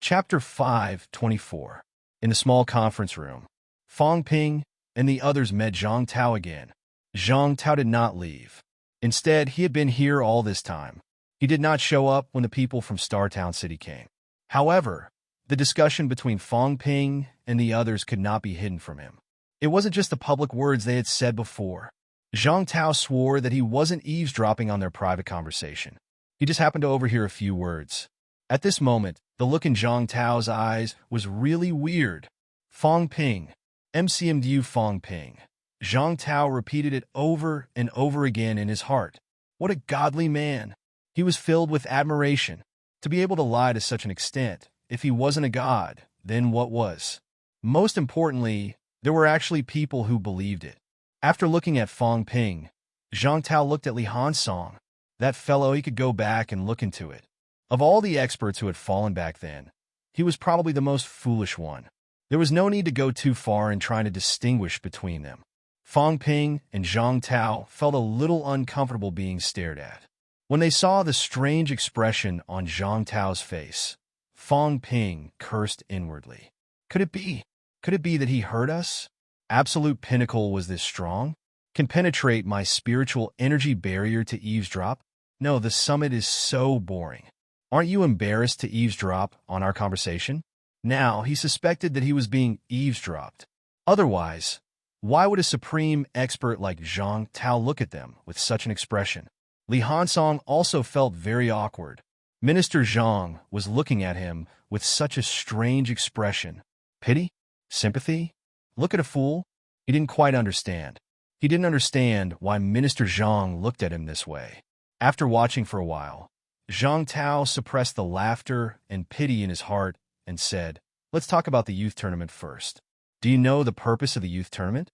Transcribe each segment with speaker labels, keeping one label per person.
Speaker 1: Chapter 5:24. In the small conference room, Fong Ping and the others met Zhang Tao again. Zhang Tao did not leave. Instead, he had been here all this time. He did not show up when the people from Startown City came. However, the discussion between Fong Ping and the others could not be hidden from him. It wasn't just the public words they had said before. Zhang Tao swore that he wasn't eavesdropping on their private conversation. He just happened to overhear a few words. At this moment, the look in Zhang Tao's eyes was really weird. Fong Ping. MCMDU Fong Ping. Zhang Tao repeated it over and over again in his heart. What a godly man. He was filled with admiration. To be able to lie to such an extent, if he wasn't a god, then what was? Most importantly, there were actually people who believed it. After looking at Fong Ping, Zhang Tao looked at Li Hansong. That fellow, he could go back and look into it. Of all the experts who had fallen back then, he was probably the most foolish one. There was no need to go too far in trying to distinguish between them. Fong Ping and Zhang Tao felt a little uncomfortable being stared at. When they saw the strange expression on Zhang Tao's face, Fong Ping cursed inwardly. Could it be? Could it be that he heard us? Absolute pinnacle was this strong? Can penetrate my spiritual energy barrier to eavesdrop? No, the summit is so boring. Aren't you embarrassed to eavesdrop on our conversation? Now, he suspected that he was being eavesdropped. Otherwise, why would a supreme expert like Zhang Tao look at them with such an expression? Li Hansong also felt very awkward. Minister Zhang was looking at him with such a strange expression. Pity? Sympathy? Look at a fool? He didn't quite understand. He didn't understand why Minister Zhang looked at him this way. After watching for a while, Zhang Tao suppressed the laughter and pity in his heart and said, "Let's talk about the youth tournament first. Do you know the purpose of the youth tournament?"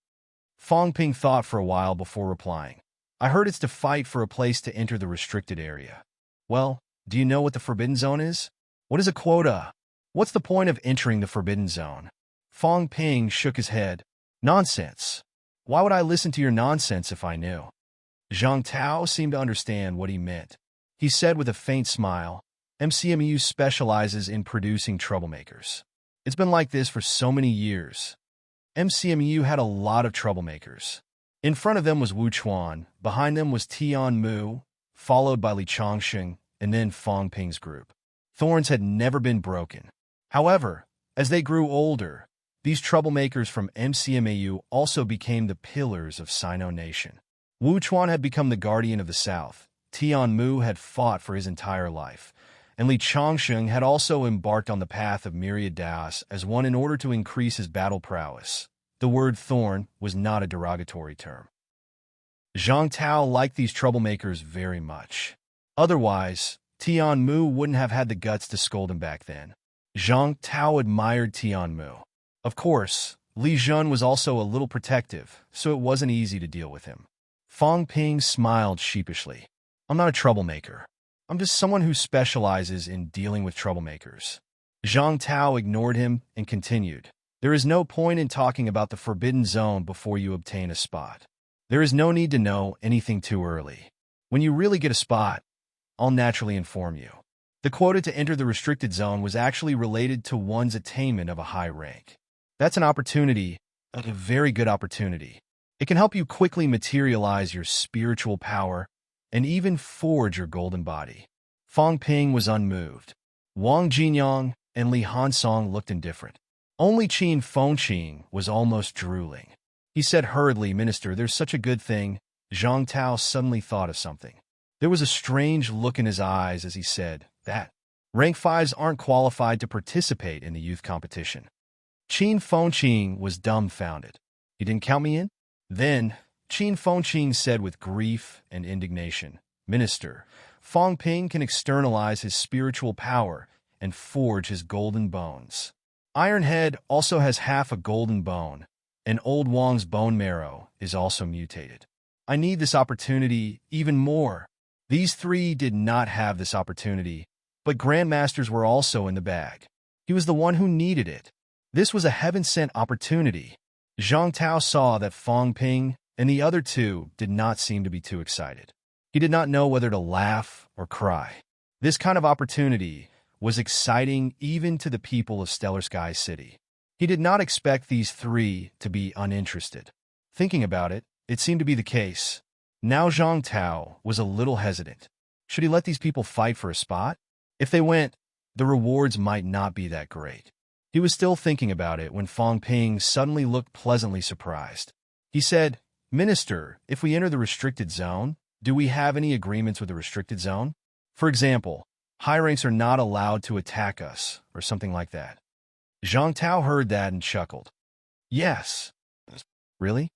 Speaker 1: Fong Ping thought for a while before replying. "I heard it's to fight for a place to enter the restricted area." "Well, do you know what the Forbidden Zone is? What is a quota? What's the point of entering the Forbidden Zone?" Fong Ping shook his head. "Nonsense. Why would I listen to your nonsense if I knew?" Zhang Tao seemed to understand what he meant. He said with a faint smile, "MCMU specializes in producing troublemakers. It's been like this for so many years. MCMU had a lot of troublemakers. In front of them was Wu Chuan, behind them was Tian Mu, followed by Li Chongsheng, and then Fong Ping's group. Thorns had never been broken. However, as they grew older, these troublemakers from MCMAU also became the pillars of Sino Nation. Wu Chuan had become the guardian of the South. Tian Mu had fought for his entire life, and Li Chongsheng had also embarked on the path of myriad Daos as one in order to increase his battle prowess. The word thorn was not a derogatory term. Zhang Tao liked these troublemakers very much. Otherwise, Tian Mu wouldn't have had the guts to scold him back then. Zhang Tao admired Tian Mu. Of course, Li Jun was also a little protective, so it wasn't easy to deal with him. Fong Ping smiled sheepishly. "I'm not a troublemaker. I'm just someone who specializes in dealing with troublemakers." Zhang Tao ignored him and continued. "There is no point in talking about the Forbidden Zone before you obtain a spot. There is no need to know anything too early. When you really get a spot, I'll naturally inform you." The quota to enter the restricted zone was actually related to one's attainment of a high rank. That's an opportunity, a very good opportunity. It can help you quickly materialize your spiritual power and even forge your golden body. Fong Ping was unmoved. Wang Jinyang and Li Hansong looked indifferent. Only Qin Fengqing was almost drooling. He said hurriedly, "Minister, there's such a good thing." Zhang Tao suddenly thought of something. There was a strange look in his eyes as he said, "That rank 5s aren't qualified to participate in the youth competition." Qin Fengqing was dumbfounded. "You didn't count me in?" Then, Qin Fengqing said with grief and indignation, "Minister, Fong Ping can externalize his spiritual power and forge his golden bones. Ironhead also has half a golden bone, and Old Wang's bone marrow is also mutated. I need this opportunity even more." These three did not have this opportunity, but Grandmasters were also in the bag. He was the one who needed it. This was a heaven-sent opportunity. Zhang Tao saw that Fong Ping and the other two did not seem to be too excited. He did not know whether to laugh or cry. This kind of opportunity was exciting even to the people of Stellar Sky City. He did not expect these three to be uninterested. Thinking about it, it seemed to be the case. Now Zhang Tao was a little hesitant. Should he let these people fight for a spot? If they went, the rewards might not be that great. He was still thinking about it when Fang Ping suddenly looked pleasantly surprised. He said, "Minister, if we enter the restricted zone, do we have any agreements with the restricted zone? For example, high ranks are not allowed to attack us, or something like that." Zhang Tao heard that and chuckled. "Yes." "Really?"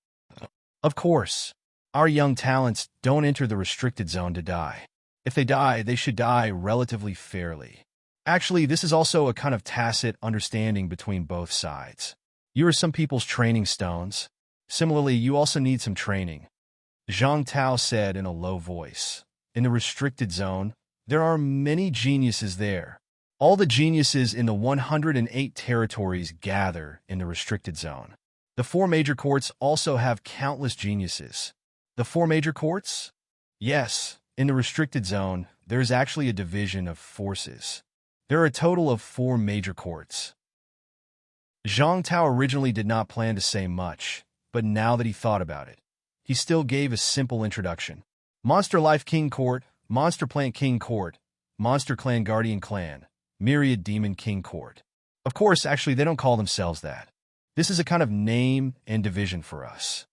Speaker 1: "Of course. Our young talents don't enter the restricted zone to die. If they die, they should die relatively fairly. Actually, this is also a kind of tacit understanding between both sides. You are some people's training stones. Similarly, you also need some training," Zhang Tao said in a low voice. "In the restricted zone, there are many geniuses there. All the geniuses in the 108 territories gather in the restricted zone. The four major courts also have countless geniuses." "The four major courts?" "Yes. In the restricted zone, there is actually a division of forces. There are a total of 4 major courts." Zhang Tao originally did not plan to say much, but now that he thought about it, he still gave a simple introduction. Monster Life King Court, Monster Plant King Court, Monster Clan Guardian Clan, Myriad Demon King Court. Of course, actually, they don't call themselves that. This is a kind of name and division for us.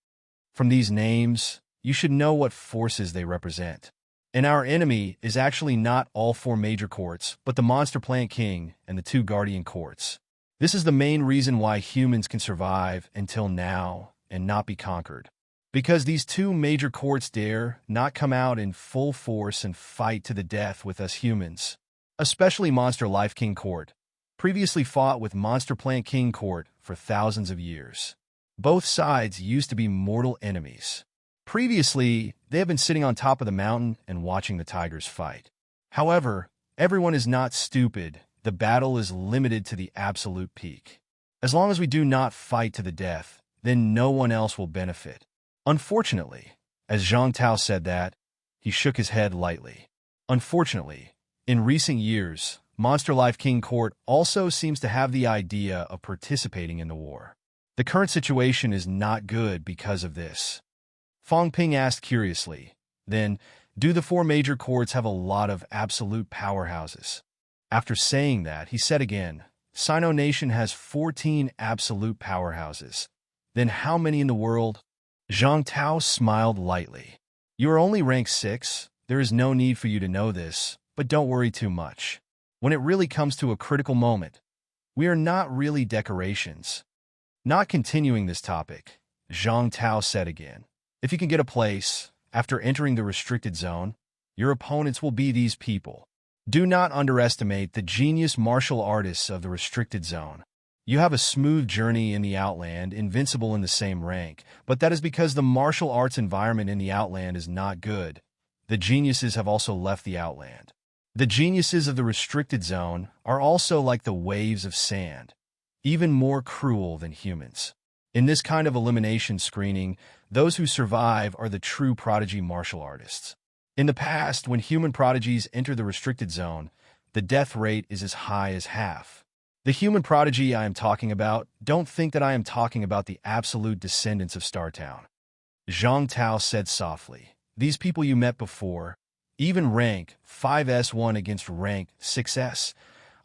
Speaker 1: From these names, you should know what forces they represent. And our enemy is actually not all 4 major courts, but the Monster Plant King and the 2 Guardian Courts. This is the main reason why humans can survive until now and not be conquered. Because these 2 major courts dare not come out in full force and fight to the death with us humans. Especially Monster Life King Court, previously fought with Monster Plant King Court for thousands of years. Both sides used to be mortal enemies. Previously, they have been sitting on top of the mountain and watching the tigers fight. However, everyone is not stupid. The battle is limited to the absolute peak. As long as we do not fight to the death, then no one else will benefit. Unfortunately, as Zhang Tao said that, he shook his head lightly. Unfortunately, in recent years, Monster Life King Court also seems to have the idea of participating in the war. The current situation is not good because of this. Fang Ping asked curiously, "Then, do the 4 major courts have a lot of absolute powerhouses?" After saying that, he said again, "Sino Nation has 14 absolute powerhouses. Then how many in the world?" Zhang Tao smiled lightly. "You are only rank 6. There is no need for you to know this, but don't worry too much. When it really comes to a critical moment, we are not really decorations." Not continuing this topic, Zhang Tao said again, "If you can get a place, after entering the restricted zone, your opponents will be these people. Do not underestimate the genius martial artists of the restricted zone. You have a smooth journey in the Outland, invincible in the same rank, but that is because the martial arts environment in the Outland is not good. The geniuses have also left the Outland. The geniuses of the restricted zone are also like the waves of sand, even more cruel than humans. In this kind of elimination screening, those who survive are the true prodigy martial artists. In the past, when human prodigies enter the restricted zone, the death rate is as high as half. The human prodigy I am talking about, don't think that I am talking about the absolute descendants of Startown." Zhang Tao said softly, "These people you met before, even rank 5S1 against rank 6S,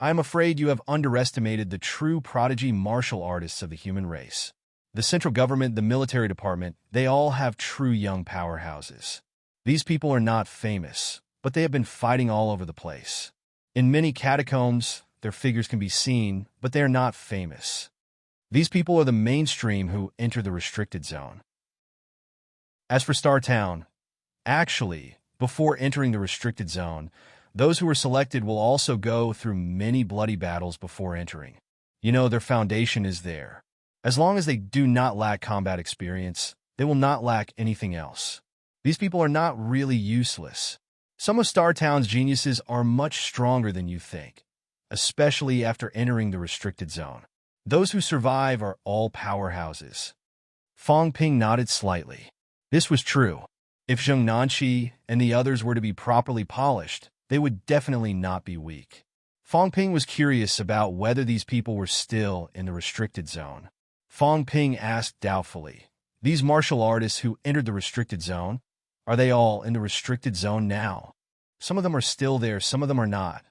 Speaker 1: I am afraid you have underestimated the true prodigy martial artists of the human race. The central government, the military department, they all have true young powerhouses. These people are not famous, but they have been fighting all over the place. In many catacombs, their figures can be seen, but they are not famous. These people are the mainstream who enter the restricted zone. As for Startown, actually, before entering the restricted zone, those who are selected will also go through many bloody battles before entering. You know, their foundation is there. As long as they do not lack combat experience, they will not lack anything else. These people are not really useless. Some of Startown's geniuses are much stronger than you think, especially after entering the restricted zone. Those who survive are all powerhouses." Fang Ping nodded slightly. This was true. If Zheng Nanqi and the others were to be properly polished, they would definitely not be weak. Fong Ping was curious about whether these people were still in the restricted zone. Fong Ping asked doubtfully, "These martial artists who entered the restricted zone, are they all in the restricted zone now? Some of them are still there, some of them are not."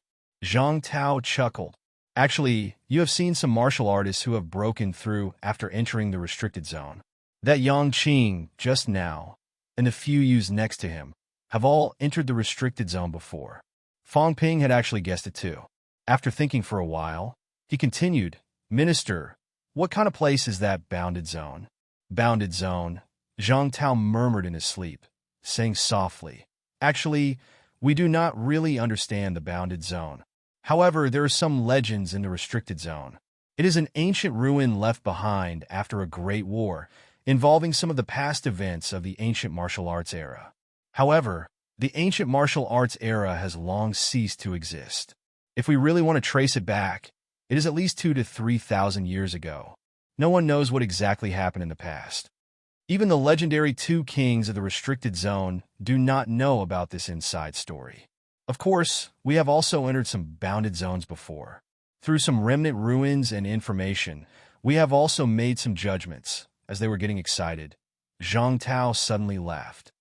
Speaker 1: Zhang Tao chuckled. "Actually, you have seen some martial artists who have broken through after entering the restricted zone. That Yang Qing, just now, and the few used next to him, have all entered the restricted zone before." Fong Ping had actually guessed it too. After thinking for a while, he continued, "Minister, what kind of place is that bounded zone?" "Bounded zone," Zhang Tao murmured in his sleep, saying softly, "Actually, we do not really understand the bounded zone. However, there are some legends in the restricted zone. It is an ancient ruin left behind after a great war, involving some of the past events of the ancient martial arts era. However, the ancient martial arts era has long ceased to exist. If we really want to trace it back, it is at least 2,000 to 3,000 years ago. No one knows what exactly happened in the past. Even the legendary two kings of the restricted zone do not know about this inside story. Of course, we have also entered some bounded zones before. Through some remnant ruins and information, we have also made some judgments." As they were getting excited, Zhang Tao suddenly laughed.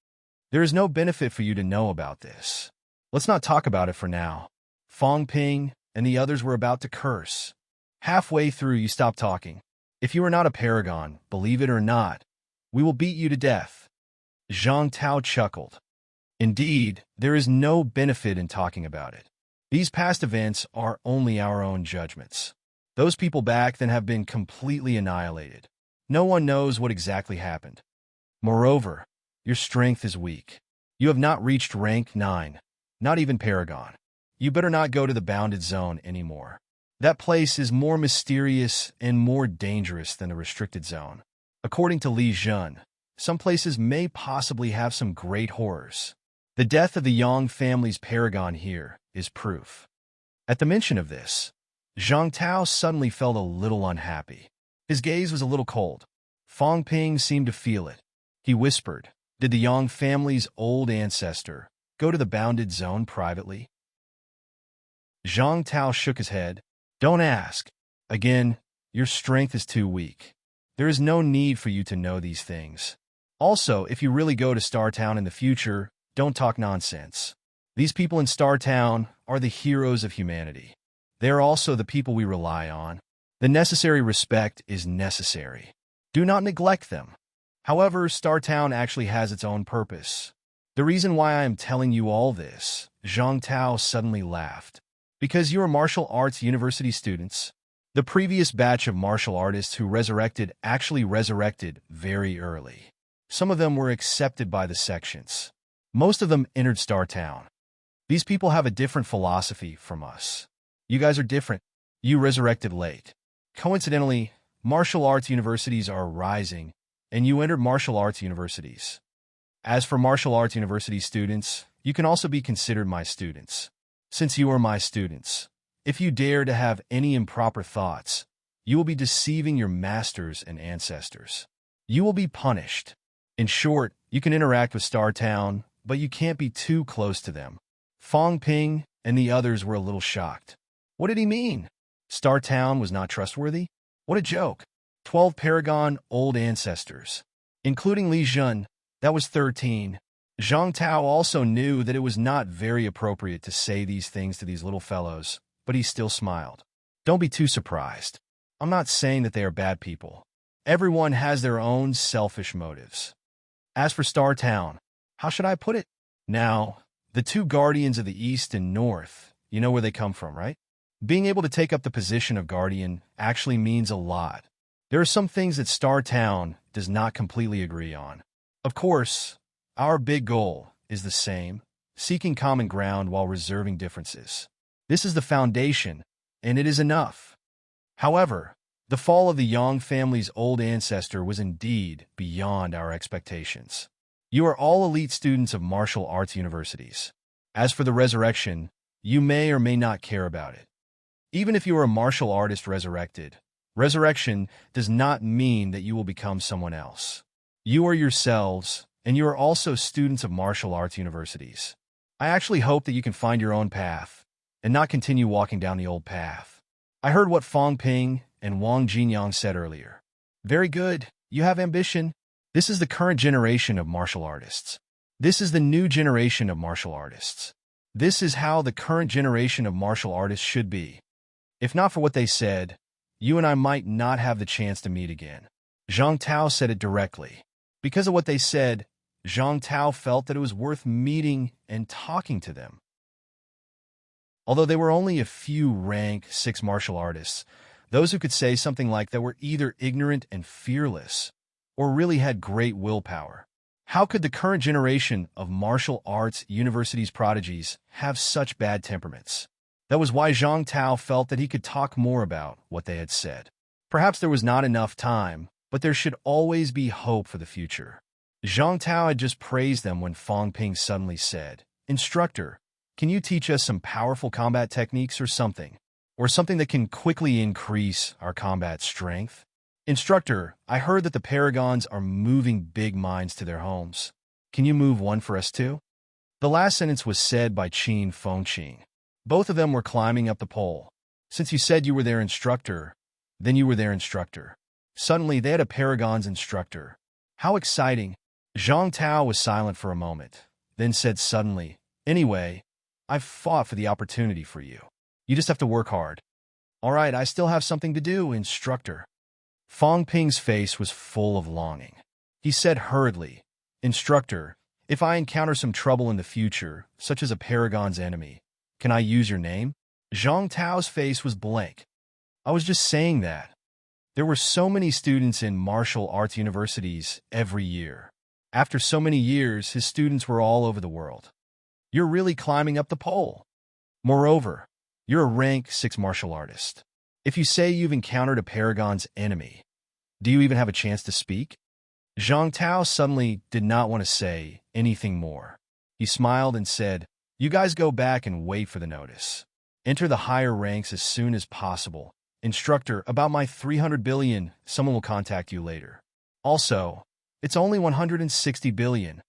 Speaker 1: "There is no benefit for you to know about this. Let's not talk about it for now." Fong Ping and the others were about to curse. Halfway through, you stopped talking. "If you are not a paragon, believe it or not, we will beat you to death." Zhang Tao chuckled. "Indeed, there is no benefit in talking about it. These past events are only our own judgments. Those people back then have been completely annihilated. No one knows what exactly happened. Moreover, your strength is weak. You have not reached rank 9, not even paragon. You better not go to the bounded zone anymore. That place is more mysterious and more dangerous than the restricted zone. According to Li Jun, some places may possibly have some great horrors. The death of the Yang family's paragon here is proof." At the mention of this, Zhang Tao suddenly felt a little unhappy. His gaze was a little cold. Fong Ping seemed to feel it. He whispered, "Did the Yang family's old ancestor go to the bounded zone privately?" Zhang Tao shook his head. "Don't ask. Again, your strength is too weak. There is no need for you to know these things. Also, if you really go to Star Town in the future, don't talk nonsense. These people in Star Town are the heroes of humanity. They are also the people we rely on. The necessary respect is necessary. Do not neglect them. However, Star Town actually has its own purpose. The reason why I am telling you all this," Zhang Tao suddenly laughed, "because you are martial arts university students. The previous batch of martial artists who resurrected actually resurrected very early. Some of them were accepted by the sections. Most of them entered Star Town. These people have a different philosophy from us. You guys are different. You resurrected late. Coincidentally, martial arts universities are rising, and you entered martial arts universities. As for martial arts university students, you can also be considered my students. Since you are my students, if you dare to have any improper thoughts, you will be deceiving your masters and ancestors. You will be punished. In short, you can interact with Star Town, but you can't be too close to them." Fong Ping and the others were a little shocked. What did he mean? Star Town was not trustworthy? What a joke. 12 Paragon old ancestors, including Li Jun, that was 13. Zhang Tao also knew that it was not very appropriate to say these things to these little fellows, but he still smiled. "Don't be too surprised. I'm not saying that they are bad people. Everyone has their own selfish motives. As for Star Town, how should I put it? Now, the two guardians of the East and North, you know where they come from, right? Being able to take up the position of guardian actually means a lot. There are some things that Star Town does not completely agree on. Of course, our big goal is the same, seeking common ground while reserving differences. This is the foundation, and it is enough. However, the fall of the Yang family's old ancestor was indeed beyond our expectations. You are all elite students of martial arts universities. As for the resurrection, you may or may not care about it. Even if you are a martial artist resurrected, resurrection does not mean that you will become someone else. You are yourselves, and you are also students of martial arts universities. I actually hope that you can find your own path, and not continue walking down the old path. I heard what Fong Ping and Wang Jinyang said earlier. Very good. You have ambition. This is the current generation of martial artists. This is the new generation of martial artists. This is how the current generation of martial artists should be. If not for what they said, you and I might not have the chance to meet again. Zhang Tao said it directly. Because of what they said, Zhang Tao felt that it was worth meeting and talking to them. Although they were only a few rank 6 martial artists, those who could say something like that were either ignorant and fearless, or really had great willpower. How could the current generation of martial arts university's prodigies have such bad temperaments? That was why Zhang Tao felt that he could talk more about what they had said. Perhaps there was not enough time, but there should always be hope for the future. Zhang Tao had just praised them when Fong Ping suddenly said, "Instructor, can you teach us some powerful combat techniques or something? Or something that can quickly increase our combat strength? Instructor, I heard that the Paragons are moving big mines to their homes. Can you move one for us too?" The last sentence was said by Qin Fengqing. Both of them were climbing up the pole. Since you said you were their instructor, then you were their instructor. Suddenly, they had a Paragon's instructor. How exciting! Zhang Tao was silent for a moment, then said suddenly, "Anyway, I've fought for the opportunity for you. You just have to work hard." "All right, I still have something to do, instructor." Fong Ping's face was full of longing. He said hurriedly, "Instructor, if I encounter some trouble in the future, such as a Paragon's enemy, can I use your name?" Zhang Tao's face was blank. "I was just saying that. There were so many students in martial arts universities every year. After so many years, his students were all over the world. You're really climbing up the pole. Moreover, you're a rank 6 martial artist. If you say you've encountered a Paragon's enemy, do you even have a chance to speak?" Zhang Tao suddenly did not want to say anything more. He smiled and said, "You guys go back and wait for the notice. Enter the higher ranks as soon as possible. Instructor, about my 300 billion, someone will contact you later. Also, it's only 160 billion.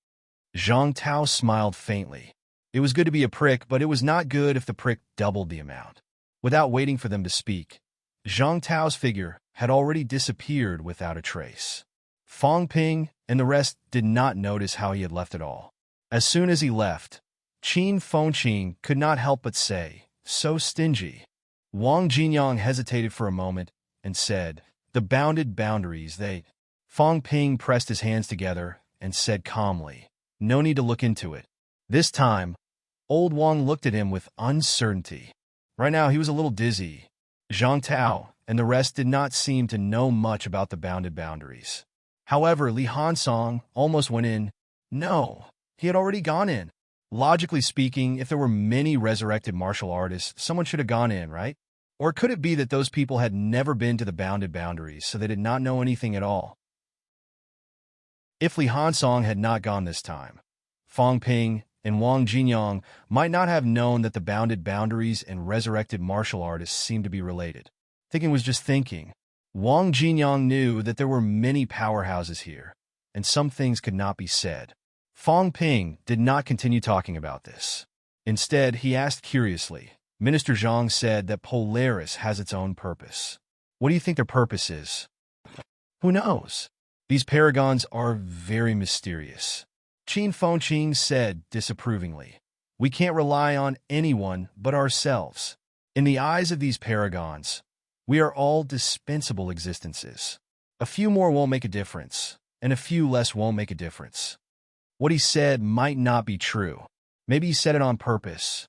Speaker 1: Zhang Tao smiled faintly. It was good to be a prick, but it was not good if the prick doubled the amount. Without waiting for them to speak, Zhang Tao's figure had already disappeared without a trace. Fong Ping and the rest did not notice how he had left at all. As soon as he left, Qin Fengqing could not help but say, "So stingy." Wang Jinyang hesitated for a moment and said, "The bounded boundaries, they—" Fong Ping pressed his hands together and said calmly, "No need to look into it." This time, old Wang looked at him with uncertainty. Right now, he was a little dizzy. Zhang Tao and the rest did not seem to know much about the bounded boundaries. However, Li Hansong almost went in. No, he had already gone in. Logically speaking, if there were many resurrected martial artists, someone should have gone in, right? Or could it be that those people had never been to the bounded boundaries, so they did not know anything at all? If Li Hansong had not gone this time, Fong Ping and Wang Jinyang might not have known that the bounded boundaries and resurrected martial artists seemed to be related. Thinking was just thinking. Wang Jinyang knew that there were many powerhouses here, and some things could not be said. Fong Ping did not continue talking about this. Instead, he asked curiously, "Minister Zhang said that Polaris has its own purpose. What do you think their purpose is?" "Who knows? These paragons are very mysterious." Qin Fengqing said disapprovingly, "We can't rely on anyone but ourselves. In the eyes of these paragons, we are all dispensable existences. A few more won't make a difference, and a few less won't make a difference." What he said might not be true. Maybe he said it on purpose.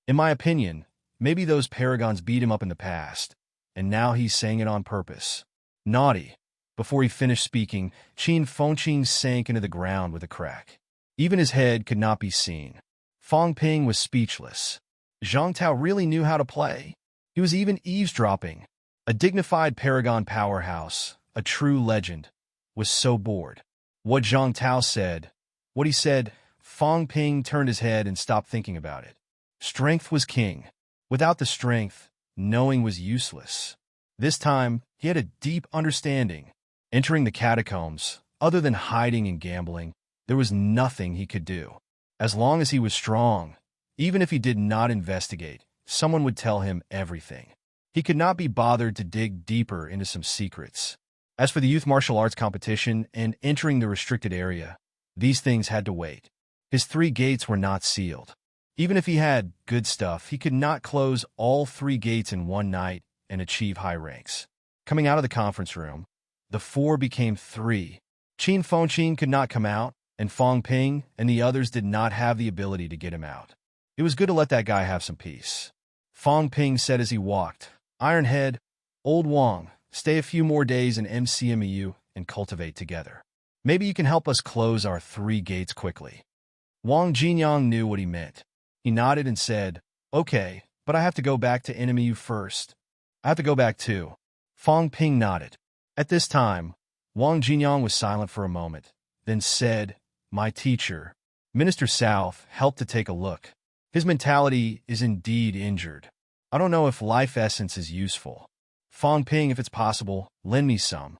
Speaker 1: In my opinion, maybe those paragons beat him up in the past, and now he's saying it on purpose. Naughty. Before he finished speaking, Qin Fengqing sank into the ground with a crack. Even his head could not be seen. Fong Ping was speechless. Zhang Tao really knew how to play. He was even eavesdropping. A dignified paragon powerhouse, a true legend, was so bored. What Zhang Tao said, what he said, Fong Ping turned his head and stopped thinking about it. Strength was king. Without the strength, knowing was useless. This time, he had a deep understanding. Entering the catacombs, other than hiding and gambling, there was nothing he could do. As long as he was strong, even if he did not investigate, someone would tell him everything. He could not be bothered to dig deeper into some secrets. As for the youth martial arts competition and entering the restricted area, these things had to wait. His 3 gates were not sealed. Even if he had good stuff, he could not close all 3 gates in one night and achieve high ranks. Coming out of the conference room, the 4 became 3. Qin Fengqin could not come out, and Fong Ping and the others did not have the ability to get him out. It was good to let that guy have some peace. Fong Ping said as he walked, "Ironhead, Old Wang, stay a few more days in MCMEU and cultivate together. Maybe you can help us close our 3 gates quickly." Wang Jinyang knew what he meant. He nodded and said, "Okay, but I have to go back to NMU first." "I have to go back too." Fong Ping nodded. At this time, Wang Jinyang was silent for a moment, then said, "My teacher, Minister South, helped to take a look. His mentality is indeed injured. I don't know if life essence is useful. Fong Ping, if it's possible, lend me some."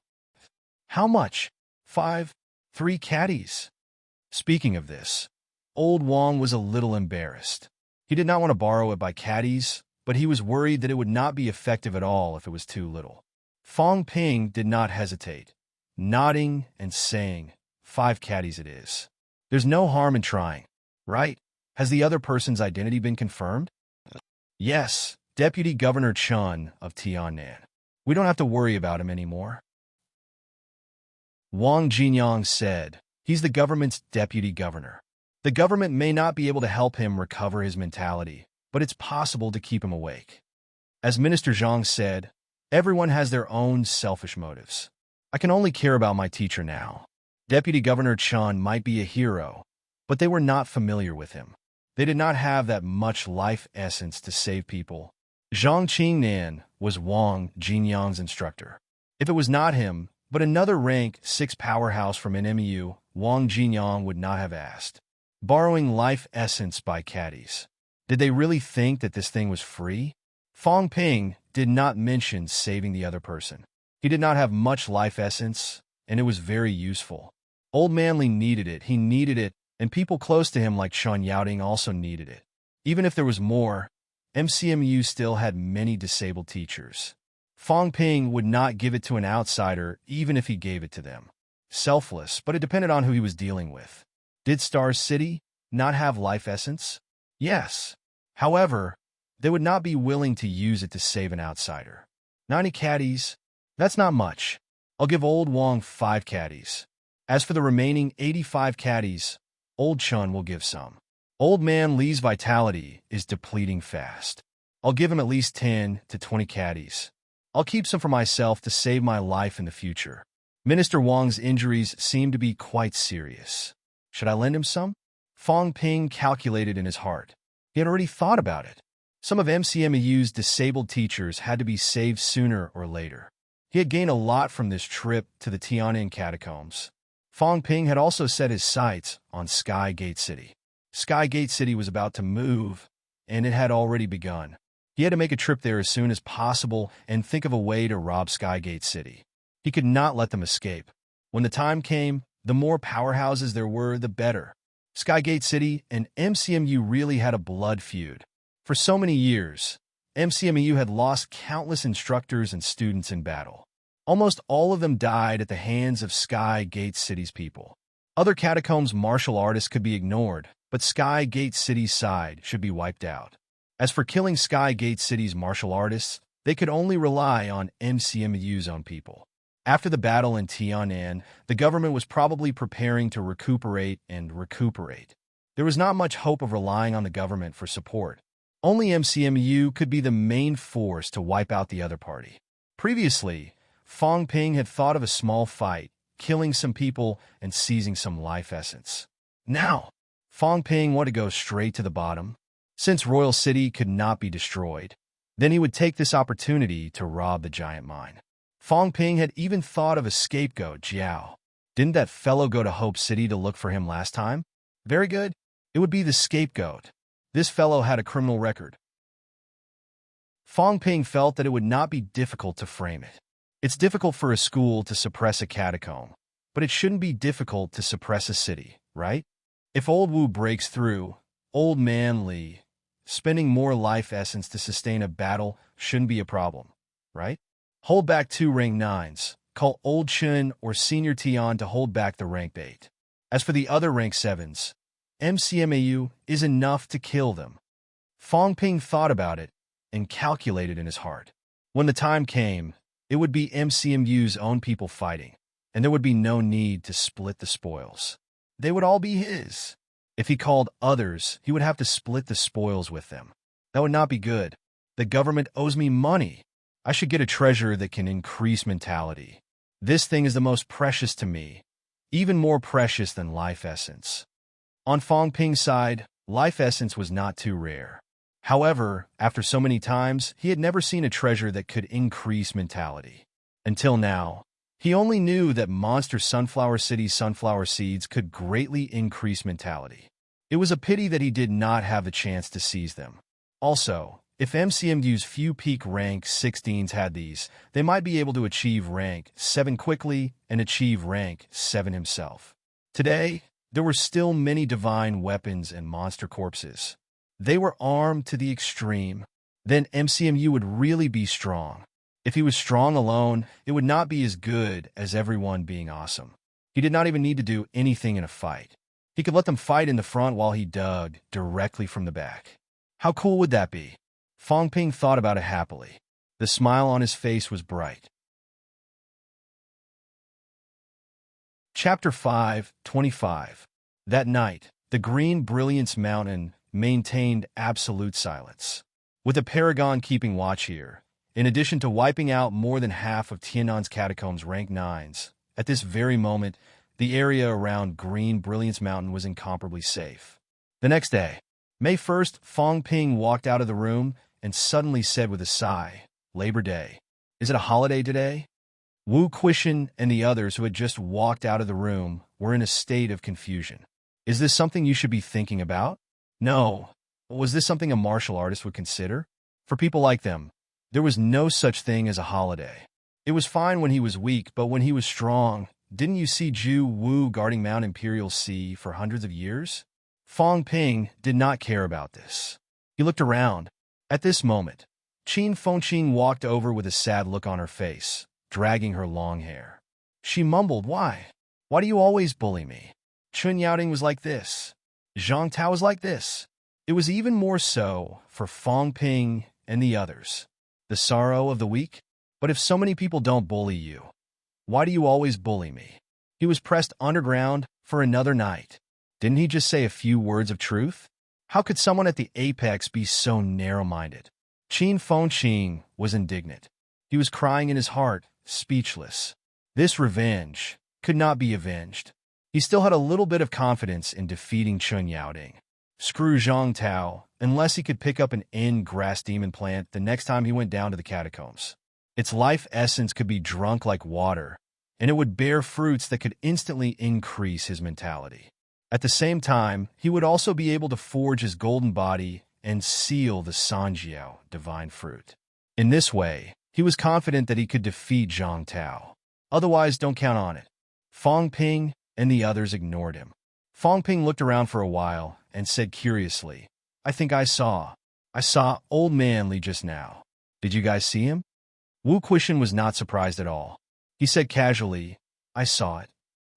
Speaker 1: "How much?" 5. 3 caddies. Speaking of this, Old Wang was a little embarrassed. He did not want to borrow it by caddies, but he was worried that it would not be effective at all if it was too little. Fong Ping did not hesitate, nodding and saying, "5 caddies it is. There's no harm in trying, right? Has the other person's identity been confirmed?" "Yes, Deputy Governor Chun of Tiannan. We don't have to worry about him anymore." Wang Jinyang said, "He's the government's deputy governor. The government may not be able to help him recover his mentality, but it's possible to keep him awake." As Minister Zhang said, "Everyone has their own selfish motives. I can only care about my teacher now." Deputy Governor Chun might be a hero, but they were not familiar with him. They did not have that much life essence to save people. Zhang Qingnan was Wang Jinyang's instructor. If it was not him, but another rank 6 powerhouse from NMU, Wang Jinyang would not have asked. Borrowing life essence by caddies. Did they really think that this thing was free? Fong Ping did not mention saving the other person. He did not have much life essence, and it was very useful. Old Manly needed it, he needed it, and people close to him like Chun Yaoding also needed it. Even if there was more, MCMU still had many disabled teachers. Fong Ping would not give it to an outsider even if he gave it to them. Selfless, but it depended on who he was dealing with. Did Star City not have life essence? Yes. However, they would not be willing to use it to save an outsider. 90 caddies? That's not much. I'll give Old Wang 5 caddies. As for the remaining 85 caddies, Old Chun will give some. Old Man Lee's vitality is depleting fast. I'll give him at least 10 to 20 caddies. I'll keep some for myself to save my life in the future. Minister Wang's injuries seem to be quite serious. Should I lend him some? Fong Ping calculated in his heart. He had already thought about it. Some of MCMU's disabled teachers had to be saved sooner or later. He had gained a lot from this trip to the Tiananmen catacombs. Fong Ping had also set his sights on Sky Gate City. Sky Gate City was about to move, and it had already begun. He had to make a trip there as soon as possible and think of a way to rob Sky Gate City. He could not let them escape. When the time came, the more powerhouses there were, the better. Sky Gate City and MCMU really had a blood feud. For so many years, MCMU had lost countless instructors and students in battle. Almost all of them died at the hands of Sky Gate City's people. Other catacombs martial artists could be ignored, but Sky Gate City's side should be wiped out. As for killing Sky Gate City's martial artists, they could only rely on MCMU's own people. After the battle in Tiananmen, the government was probably preparing to recuperate and recuperate. There was not much hope of relying on the government for support. Only MCMU could be the main force to wipe out the other party. Previously, Fong Ping had thought of a small fight, killing some people and seizing some life essence. Now, Fong Ping wanted to go straight to the bottom. Since Royal City could not be destroyed, then he would take this opportunity to rob the giant mine. Fong Ping had even thought of a scapegoat, Jiao. Didn't that fellow go to Hope City to look for him last time? Very good. It would be the scapegoat. This fellow had a criminal record. Fong Ping felt that it would not be difficult to frame it. It's difficult for a school to suppress a catacomb, but it shouldn't be difficult to suppress a city, right? If Old Wu breaks through, Old Man Lee, spending more life essence to sustain a battle shouldn't be a problem, right? Hold back 2 rank 9s. Call Old Chun or Senior Tian to hold back the rank 8. As for the other rank 7s, MCMAU is enough to kill them. Fong Ping thought about it and calculated in his heart. When the time came, it would be MCMU's own people fighting, and there would be no need to split the spoils. They would all be his. If he called others, he would have to split the spoils with them. That would not be good. The government owes me money. I should get a treasure that can increase mentality. This thing is the most precious to me, even more precious than life essence. On Fong Ping's side, life essence was not too rare. However, after so many times, he had never seen a treasure that could increase mentality. Until now, he only knew that Monster Sunflower City sunflower seeds could greatly increase mentality. It was a pity that he did not have the chance to seize them. Also, if MCMU's few peak rank 16s had these, they might be able to achieve rank 7 quickly and achieve rank 7 himself. Today, there were still many divine weapons and monster corpses. They were armed to the extreme. Then MCMU would really be strong. If he was strong alone, it would not be as good as everyone being awesome. He did not even need to do anything in a fight. He could let them fight in the front while he dug directly from the back. How cool would that be? Fong Ping thought about it happily. The smile on his face was bright. Chapter 5:25. That night, the Green Brilliance Mountain maintained absolute silence. With the Paragon keeping watch here, in addition to wiping out more than half of Tiannan's catacombs rank 9s, at this very moment, the area around Green Brilliance Mountain was incomparably safe. The next day, May 1st, Fong Ping walked out of the room and suddenly said with a sigh, "Labor Day. Is it a holiday today?" Wu Quishan and the others who had just walked out of the room were in a state of confusion. Is this something you should be thinking about? No. Was this something a martial artist would consider? For people like them, there was no such thing as a holiday. It was fine when he was weak, but when he was strong, didn't you see Ju Wu guarding Mount Imperial Sea for hundreds of years? Fong Ping did not care about this. He looked around. At this moment, Qin Fengqing walked over with a sad look on her face, dragging her long hair. She mumbled, "Why? Why do you always bully me? Chun Yaoting was like this. Zhang Tao was like this." It was even more so for Fong Ping and the others. The sorrow of the weak? But if so many people don't bully you, why do you always bully me? He was pressed underground for another night. Didn't he just say a few words of truth? How could someone at the apex be so narrow-minded? Qin Fengqing was indignant. He was crying in his heart, speechless. This revenge could not be avenged. He still had a little bit of confidence in defeating Chun Yaoting. Screw Zhang Tao, unless he could pick up an N grass demon plant the next time he went down to the catacombs. Its life essence could be drunk like water, and it would bear fruits that could instantly increase his mentality. At the same time, he would also be able to forge his golden body and seal the Sanjiao divine fruit. In this way, he was confident that he could defeat Zhang Tao. Otherwise, don't count on it. Fong Ping and the others ignored him. Fong Ping looked around for a while and said curiously, I think I saw Old Man Li just now. Did you guys see him?" Wu Quishan was not surprised at all. He said casually, "I saw it.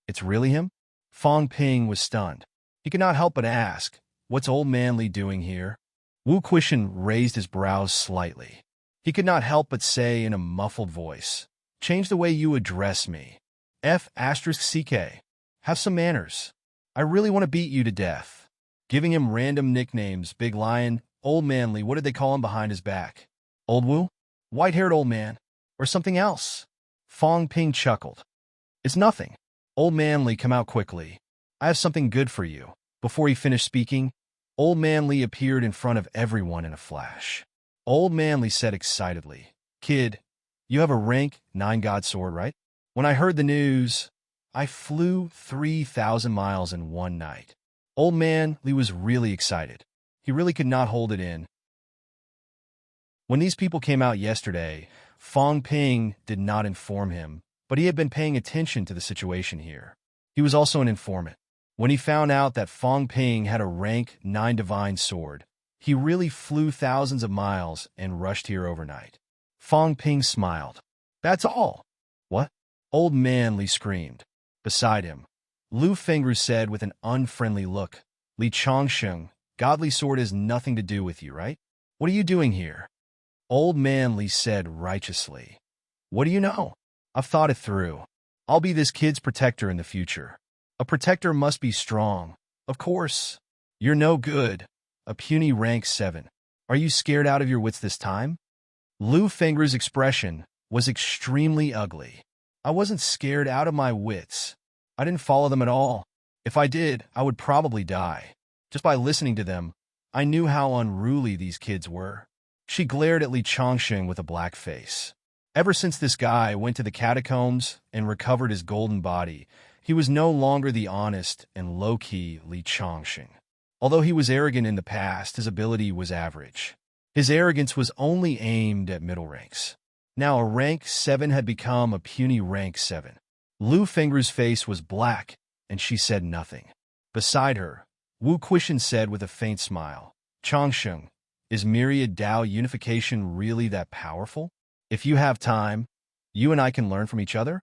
Speaker 1: It's really him?" Fong Ping was stunned. He could not help but ask, "What's Old Man Li doing here?" Wu Quishan raised his brows slightly. He could not help but say in a muffled voice, "Change the way you address me. F***CK. Have some manners. I really want to beat you to death." Giving him random nicknames, Big Lion, Old Man Li, what did they call him behind his back? Old Wu? White-haired old man? Or something else? Fong Ping chuckled. "It's nothing. Old Man Li, come out quickly. I have something good for you." Before he finished speaking, Old Man Li appeared in front of everyone in a flash. Old Man Li said excitedly, "Kid, you have a rank 9 god sword, right? When I heard the news, I flew 3,000 miles in one night." Old Man Li was really excited. He really could not hold it in. When these people came out yesterday, Fong Ping did not inform him, but he had been paying attention to the situation here. He was also an informant. When he found out that Fong Ping had a rank 9 divine sword, He really flew thousands of miles and rushed here overnight. Fong Ping smiled. That's all. What? Old man Li screamed. Beside him, Lu Fengru said with an unfriendly look, Li Chongsheng, godly sword has nothing to do with you, right? What are you doing here? Old man Li said righteously. What do you know? I've thought it through. I'll be this kid's protector in the future. A protector must be strong. Of course. You're no good. A puny rank 7. Are you scared out of your wits this time? Lu Fengru's expression was extremely ugly. I wasn't scared out of my wits. I didn't follow them at all. If I did, I would probably die. Just by listening to them, I knew how unruly these kids were. She glared at Li Chongsheng with a black face. Ever since this guy went to the catacombs and recovered his golden body, he was no longer the honest and low-key Li Chongsheng. Although he was arrogant in the past, his ability was average. His arrogance was only aimed at middle ranks. Now a rank 7 had become a puny rank 7. Lu Fengru's face was black, and she said nothing. Beside her, Wu Quishan said with a faint smile, Chongsheng, is myriad Dao unification really that powerful? If you have time, you and I can learn from each other?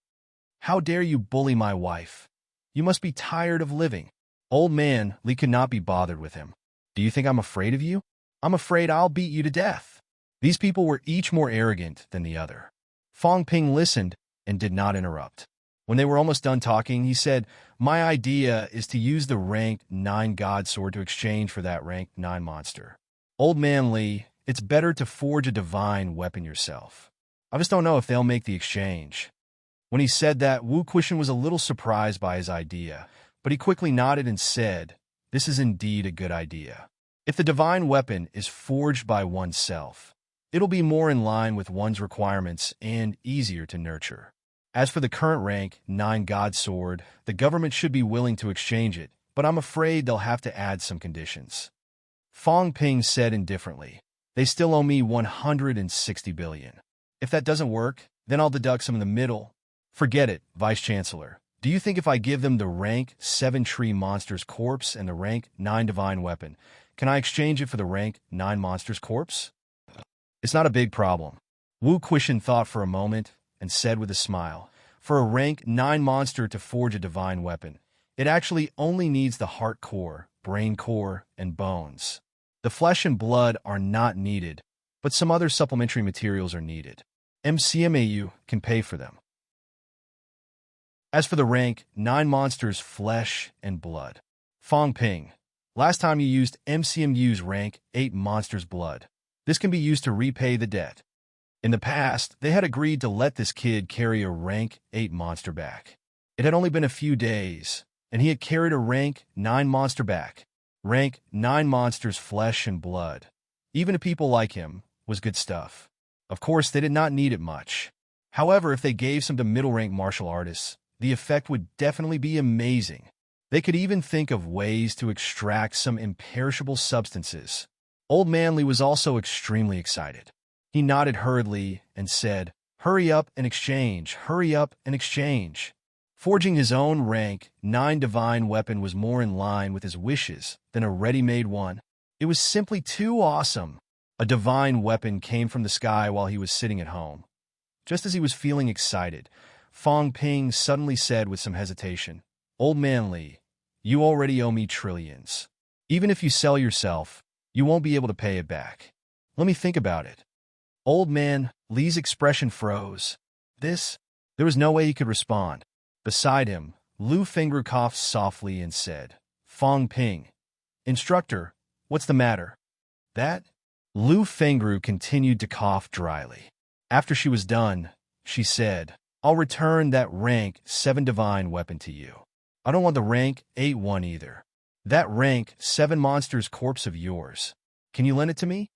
Speaker 1: How dare you bully my wife? You must be tired of living. Old man Li could not be bothered with him. Do you think I'm afraid of you? I'm afraid I'll beat you to death. These people were each more arrogant than the other. Fong Ping listened and did not interrupt. When they were almost done talking, he said, My idea is to use the rank 9 God Sword to exchange for that rank 9 monster. Old man Li, it's better to forge a divine weapon yourself. I just don't know if they'll make the exchange. When he said that, Wu Quishan was a little surprised by his idea, but he quickly nodded and said, This is indeed a good idea. If the divine weapon is forged by oneself, it'll be more in line with one's requirements and easier to nurture. As for the current rank 9 God Sword, the government should be willing to exchange it, but I'm afraid they'll have to add some conditions. Fong Ping said indifferently, They still owe me 160 billion. If that doesn't work, then I'll deduct some in the middle. Forget it, Vice Chancellor. Do you think if I give them the rank 7 Tree Monster's Corpse and the rank 9 Divine Weapon, can I exchange it for the rank 9 Monster's Corpse? It's not a big problem. Wu Quishan thought for a moment and said with a smile, For a rank 9 monster to forge a divine weapon, it actually only needs the heart core, brain core, and bones. The flesh and blood are not needed, but some other supplementary materials are needed. MCMAU can pay for them. As for the rank 9 monsters' flesh and blood, Fong Ping, last time you used MCMU's rank 8 monsters' blood. This can be used to repay the debt. In the past, they had agreed to let this kid carry a rank 8 monster back. It had only been a few days, and he had carried a rank 9 monster back. Rank 9 monsters' flesh and blood, even to people like him, was good stuff. Of course, they did not need it much. However, if they gave some to middle-rank martial artists, the effect would definitely be amazing. They could even think of ways to extract some imperishable substances. Old Man Li was also extremely excited. He nodded hurriedly and said, Hurry up and exchange, hurry up and exchange. Forging his own rank 9 divine weapon was more in line with his wishes than a ready-made one. It was simply too awesome. A divine weapon came from the sky while he was sitting at home. Just as he was feeling excited, Fong Ping suddenly said with some hesitation, Old Man Li, you already owe me trillions. Even if you sell yourself, you won't be able to pay it back. Let me think about it. Old Man Li's expression froze. There was no way he could respond. Beside him, Lu Fengru coughed softly and said, Fong Ping, Instructor, what's the matter? That? Lu Fengru continued to cough dryly. After she was done, she said, I'll return that rank 7 divine weapon to you. I don't want the rank 8 one either. That rank 7 monster's corpse of yours. Can you lend it to me?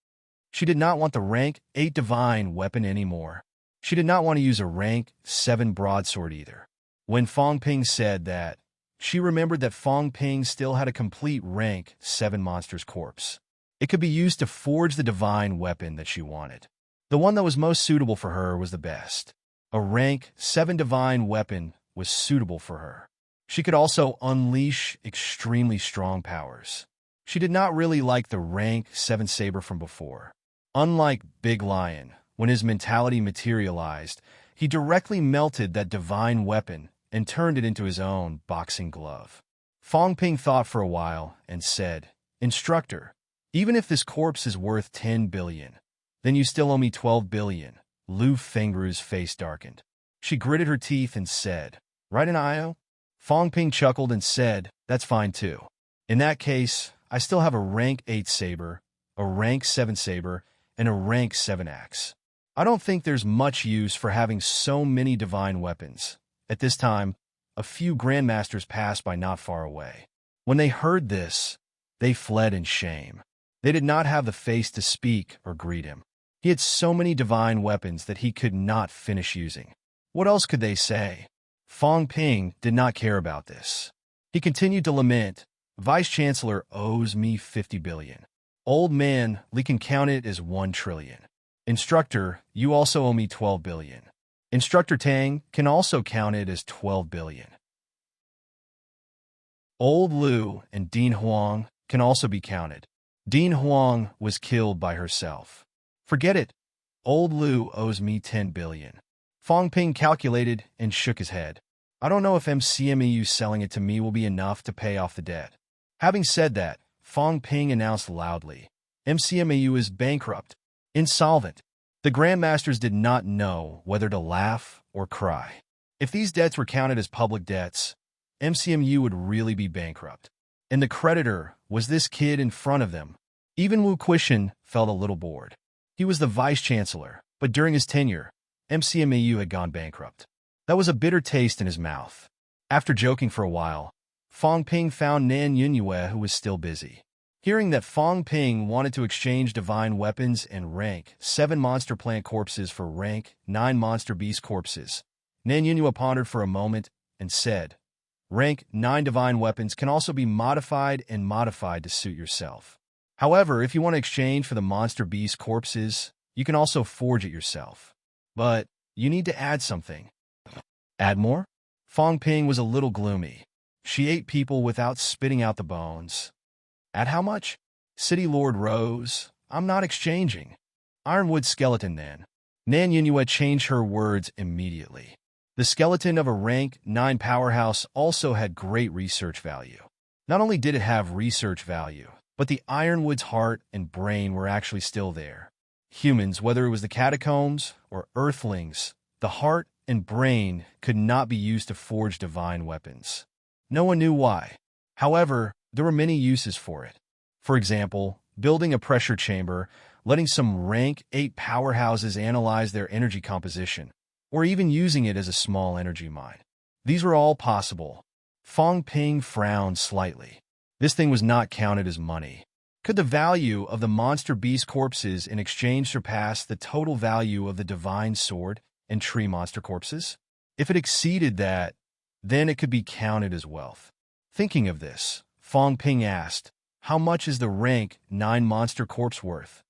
Speaker 1: She did not want the rank 8 divine weapon anymore. She did not want to use a rank 7 broadsword either. When Fong Ping said that, she remembered that Fong Ping still had a complete rank 7 monster's corpse. It could be used to forge the divine weapon that she wanted. The one that was most suitable for her was the best. A rank 7 divine weapon was suitable for her. She could also unleash extremely strong powers. She did not really like the rank 7 saber from before. Unlike Big Lion, when his mentality materialized, he directly melted that divine weapon and turned it into his own boxing glove. Fong Ping thought for a while and said, "Instructor, even if this corpse is worth 10 billion, then you still owe me 12 billion. Lu Fengru's face darkened. She gritted her teeth and said, "Right in IO?" Fong Ping chuckled and said, "That's fine too. In that case, I still have a rank 8 saber, a rank 7 saber, and a rank 7 axe. I don't think there's much use for having so many divine weapons." At this time, a few grandmasters passed by not far away. When they heard this, they fled in shame. They did not have the face to speak or greet him. He had so many divine weapons that he could not finish using. What else could they say? Fong Ping did not care about this. He continued to lament, "Vice-Chancellor owes me 50 billion. Old man, Li can count it as 1 trillion. Instructor, you also owe me 12 billion. Instructor Tang can also count it as 12 billion. Old Lu and Dean Huang can also be counted. Dean Huang was killed by herself. Forget it. Old Lu owes me 10 billion. Fong Ping calculated and shook his head. I don't know if MCMEU selling it to me will be enough to pay off the debt. Having said that, Fong Ping announced loudly, MCMEU is bankrupt, insolvent. The Grandmasters did not know whether to laugh or cry. If these debts were counted as public debts, MCMU would really be bankrupt. And the creditor was this kid in front of them. Even Wu Quishan felt a little bored. He was the vice-chancellor, but during his tenure, MCMAU had gone bankrupt. That was a bitter taste in his mouth. After joking for a while, Fong Ping found Nan Yunyue, who was still busy. Hearing that Fong Ping wanted to exchange divine weapons and rank 7 monster plant corpses for rank 9 monster beast corpses, Nan Yunyue pondered for a moment and said, rank 9 divine weapons can also be modified and modified to suit yourself. However, if you want to exchange for the monster beast corpses, you can also forge it yourself. But you need to add something. Add more? Fong Ping was a little gloomy. She ate people without spitting out the bones. At how much? City Lord rose. I'm not exchanging. Ironwood skeleton then. Nan Yunyue changed her words immediately. The skeleton of a rank 9 powerhouse also had great research value. Not only did it have research value, but the Ironwood's heart and brain were actually still there. Humans, whether it was the catacombs or earthlings, the heart and brain could not be used to forge divine weapons. No one knew why. However, there were many uses for it. For example, building a pressure chamber, letting some rank 8 powerhouses analyze their energy composition, or even using it as a small energy mine. These were all possible. Fong Ping frowned slightly. This thing was not counted as money. Could the value of the monster beast corpses in exchange surpass the total value of the divine sword and tree monster corpses? If it exceeded that, then it could be counted as wealth. Thinking of this, Fong Ping asked, how much is the rank 9 monster corpse worth?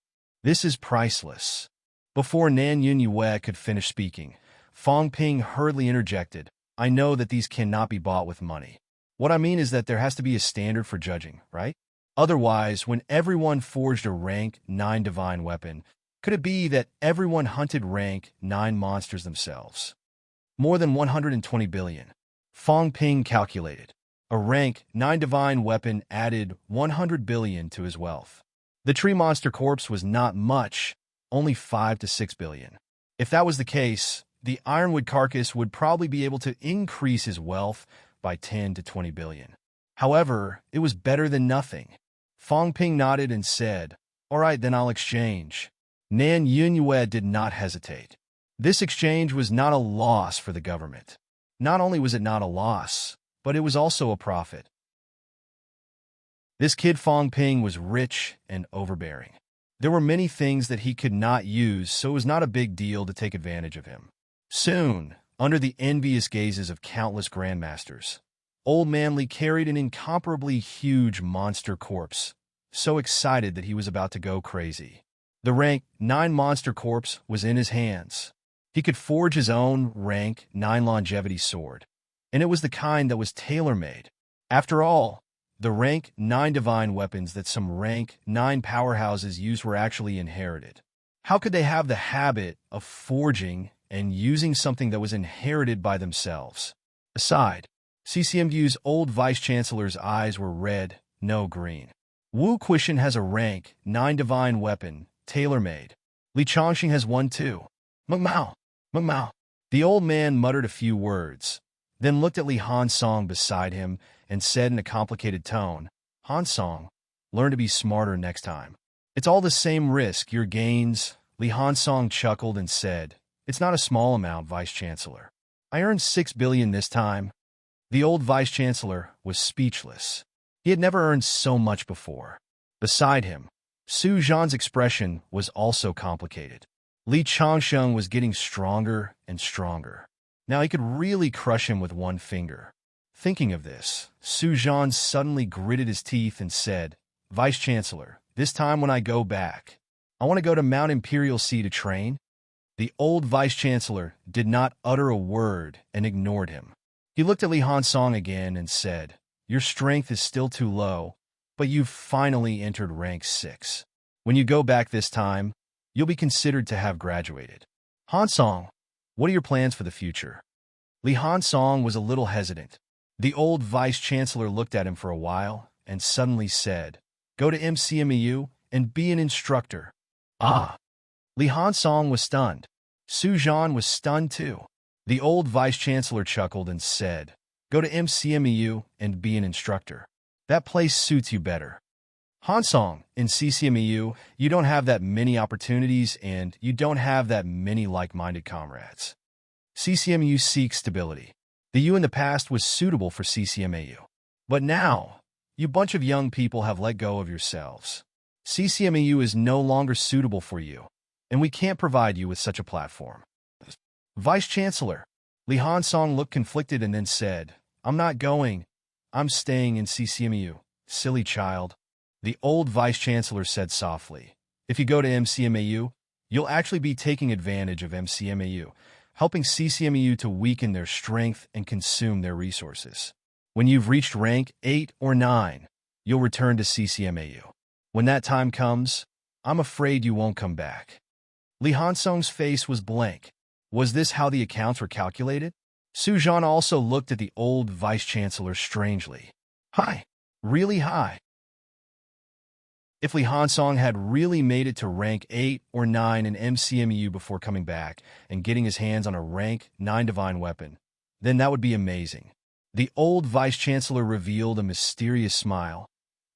Speaker 1: This is priceless. Before Nan Yunyue could finish speaking, Fong Ping hurriedly interjected, I know that these cannot be bought with money. What I mean is that there has to be a standard for judging, right? Otherwise, when everyone forged a rank 9 divine weapon, could it be that everyone hunted rank 9 monsters themselves? More than 120 billion. Fong Ping calculated. A rank 9 divine weapon added 100 billion to his wealth. The tree monster corpse was not much, only 5 to 6 billion. If that was the case, the ironwood carcass would probably be able to increase his wealth by 10 to 20 billion. However, it was better than nothing. Fong Ping nodded and said, all right, then I'll exchange. Nan Yunyue did not hesitate. This exchange was not a loss for the government. Not only was it not a loss, but it was also a profit. This kid Fong Ping was rich and overbearing. There were many things that he could not use, so it was not a big deal to take advantage of him. Soon, under the envious gazes of countless grandmasters, Old Manly carried an incomparably huge monster corpse, so excited that he was about to go crazy. The rank 9 monster corpse was in his hands. He could forge his own rank 9 longevity sword, and it was the kind that was tailor-made. After all, The rank 9 divine weapons that some rank 9 powerhouses use were actually inherited. How could they have the habit of forging and using something that was inherited by themselves? Aside, CCMU's old vice-chancellor's eyes were red, no green. Wu Quishan has a rank 9 divine weapon, tailor-made. Li Chongqing has one too. Mengmao, Mengmao. The old man muttered a few words, then looked at Li Hansong beside him and said in a complicated tone, Hansong, learn to be smarter next time. It's all the same risk, your gains. Li Hansong chuckled and said, it's not a small amount, Vice-Chancellor. I earned 6 billion this time. The old Vice-Chancellor was speechless. He had never earned so much before. Beside him, Su Zhan's expression was also complicated. Li Changsheng was getting stronger and stronger. Now he could really crush him with one finger. Thinking of this, Su Zhan suddenly gritted his teeth and said, Vice-Chancellor, this time when I go back, I want to go to Mount Imperial Sea to train. The old Vice-Chancellor did not utter a word and ignored him. He looked at Li Hansong again and said, your strength is still too low, but you've finally entered rank 6. When you go back this time, you'll be considered to have graduated. Hansong, what are your plans for the future? Li Hansong was a little hesitant. The old vice-chancellor looked at him for a while and suddenly said, go to MCMEU and be an instructor. Ah! Li Hansong was stunned. Su Zhan was stunned too. The old vice-chancellor chuckled and said, go to MCMEU and be an instructor. That place suits you better. Hansong, in CCMEU, you don't have that many opportunities and you don't have that many like-minded comrades. CCMU seeks stability. The you in the past was suitable for CCMAU. But now, you bunch of young people have let go of yourselves. CCMAU is no longer suitable for you, and we can't provide you with such a platform. Vice-Chancellor, Li Hansong looked conflicted and then said, I'm not going. I'm staying in CCMU. Silly child. The old Vice-Chancellor said softly, if you go to MCMAU, you'll actually be taking advantage of MCMAU, helping CCMAU to weaken their strength and consume their resources. When you've reached rank 8 or 9, you'll return to CCMAU. When that time comes, I'm afraid you won't come back. Li Hansong's face was blank. Was this how the accounts were calculated? Su Zhan also looked at the old vice-chancellor strangely. High. Really high. If Li Hansong had really made it to rank 8 or 9 in MCMU before coming back and getting his hands on a rank 9 divine weapon, then that would be amazing. The old vice-chancellor revealed a mysterious smile,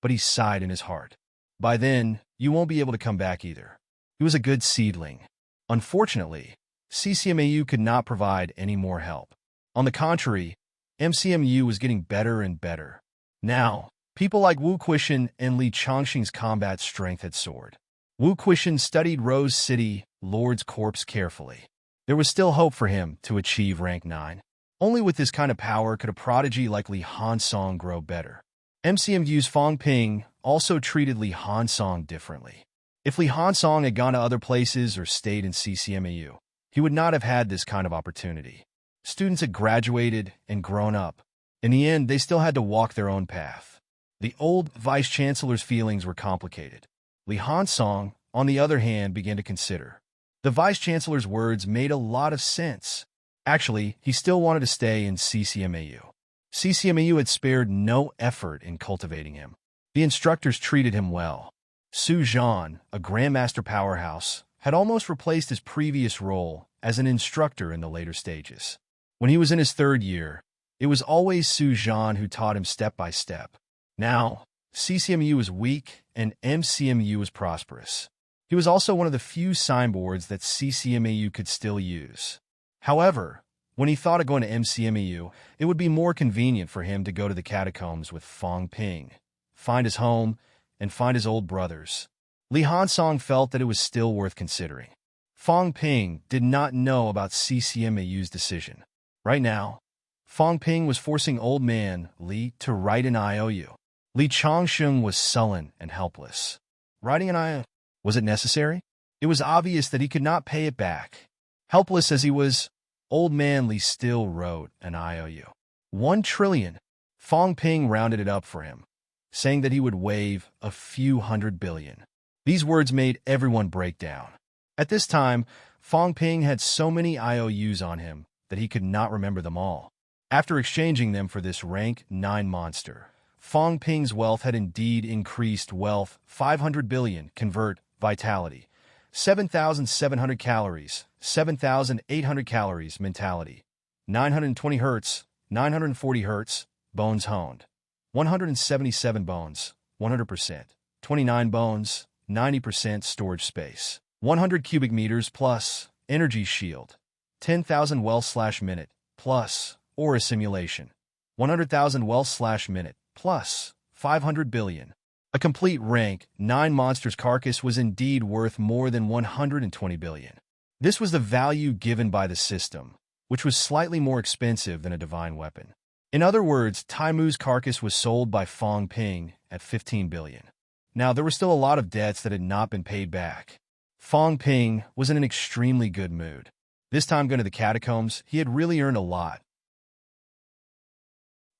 Speaker 1: but he sighed in his heart. By then, you won't be able to come back either. He was a good seedling. Unfortunately, CCMAU could not provide any more help. On the contrary, MCMU was getting better and better. Now, people like Wu Quishan and Li Chongqing's combat strength had soared. Wu Quishan studied Rose City, Lord's Corpse carefully. There was still hope for him to achieve rank 9. Only with this kind of power could a prodigy like Li Hansong grow better. MCMU's Fong Ping also treated Li Hansong differently. If Li Hansong had gone to other places or stayed in CCMAU, he would not have had this kind of opportunity. Students had graduated and grown up. In the end, they still had to walk their own path. The old vice-chancellor's feelings were complicated. Li Hansong, on the other hand, began to consider. The vice-chancellor's words made a lot of sense. Actually, he still wanted to stay in CCMAU. CCMAU had spared no effort in cultivating him. The instructors treated him well. Su Zhan, a grandmaster powerhouse, had almost replaced his previous role as an instructor in the later stages. When he was in his 3rd year, it was always Su Zhan who taught him step by step. Now, CCMU was weak and MCMU was prosperous. He was also one of the few signboards that CCMAU could still use. However, when he thought of going to MCMAU, it would be more convenient for him to go to the catacombs with Fong Ping, find his home, and find his old brothers. Li Hansong felt that it was still worth considering. Fong Ping did not know about CCMAU's decision. Right now, Fong Ping was forcing old man Li to write an IOU. Li Chongsheng was sullen and helpless. Writing an IOU, was it necessary? It was obvious that he could not pay it back. Helpless as he was, old man Li still wrote an IOU. 1 trillion. Fong Ping rounded it up for him. saying that he would waive a few hundred billion. These words made everyone break down. At this time, Fong Ping had so many IOUs on him that he could not remember them all. After exchanging them for this rank 9 monster, Fong Ping's wealth had indeed increased. Wealth 500 billion, convert, vitality 7,700 calories, 7,800 calories, mentality 920 hertz, 940 hertz, bones honed 177 bones, 100%, 29 bones, 90% storage space, 100 cubic meters plus, energy shield, 10,000 wells/minute plus, aura simulation, 100,000 wells/minute plus, 500 billion. A complete rank 9 monster's carcass was indeed worth more than 120 billion. This was the value given by the system, which was slightly more expensive than a divine weapon. In other words, Taimu's carcass was sold by Fong Ping at 15 billion. Now, there were still a lot of debts that had not been paid back. Fong Ping was in an extremely good mood. This time going to the catacombs, he had really earned a lot.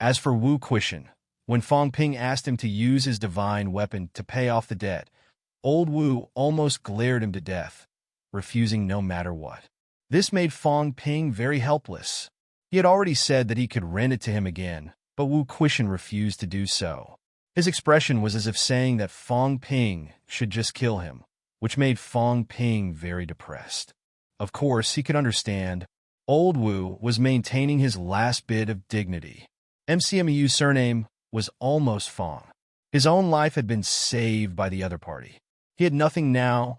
Speaker 1: As for Wu Quishan, when Fong Ping asked him to use his divine weapon to pay off the debt, old Wu almost glared him to death, refusing no matter what. This made Fong Ping very helpless. He had already said that he could rent it to him again, but Wu Quishan refused to do so. His expression was as if saying that Fong Ping should just kill him, which made Fong Ping very depressed. Of course, he could understand. Old Wu was maintaining his last bit of dignity. MCMU's surname was almost Fong. His own life had been saved by the other party. He had nothing now,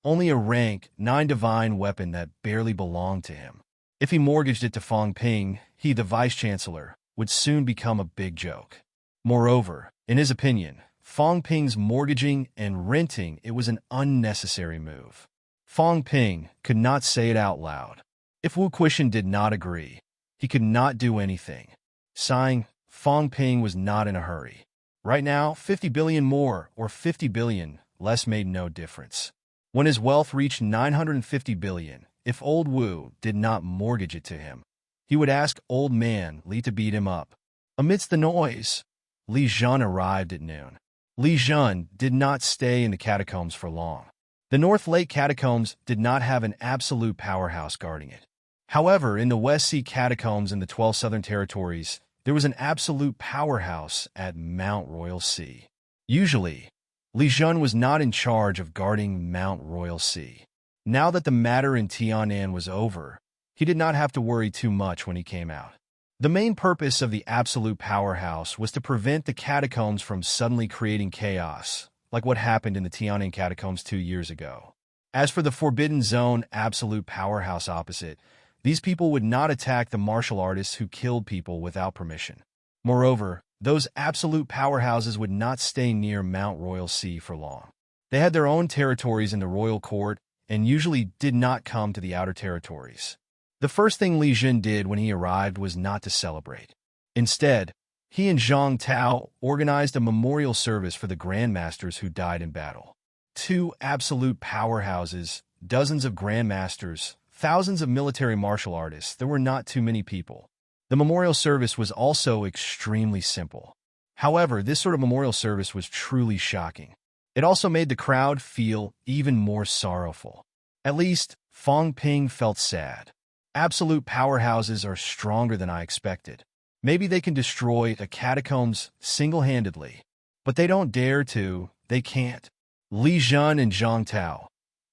Speaker 1: only a rank 9 divine weapon that barely belonged to him. If he mortgaged it to Fong Ping, he, the vice-chancellor, would soon become a big joke. Moreover, in his opinion, Fong Ping's mortgaging and renting it was an unnecessary move. Fong Ping could not say it out loud. If Wu Quishan did not agree, he could not do anything. Sighing, Fong Ping was not in a hurry. Right now, 50 billion more or 50 billion less made no difference. When his wealth reached 950 billion, if old Wu did not mortgage it to him, he would ask old man Li to beat him up. Amidst the noise, Li Zhen arrived at noon. Li Zhen did not stay in the catacombs for long. The North Lake catacombs did not have an absolute powerhouse guarding it. However, in the West Sea catacombs in the 12 Southern Territories, there was an absolute powerhouse at Mount Royal Sea. Usually, Li Zhen was not in charge of guarding Mount Royal Sea. Now that the matter in Tianan was over, he did not have to worry too much when he came out. The main purpose of the absolute powerhouse was to prevent the catacombs from suddenly creating chaos, like what happened in the Tianan catacombs 2 years ago. As for the Forbidden Zone absolute powerhouse opposite, these people would not attack the martial artists who killed people without permission. Moreover, those absolute powerhouses would not stay near Mount Royal Sea for long. They had their own territories in the royal court and usually did not come to the outer territories. The first thing Li Zhen did when he arrived was not to celebrate. Instead, he and Zhang Tao organized a memorial service for the grandmasters who died in battle. 2 absolute powerhouses, dozens of grandmasters, thousands of military martial artists. There were not too many people. The memorial service was also extremely simple. However, this sort of memorial service was truly shocking. It also made the crowd feel even more sorrowful. At least, Fong Ping felt sad. Absolute powerhouses are stronger than I expected. Maybe they can destroy the catacombs single-handedly, but they don't dare to. They can't. Li Zhen and Zhang Tao.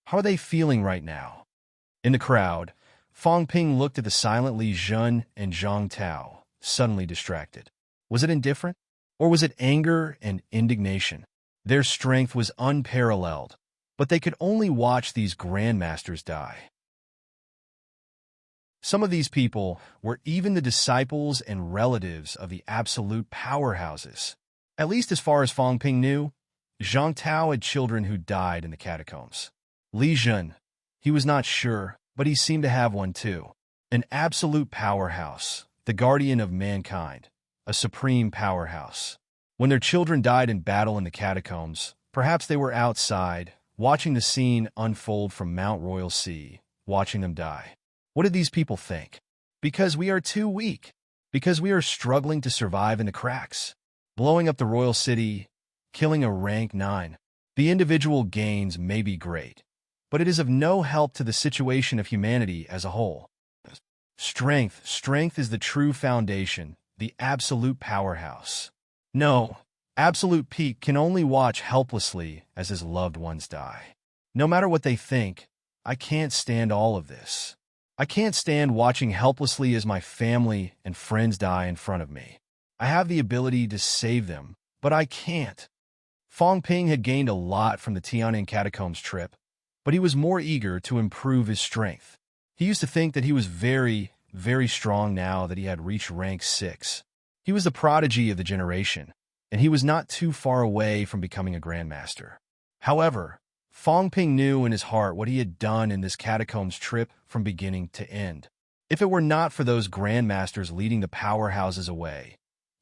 Speaker 1: How are they feeling right now? In the crowd, Fong Ping looked at the silent Li Zhen and Zhang Tao, suddenly distracted. Was it indifferent? Or was it anger and indignation? Their strength was unparalleled, but they could only watch these grandmasters die. Some of these people were even the disciples and relatives of the absolute powerhouses. At least as far as Fong Ping knew, Zhang Tao had children who died in the catacombs. Li Zhen, he was not sure, but he seemed to have one too. An absolute powerhouse, the guardian of mankind, a supreme powerhouse. When their children died in battle in the catacombs, perhaps they were outside, watching the scene unfold from Mount Royal Sea, watching them die. What did these people think? Because we are too weak. Because we are struggling to survive in the cracks. blowing up the royal city, killing a rank 9. The individual gains may be great, but it is of no help to the situation of humanity as a whole. Strength is the true foundation, the absolute powerhouse. No, absolute peak can only watch helplessly as his loved ones die. No matter what they think, I can't stand all of this. I can't stand watching helplessly as my family and friends die in front of me. I have the ability to save them, but I can't. Fong Ping had gained a lot from the Tian'an catacombs trip, but he was more eager to improve his strength. He used to think that he was very strong now that he had reached rank 6. He was the prodigy of the generation, and he was not too far away from becoming a grandmaster. However, Fong Ping knew in his heart what he had done in this catacombs trip from beginning to end. If it were not for those grandmasters leading the powerhouses away,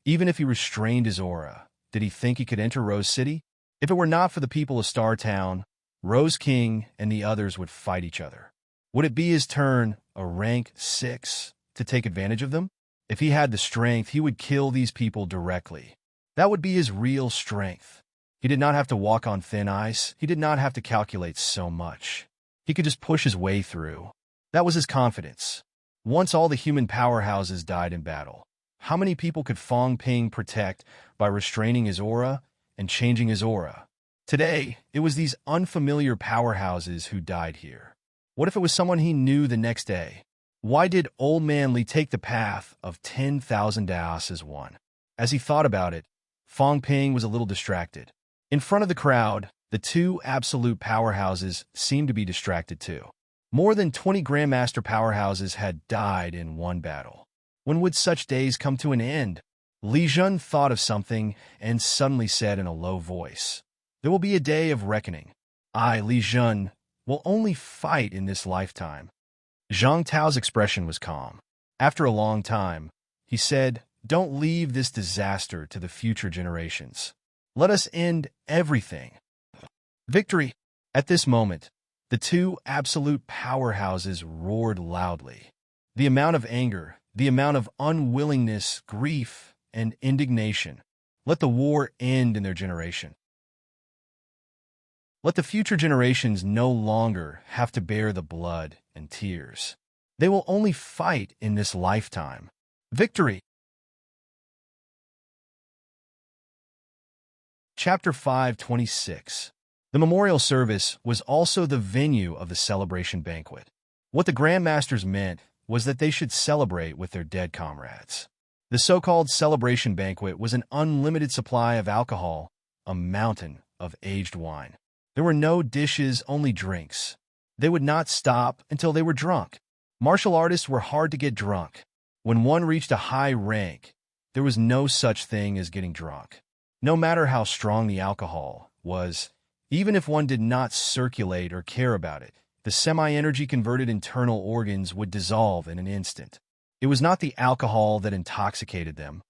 Speaker 1: even if he restrained his aura, did he think he could enter Rose City? If it were not for the people of Star Town, Rose King and the others would fight each other. Would it be his turn, a rank 6, to take advantage of them? If he had the strength, he would kill these people directly. That would be his real strength. He did not have to walk on thin ice. He did not have to calculate so much. He could just push his way through. That was his confidence. Once all the human powerhouses died in battle, how many people could Fong Ping protect by restraining his aura and changing his aura? Today, it was these unfamiliar powerhouses who died here. What if it was someone he knew the next day? Why did Old Man Li take the path of 10,000 Daos as one? As he thought about it, Fong Ping was a little distracted. In front of the crowd, the two absolute powerhouses seemed to be distracted too. More than 20 Grandmaster powerhouses had died in one battle. When would such days come to an end? Li Jun thought of something and suddenly said in a low voice, "There will be a day of reckoning. I, Li Jun, will only fight in this lifetime." Zhang Tao's expression was calm. After a long time, he said, "Don't leave this disaster to the future generations. Let us end everything." Victory! At this moment, the two absolute powerhouses roared loudly. The amount of anger, the amount of unwillingness, grief, and indignation. Let the war end in their generation. Let the future generations no longer have to bear the blood and tears. They will only fight in this lifetime. Victory! Chapter 526. The memorial service was also the venue of the celebration banquet. What the Grandmasters meant was that they should celebrate with their dead comrades. The so-called celebration banquet was an unlimited supply of alcohol, a mountain of aged wine. There were no dishes, only drinks. They would not stop until they were drunk. Martial artists were hard to get drunk. When one reached a high rank, there was no such thing as getting drunk. No matter how strong the alcohol was, even if one did not circulate or care about it, the semi-energy converted internal organs would dissolve in an instant. It was not the alcohol that intoxicated them,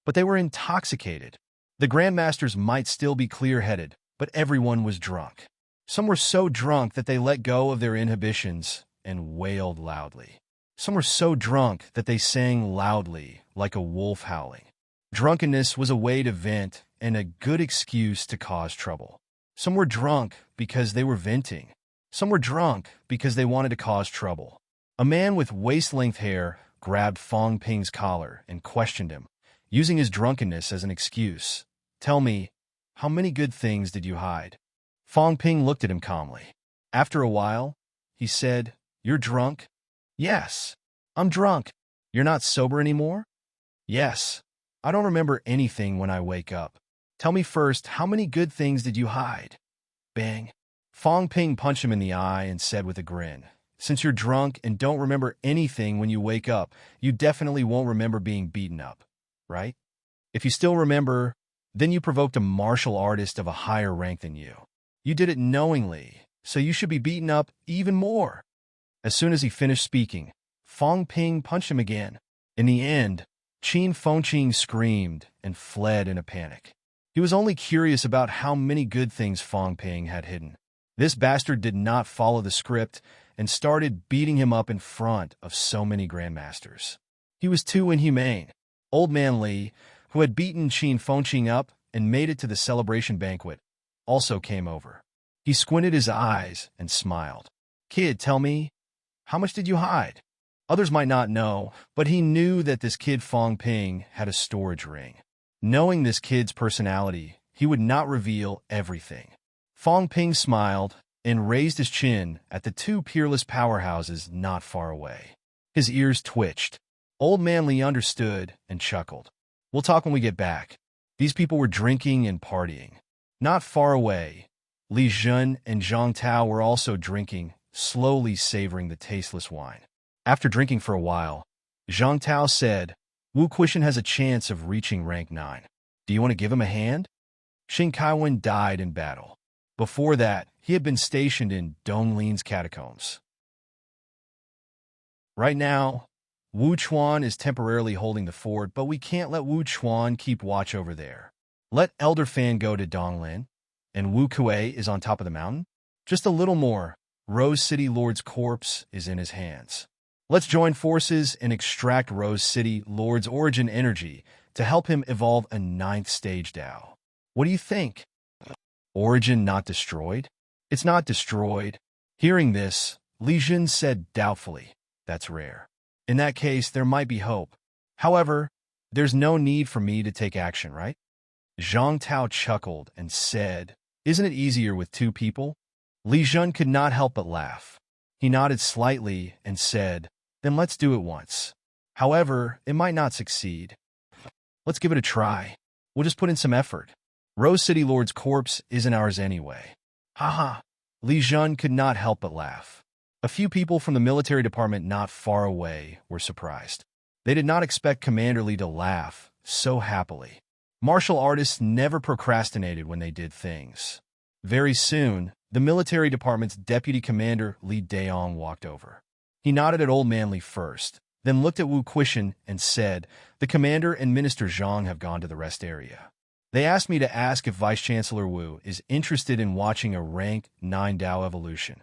Speaker 1: but they were intoxicated. The Grandmasters might still be clear-headed, but everyone was drunk. Some were so drunk that they let go of their inhibitions and wailed loudly. Some were so drunk that they sang loudly, like a wolf howling. Drunkenness was a way to vent and a good excuse to cause trouble. Some were drunk because they were venting. Some were drunk because they wanted to cause trouble. A man with waist-length hair grabbed Fong Ping's collar and questioned him, using his drunkenness as an excuse. "Tell me, how many good things did you hide?" Fong Ping looked at him calmly. After a while, he said, "You're drunk?" "Yes, I'm drunk." "You're not sober anymore?" "Yes, I don't remember anything when I wake up." "Tell me first, how many good things did you hide?" Bang. Fong Ping punched him in the eye and said with a grin, "Since you're drunk and don't remember anything when you wake up, you definitely won't remember being beaten up, right? If you still remember, then you provoked a martial artist of a higher rank than you. You did it knowingly, so you should be beaten up even more." As soon as he finished speaking, Fong Ping punched him again. In the end, Qin Fengqing screamed and fled in a panic. He was only curious about how many good things Fong Ping had hidden. This bastard did not follow the script and started beating him up in front of so many grandmasters. He was too inhumane. Old Man Li, who had beaten Qin Fengqing up and made it to the celebration banquet, also came over. He squinted his eyes and smiled. "Kid, tell me, how much did you hide?" Others might not know, but he knew that this kid Fong Ping had a storage ring. Knowing this kid's personality, he would not reveal everything. Fong Ping smiled and raised his chin at the two peerless powerhouses not far away. His ears twitched. Old Man Li understood and chuckled. "We'll talk when we get back." These people were drinking and partying. Not far away, Li Jun and Zhang Tao were also drinking, slowly savoring the tasteless wine. After drinking for a while, Zhang Tao said, "Wu Quishan has a chance of reaching rank 9. Do you want to give him a hand?" Xing Kaiwen died in battle. Before that, he had been stationed in Donglin's catacombs. Right now, Wu Chuan is temporarily holding the fort, but we can't let Wu Chuan keep watch over there. Let Elder Fan go to Donglin, and Wu Kuei is on top of the mountain. Just a little more, Rose City Lord's corpse is in his hands. Let's join forces and extract Rose City Lord's origin energy to help him evolve a 9th stage Dao. What do you think? Origin not destroyed? It's not destroyed. Hearing this, Li Jun said doubtfully, "That's rare. In that case, there might be hope. However, there's no need for me to take action, right?" Zhang Tao chuckled and said, "Isn't it easier with 2 people?" Li Jun could not help but laugh. He nodded slightly and said, "Then let's do it once. However, it might not succeed. Let's give it a try. We'll just put in some effort. Rose City Lord's corpse isn't ours anyway." Haha. Li Jun could not help but laugh. A few people from the military department not far away were surprised. They did not expect Commander Li to laugh so happily. Martial artists never procrastinated when they did things. Very soon, the military department's deputy commander Li Daong walked over. He nodded at Old Man Li first, then looked at Wu Quishan and said, "The commander and Minister Zhang have gone to the rest area. They asked me to ask if Vice-Chancellor Wu is interested in watching a rank 9 Dao evolution."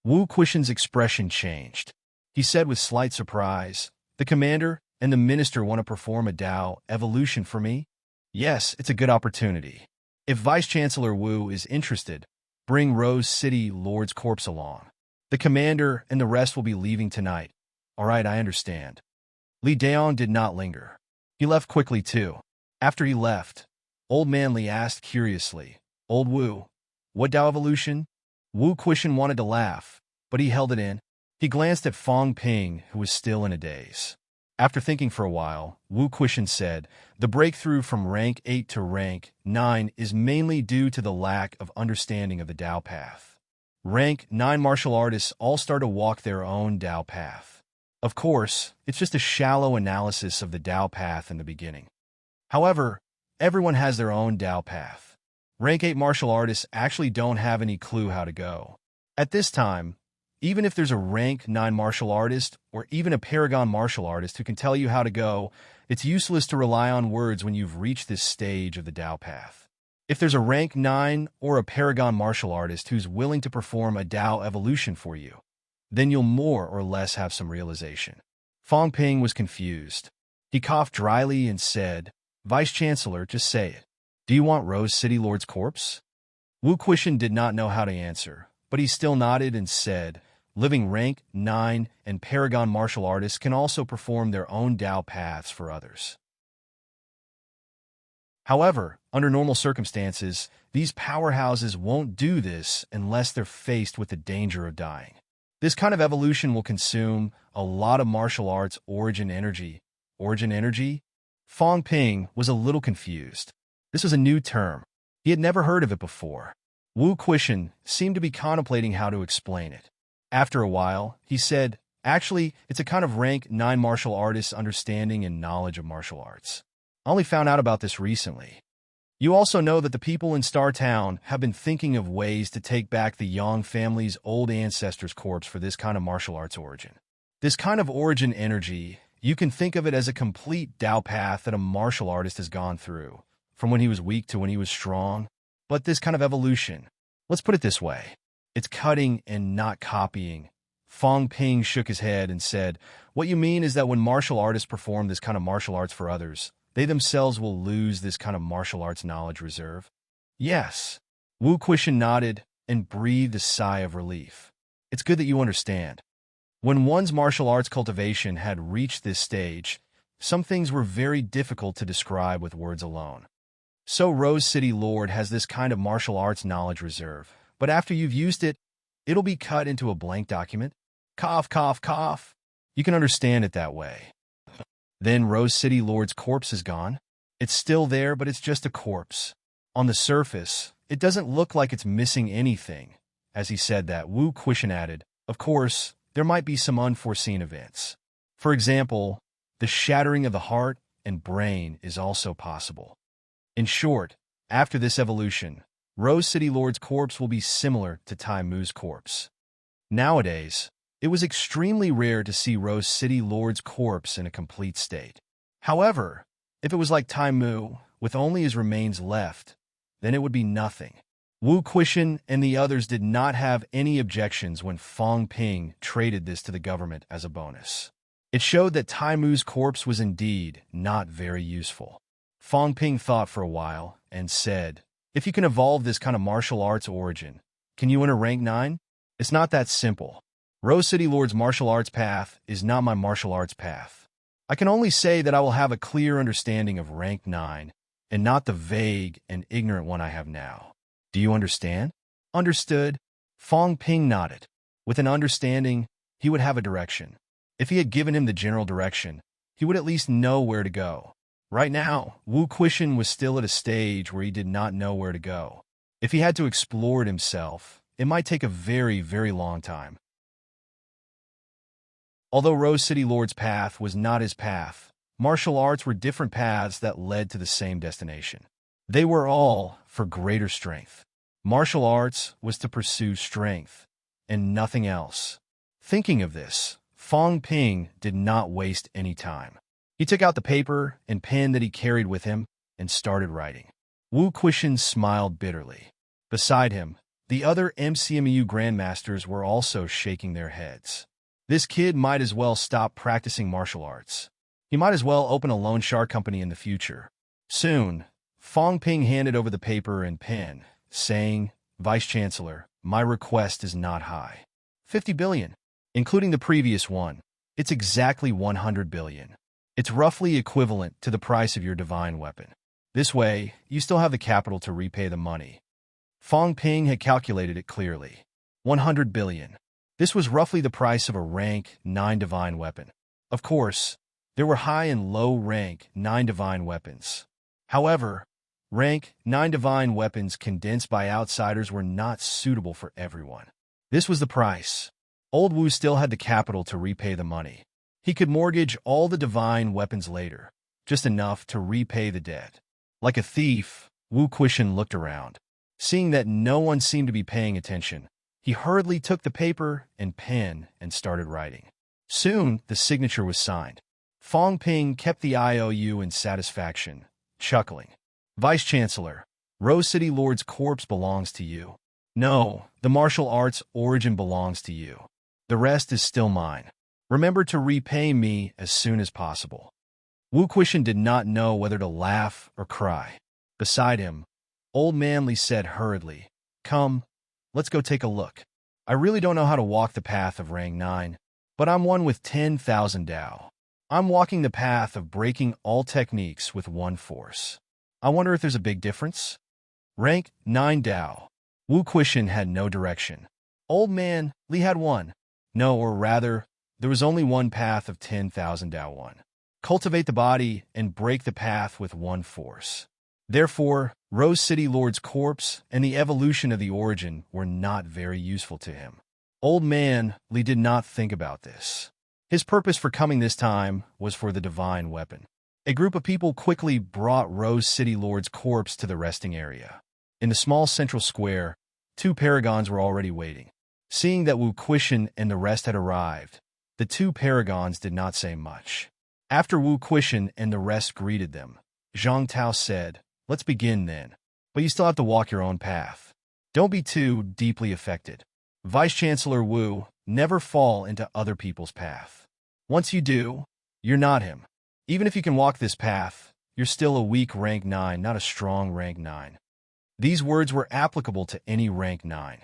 Speaker 1: Wu Quishan's expression changed. He said with slight surprise, "The commander and the minister want to perform a Dao evolution for me? Yes, it's a good opportunity. If Vice-Chancellor Wu is interested, bring Rose City Lord's corpse along. The commander and the rest will be leaving tonight." "All right, I understand." Li Daong did not linger. He left quickly too. After he left, Old Man Li asked curiously, "Old Wu, what Dao evolution?" Wu Quishan wanted to laugh, but he held it in. He glanced at Fong Ping, who was still in a daze. After thinking for a while, Wu Quishan said, "The breakthrough from rank 8 to rank 9 is mainly due to the lack of understanding of the Dao path. Rank 9 martial artists all start to walk their own Dao path. Of course, it's just a shallow analysis of the Dao path in the beginning. However, everyone has their own Dao path. Rank 8 martial artists actually don't have any clue how to go. At this time, even if there's a rank 9 martial artist or even a paragon martial artist who can tell you how to go, it's useless to rely on words when you've reached this stage of the Dao path. If there's a rank 9 or a paragon martial artist who's willing to perform a Dao evolution for you, then you'll more or less have some realization." Fong Ping was confused. He coughed dryly and said, "Vice-Chancellor, just say it. Do you want Rose City Lord's corpse?" Wu Quishan did not know how to answer, but he still nodded and said, "Living rank 9 and paragon martial artists can also perform their own Dao paths for others. However, under normal circumstances, these powerhouses won't do this unless they're faced with the danger of dying. This kind of evolution will consume a lot of martial arts origin energy." Origin energy? Fong Ping was a little confused. This was a new term. He had never heard of it before. Wu Quishan seemed to be contemplating how to explain it. After a while, he said, "Actually, it's a kind of rank 9 martial artist's understanding and knowledge of martial arts. I only found out about this recently. You also know that the people in Star Town have been thinking of ways to take back the Yang family's old ancestor's corpse for this kind of martial arts origin. This kind of origin energy, you can think of it as a complete Dao path that a martial artist has gone through, from when he was weak to when he was strong. But this kind of evolution, let's put it this way, it's cutting and not copying." Fong Ping shook his head and said, "What you mean is that when martial artists perform this kind of martial arts for others, they themselves will lose this kind of martial arts knowledge reserve? Yes. Wu Quishan nodded and breathed a sigh of relief. It's good that you understand. When one's martial arts cultivation had reached this stage, some things were very difficult to describe with words alone. So Rose City Lord has this kind of martial arts knowledge reserve, but after you've used it, it'll be cut into a blank document. Cough, cough, cough. You can understand it that way. Then Rose City Lord's corpse is gone. It's still there, but it's just a corpse. On the surface, it doesn't look like it's missing anything. As he said that, Wu Quishan added, of course, there might be some unforeseen events. For example, the shattering of the heart and brain is also possible. In short, after this evolution, Rose City Lord's corpse will be similar to Tai Mu's corpse. Nowadays, it was extremely rare to see Rose City Lord's corpse in a complete state. However, if it was like Tai Mu, with only his remains left, then it would be nothing. Wu Quishan and the others did not have any objections when Fong Ping traded this to the government as a bonus. It showed that Tai Mu's corpse was indeed not very useful. Fong Ping thought for a while and said, if you can evolve this kind of martial arts origin, can you enter rank 9? It's not that simple. Rose City Lord's martial arts path is not my martial arts path. I can only say that I will have a clear understanding of rank 9 and not the vague and ignorant one I have now. Do you understand? Understood. Fong Ping nodded. With an understanding, he would have a direction. If he had given him the general direction, he would at least know where to go. Right now, Wu Quishan was still at a stage where he did not know where to go. If he had to explore it himself, it might take a very, very long time. Although Rose City Lord's path was not his path, martial arts were different paths that led to the same destination. They were all for greater strength. Martial arts was to pursue strength, and nothing else. Thinking of this, Fong Ping did not waste any time. He took out the paper and pen that he carried with him and started writing. Wu Quishan smiled bitterly. Beside him, the other MCMU grandmasters were also shaking their heads. This kid might as well stop practicing martial arts. He might as well open a loan shark company in the future. Soon, Fong Ping handed over the paper and pen, saying, Vice Chancellor, my request is not high. 50 billion. Including the previous one, it's exactly 100 billion. It's roughly equivalent to the price of your divine weapon. This way, you still have the capital to repay the money. Fong Ping had calculated it clearly. 100 billion. This was roughly the price of a rank 9 divine weapon. Of course, there were high and low rank 9 divine weapons. However, rank 9 divine weapons condensed by outsiders were not suitable for everyone. This was the price. Old Wu still had the capital to repay the money. He could mortgage all the divine weapons later, just enough to repay the debt. Like a thief, Wu Quishan looked around. Seeing that no one seemed to be paying attention, he hurriedly took the paper and pen and started writing. Soon, the signature was signed. Fong Ping kept the IOU in satisfaction, chuckling. Vice Chancellor, Rose City Lord's corpse belongs to you. No, the martial arts origin belongs to you. The rest is still mine. Remember to repay me as soon as possible. Wu Quishan did not know whether to laugh or cry. Beside him, Old Manly said hurriedly, Come, let's go take a look. I really don't know how to walk the path of rank 9, but I'm one with 10,000 Dao. I'm walking the path of breaking all techniques with one force. I wonder if there's a big difference? Rank 9 Dao. Wu Quishan had no direction. Old Man Li had one. No, or rather, there was only one path of 10,000 Dao 1. Cultivate the body and break the path with one force. Therefore, Rose City Lord's corpse and the evolution of the origin were not very useful to him. Old Man Li did not think about this. His purpose for coming this time was for the divine weapon. A group of people quickly brought Rose City Lord's corpse to the resting area. In the small central square, 2 paragons were already waiting. Seeing that Wu Quishan and the rest had arrived, the 2 paragons did not say much. After Wu Quishan and the rest greeted them, Zhang Tao said, Let's begin then, but you still have to walk your own path. Don't be too deeply affected. Vice Chancellor Wu, never fall into other people's path. Once you do, you're not him. Even if you can walk this path, You're still a weak rank 9, not a strong rank 9. These words were applicable to any rank 9.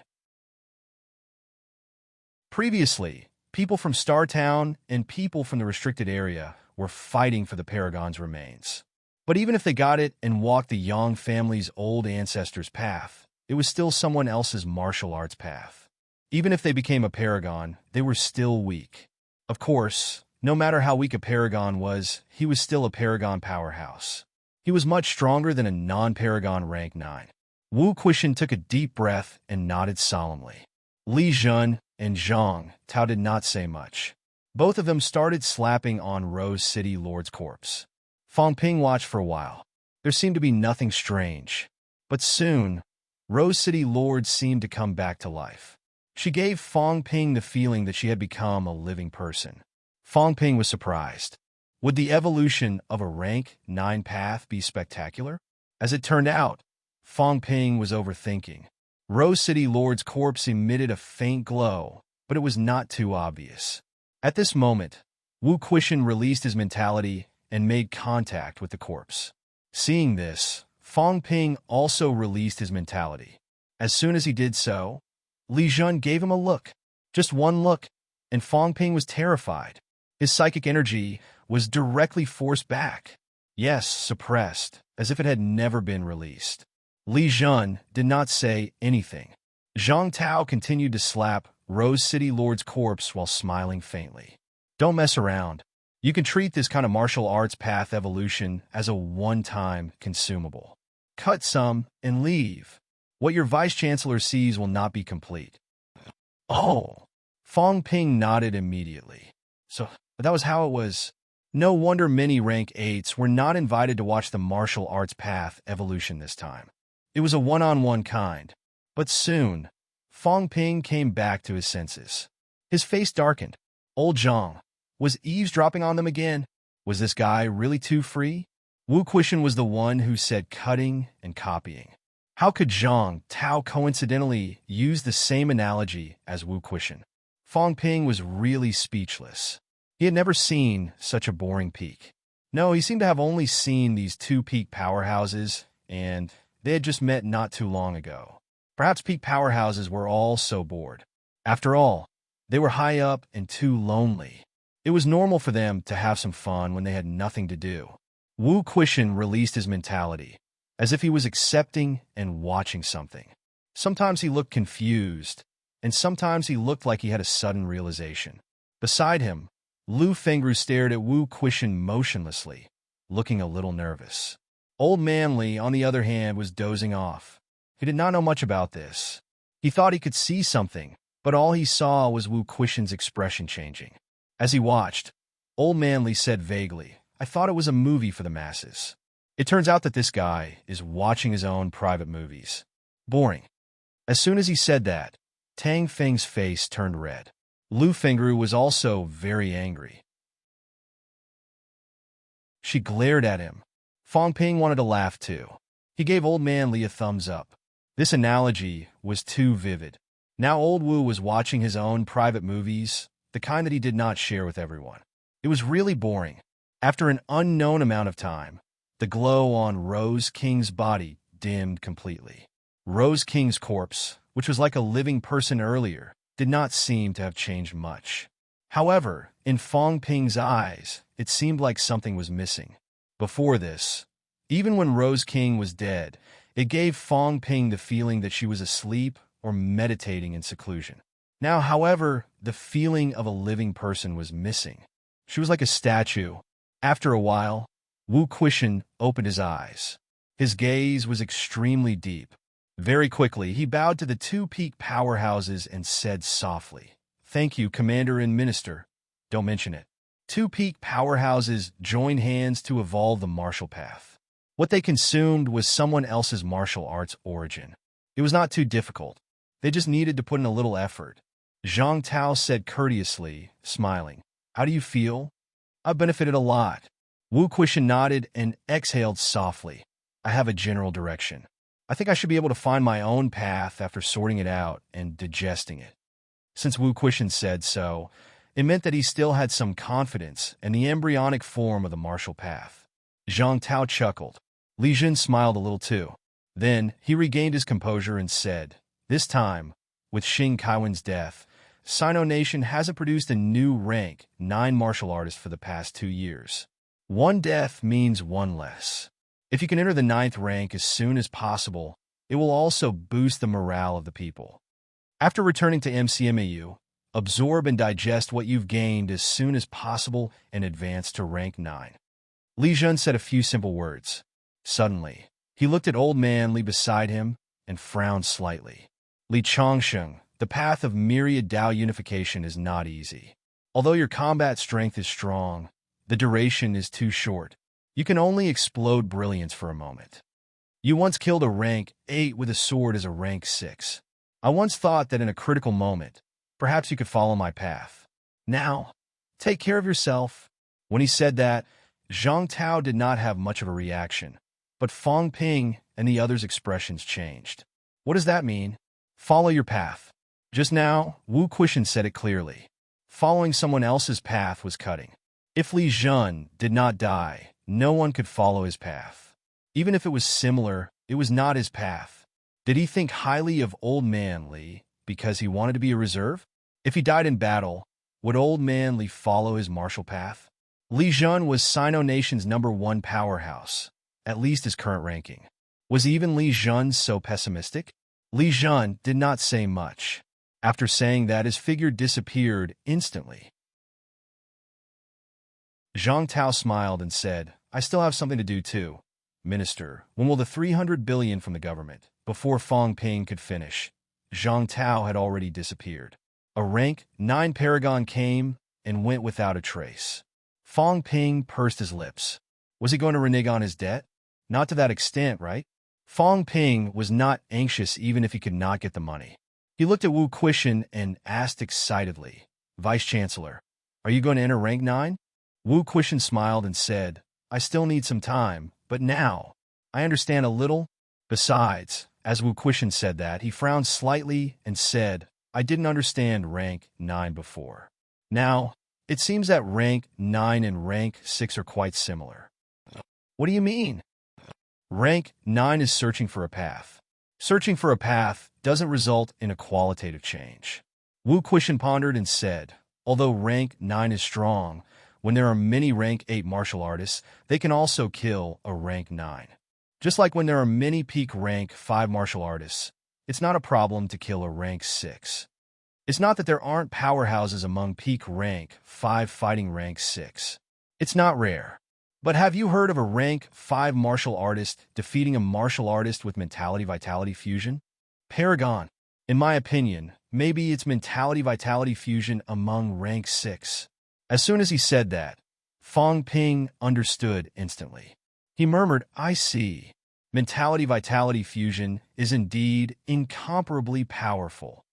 Speaker 1: Previously, people from Startown and people from the restricted area were fighting for the Paragon's remains. But even if they got it and walked the Yang family's old ancestors' path, it was still someone else's martial arts path. Even if they became a Paragon, they were still weak. Of course, no matter how weak a Paragon was, he was still a Paragon powerhouse. He was much stronger than a non-Paragon rank 9. Wu Quishan took a deep breath and nodded solemnly. Li Jun and Zhang Tao did not say much. Both of them started slapping on Rose City Lord's corpse. Fong Ping watched for a while. There seemed to be nothing strange. But soon, Rose City Lord seemed to come back to life. She gave Fong Ping the feeling that she had become a living person. Fong Ping was surprised. Would the evolution of a rank 9 path be spectacular? As it turned out, Fong Ping was overthinking. Rose City Lord's corpse emitted a faint glow, but it was not too obvious. At this moment, Wu Quishan released his mentality and made contact with the corpse. Seeing this, Fong Ping also released his mentality. As soon as he did so, Li Jun gave him a look. Just one look, and Fong Ping was terrified. His psychic energy was directly forced back. Yes, suppressed, as if it had never been released. Li Jun did not say anything. Zhang Tao continued to slap Rose City Lord's corpse while smiling faintly. Don't mess around. You can treat this kind of martial arts path evolution as a one-time consumable. Cut some and leave. What your vice-chancellor sees will not be complete. Oh! Fong Ping nodded immediately. So that was how it was. No wonder many rank 8s were not invited to watch the martial arts path evolution this time. It was a one-on-one kind. But soon, Fong Ping came back to his senses. His face darkened. Old Zhang was eavesdropping on them again. Was this guy really too free? Wu Quishan was the one who said cutting and copying. How could Zhang Tao coincidentally use the same analogy as Wu Quishan? Fong Ping was really speechless. He had never seen such a boring peak. No, he seemed to have only seen these two peak powerhouses, and they had just met not too long ago. Perhaps peak powerhouses were all so bored. After all, they were high up and too lonely. It was normal for them to have some fun when they had nothing to do. Wu Quishan released his mentality, as if he was accepting and watching something. Sometimes he looked confused, and sometimes he looked like he had a sudden realization. Beside him, Lu Fengru stared at Wu Quishan motionlessly, looking a little nervous. Old Man Li, on the other hand, was dozing off. He did not know much about this. He thought he could see something, but all he saw was Wu Quishan's expression changing. As he watched, Old Man Li said vaguely, "I thought it was a movie for the masses." It turns out that this guy is watching his own private movies. Boring. As soon as he said that, Tang Feng's face turned red. Lu Fengru was also very angry. She glared at him. Fong Ping wanted to laugh too. He gave Old Man Li a thumbs up. This analogy was too vivid. Now Old Wu was watching his own private movies, the kind that he did not share with everyone. It was really boring. After an unknown amount of time, the glow on Rose King's body dimmed completely. Rose King's corpse, which was like a living person earlier, did not seem to have changed much. However, in Fong Ping's eyes, it seemed like something was missing. Before this, even when Rose King was dead, it gave Fong Ping the feeling that she was asleep or meditating in seclusion. Now, however, the feeling of a living person was missing. She was like a statue. After a while, Wu Quishan opened his eyes. His gaze was extremely deep. Very quickly, he bowed to the two peak powerhouses and said softly, "Thank you, Commander and Minister. Don't mention it." Two peak powerhouses joined hands to evolve the martial path. What they consumed was someone else's martial arts origin. It was not too difficult. They just needed to put in a little effort. Zhang Tao said courteously, smiling, "How do you feel?" "I've benefited a lot." Wu Quishan nodded and exhaled softly. "I have a general direction. I think I should be able to find my own path after sorting it out and digesting it." Since Wu Quishan said so, it meant that he still had some confidence in the embryonic form of the martial path. Zhang Tao chuckled. Li Jun smiled a little too. Then he regained his composure and said, "This time, with Xing Kaiwen's death, Sino Nation hasn't produced a new rank 9 martial artist for the past 2 years. One death means one less. If you can enter the 9th rank as soon as possible, it will also boost the morale of the people. After returning to MCMAU, absorb and digest what you've gained as soon as possible and advance to rank 9. Li Jun said a few simple words. Suddenly, he looked at old man Li beside him and frowned slightly. Li Chongsheng, the path of myriad Dao unification is not easy. Although your combat strength is strong, the duration is too short. You can only explode brilliance for a moment. You once killed a rank 8 with a sword as a rank 6. I once thought that in a critical moment, perhaps you could follow my path. Now, take care of yourself." When he said that, Zhang Tao did not have much of a reaction, but Fong Ping and the others' expressions changed. "What does that mean?" "Follow your path." Just now, Wu Quishan said it clearly. Following someone else's path was cutting. If Li Jun did not die, no one could follow his path. Even if it was similar, it was not his path. Did he think highly of Old Man Li because he wanted to be a reserve? If he died in battle, would Old Man Li follow his martial path? Li Jun was Sino Nation's #1 powerhouse, at least his current ranking. Was even Li Jun so pessimistic? Li Jun did not say much. After saying that, his figure disappeared instantly. Zhang Tao smiled and said, "I still have something to do too. Minister, when will the 300 billion from the government?" Before Fong Ping could finish, Zhang Tao had already disappeared. A rank 9 paragon came and went without a trace. Fong Ping pursed his lips. Was he going to renege on his debt? Not to that extent, right? Fong Ping was not anxious even if he could not get the money. He looked at Wu Quishan and asked excitedly, "Vice-Chancellor, are you going to enter rank 9? Wu Quishan smiled and said, "I still need some time, but now I understand a little." Besides, as Wu Quishan said that, he frowned slightly and said, "I didn't understand rank 9 before. Now, it seems that rank 9 and rank 6 are quite similar." "What do you mean?" "Rank 9 is searching for a path. Searching for a path doesn't result in a qualitative change." Wu Quishan pondered and said, "Although rank 9 is strong, when there are many rank 8 martial artists, they can also kill a rank 9. Just like when there are many peak rank 5 martial artists, it's not a problem to kill a rank 6. It's not that there aren't powerhouses among peak rank 5 fighting rank 6. It's not rare. But have you heard of a rank 5 martial artist defeating a martial artist with mentality-vitality fusion? Paragon. In my opinion, maybe it's mentality-vitality fusion among rank 6. As soon as he said that, Fong Ping understood instantly. He murmured, "I see. Mentality-vitality fusion is indeed incomparably powerful."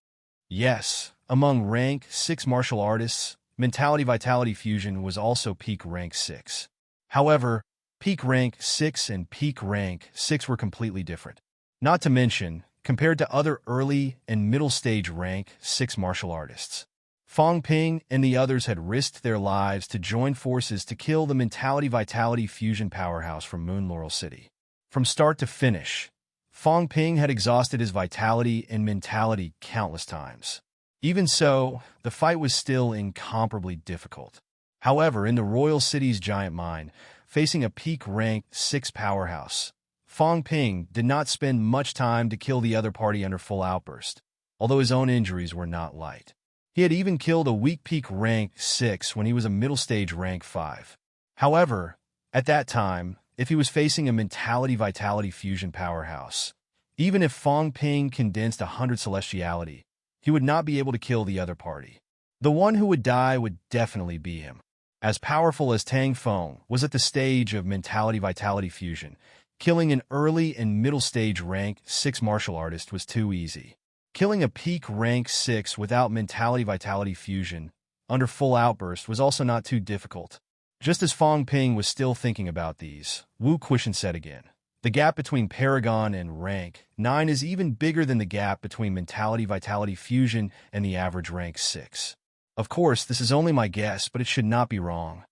Speaker 1: Yes, among rank 6 martial artists, mentality-vitality fusion was also peak rank 6. However, peak rank 6 and peak rank 6 were completely different. Not to mention, compared to other early and middle stage rank 6 martial artists, Fong Ping and the others had risked their lives to join forces to kill the mentality-vitality fusion powerhouse from Moon Laurel City. From start to finish, Fong Ping had exhausted his vitality and mentality countless times. Even so, the fight was still incomparably difficult. However, in the Royal City's giant mine, facing a peak rank 6 powerhouse, Fong Ping did not spend much time to kill the other party under full outburst, although his own injuries were not light. He had even killed a weak peak rank 6 when he was a middle stage rank 5. However, at that time, if he was facing a mentality-vitality fusion powerhouse, even if Fong Ping condensed 100 celestiality, he would not be able to kill the other party. The one who would die would definitely be him. As powerful as Tang Feng was at the stage of mentality-vitality fusion, killing an early and middle stage rank 6 martial artist was too easy. Killing a peak rank 6 without mentality-vitality fusion under full outburst was also not too difficult. Just as Fong Ping was still thinking about these, Wu Quishan said again, "The gap between Paragon and rank 9 is even bigger than the gap between mentality-vitality fusion and the average rank 6. Of course, this is only my guess, but it should not be wrong."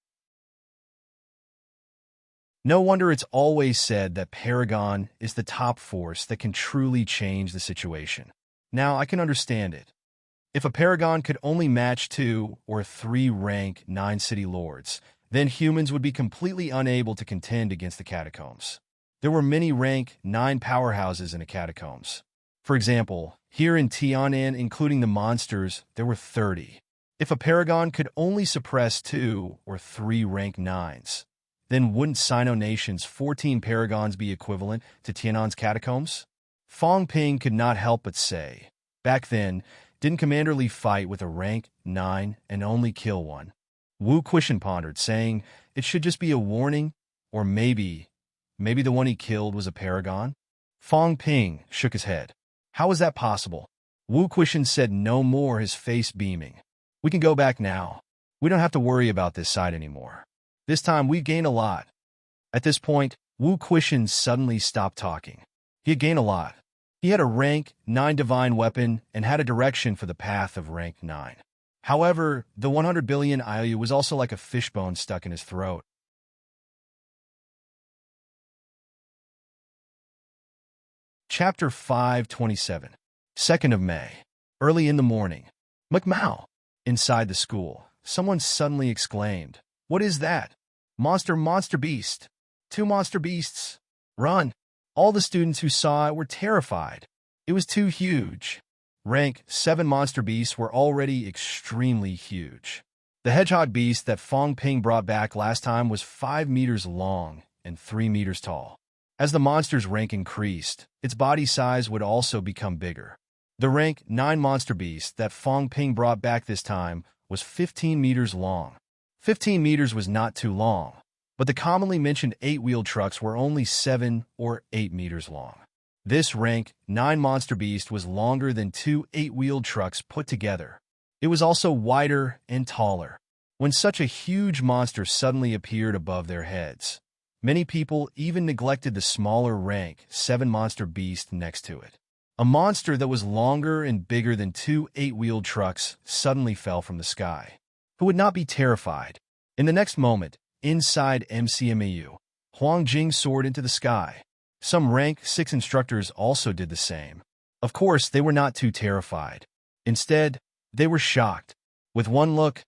Speaker 1: No wonder it's always said that Paragon is the top force that can truly change the situation. Now, I can understand it. If a Paragon could only match 2 or 3 rank 9 city lords, then humans would be completely unable to contend against the catacombs. There were many rank 9 powerhouses in the catacombs. For example, here in Tianan, including the monsters, there were 30. If a Paragon could only suppress 2 or 3 rank 9s, then wouldn't Sino Nation's 14 Paragons be equivalent to Tianan's catacombs? Fong Ping could not help but say, back then, didn't Commander Li fight with a rank 9 and only kill one? Wu Quishan pondered, saying it should just be a warning, or maybe the one he killed was a Paragon? Fong Ping shook his head. How is that possible? Wu Quishan said no more, his face beaming. We can go back now. We don't have to worry about this side anymore. This time we've gained a lot. At this point, Wu Quishan suddenly stopped talking. He had gained a lot. He had a rank 9 divine weapon and had a direction for the path of rank 9. However, the 100 billion IOU was also like a fishbone stuck in his throat. Chapter 527. 2nd of May. Early in the morning. McMao. Inside the school, someone suddenly exclaimed, "What is that? Monster beast. 2 monster beasts. Run." All the students who saw it were terrified. It was too huge. Rank 7 monster beasts were already extremely huge. The hedgehog beast that Fong Ping brought back last time was 5 meters long and 3 meters tall. As the monster's rank increased, its body size would also become bigger. The rank 9 monster beast that Fong Ping brought back this time was 15 meters long. 15 meters was not too long, but the commonly mentioned 8-wheeled trucks were only 7 or 8 meters long. This rank 9 monster beast was longer than 2 8-wheeled trucks put together. It was also wider and taller. When such a huge monster suddenly appeared above their heads, many people even neglected the smaller rank 7 monster beast next to it. A monster that was longer and bigger than 2 8-wheeled trucks suddenly fell from the sky. Who would not be terrified? In the next moment, inside MCMAU, Huang Jing soared into the sky. Some rank 6 instructors also did the same. Of course, they were not too terrified. Instead, they were shocked. With one look,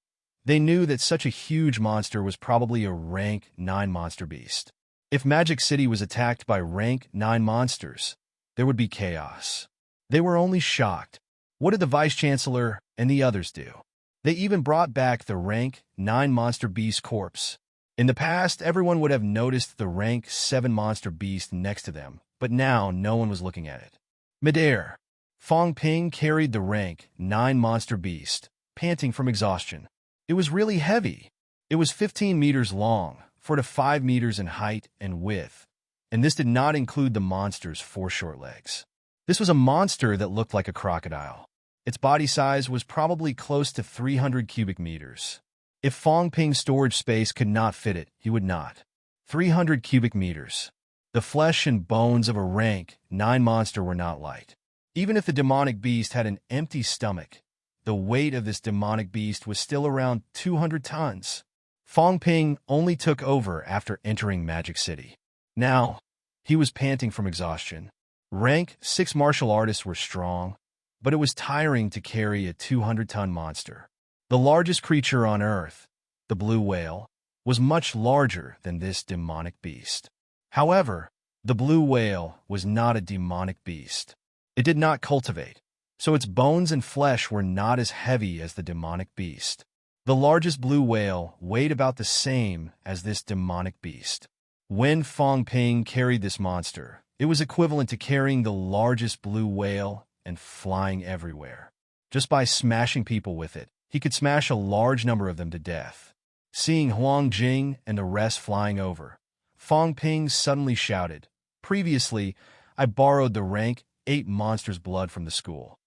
Speaker 1: they knew that such a huge monster was probably a rank 9 monster beast. If Magic City was attacked by rank 9 monsters, there would be chaos. They were only shocked. What did the Vice-Chancellor and the others do? They even brought back the rank 9 monster beast corpse. In the past, everyone would have noticed the rank 7 monster beast next to them, but now no one was looking at it. Midair. Fong Ping carried the rank 9 monster beast, panting from exhaustion. It was really heavy. It was 15 meters long, 4 to 5 meters in height and width, and this did not include the monster's 4 short legs. This was a monster that looked like a crocodile. Its body size was probably close to 300 cubic meters. If Fong Ping's storage space could not fit it, he would not. 300 cubic meters. The flesh and bones of a rank 9 monster were not light. Even if the demonic beast had an empty stomach, the weight of this demonic beast was still around 200 tons. Fong Ping only took over after entering Magic City. Now, he was panting from exhaustion. Rank 6 martial artists were strong, but it was tiring to carry a 200-ton monster. The largest creature on Earth, the blue whale, was much larger than this demonic beast. However, the blue whale was not a demonic beast. It did not cultivate, so its bones and flesh were not as heavy as the demonic beast. The largest blue whale weighed about the same as this demonic beast. When Fong Ping carried this monster, it was equivalent to carrying the largest blue whale and flying everywhere. Just by smashing people with it, he could smash a large number of them to death. Seeing Huang Jing and the rest flying over, Fong Ping suddenly shouted, "Previously, I borrowed the rank 8 monster's blood from the school.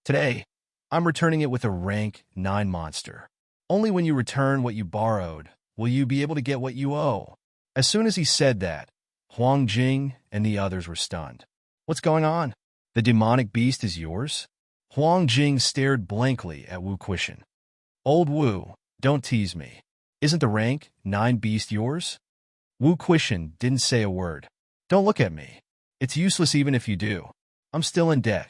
Speaker 1: Today, I'm returning it with a rank 9 monster. Only when you return what you borrowed will you be able to get what you owe." As soon as he said that, Huang Jing and the others were stunned. "What's going on? The demonic beast is yours?" Huang Jing stared blankly at Wu Quishan. "Old Wu, don't tease me. Isn't the rank 9 beast yours? Wu Quishan didn't say a word. Don't look at me. It's useless even if you do. I'm still in debt.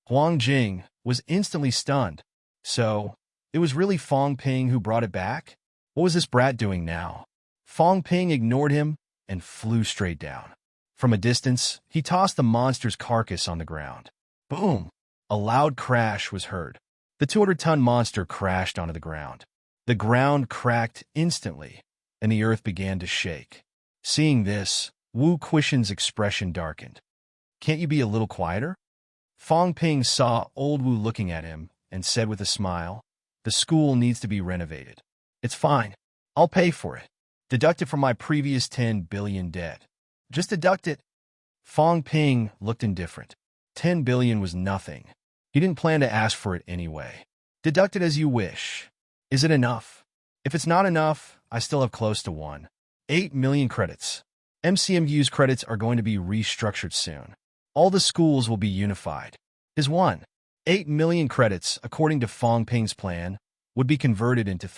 Speaker 1: Huang Jing was instantly stunned. So, it was really Fong Ping who brought it back? What was this brat doing now? Fong Ping ignored him and flew straight down. From a distance, he tossed the monster's carcass on the ground. Boom! A loud crash was heard. The 200-ton monster crashed onto the ground. The ground cracked instantly, and the earth began to shake. Seeing this, Wu Quishan's expression darkened. Can't you be a little quieter? Fong Ping saw old Wu looking at him and said with a smile, the school needs to be renovated. It's fine. I'll pay for it. Deduct it from my previous 10 billion debt. Just deduct it. Fong Ping looked indifferent. 10 billion was nothing. He didn't plan to ask for it anyway. Deduct it as you wish. Is it enough? If it's not enough, I still have close to 8 million credits. MCMU's credits are going to be restructured soon. All the schools will be unified. His 8 million credits, according to Fong Ping's plan, would be converted into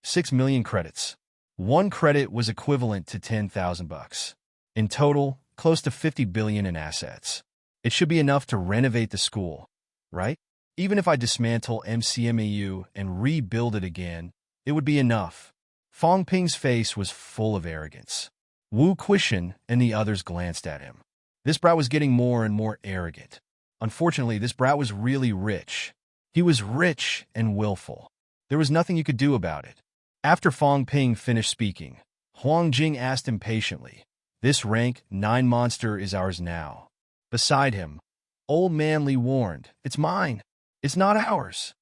Speaker 1: 6 million credits. One credit was equivalent to 10,000 bucks. In total, close to 50 billion in assets. It should be enough to renovate the school, right? Even if I dismantle MCMAU and rebuild it again, it would be enough. Fong Ping's face was full of arrogance. Wu Quishan and the others glanced at him. This brat was getting more and more arrogant. Unfortunately, this brat was really rich. He was rich and willful. There was nothing you could do about it. After Fong Ping finished speaking, Huang Jing asked impatiently, this rank 9 monster is ours now. Beside him, old man Li warned, it's mine. It's not ours.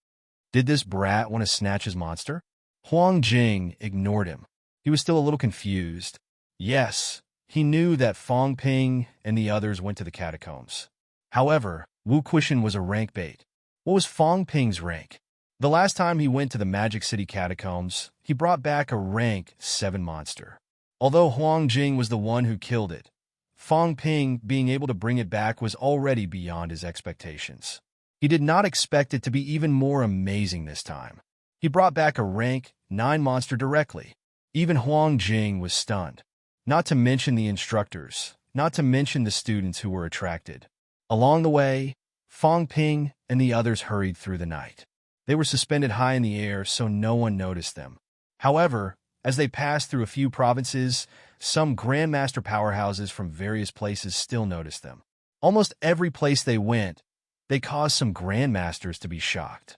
Speaker 1: Did this brat want to snatch his monster? Huang Jing ignored him. He was still a little confused. Yes, he knew that Fong Ping and the others went to the catacombs. However, Wu Quishan was a rank bait. What was Fong Ping's rank? The last time he went to the Magic City catacombs, he brought back a rank 7 monster. Although Huang Jing was the one who killed it, Fong Ping being able to bring it back was already beyond his expectations. He did not expect it to be even more amazing this time. He brought back a rank 9 monster directly. Even Huang Jing was stunned. Not to mention the instructors, not to mention the students who were attracted. Along the way, Fong Ping and the others hurried through the night. They were suspended high in the air so no one noticed them. However, as they passed through a few provinces, some grandmaster powerhouses from various places still noticed them. Almost every place they went, they caused some grandmasters to be shocked.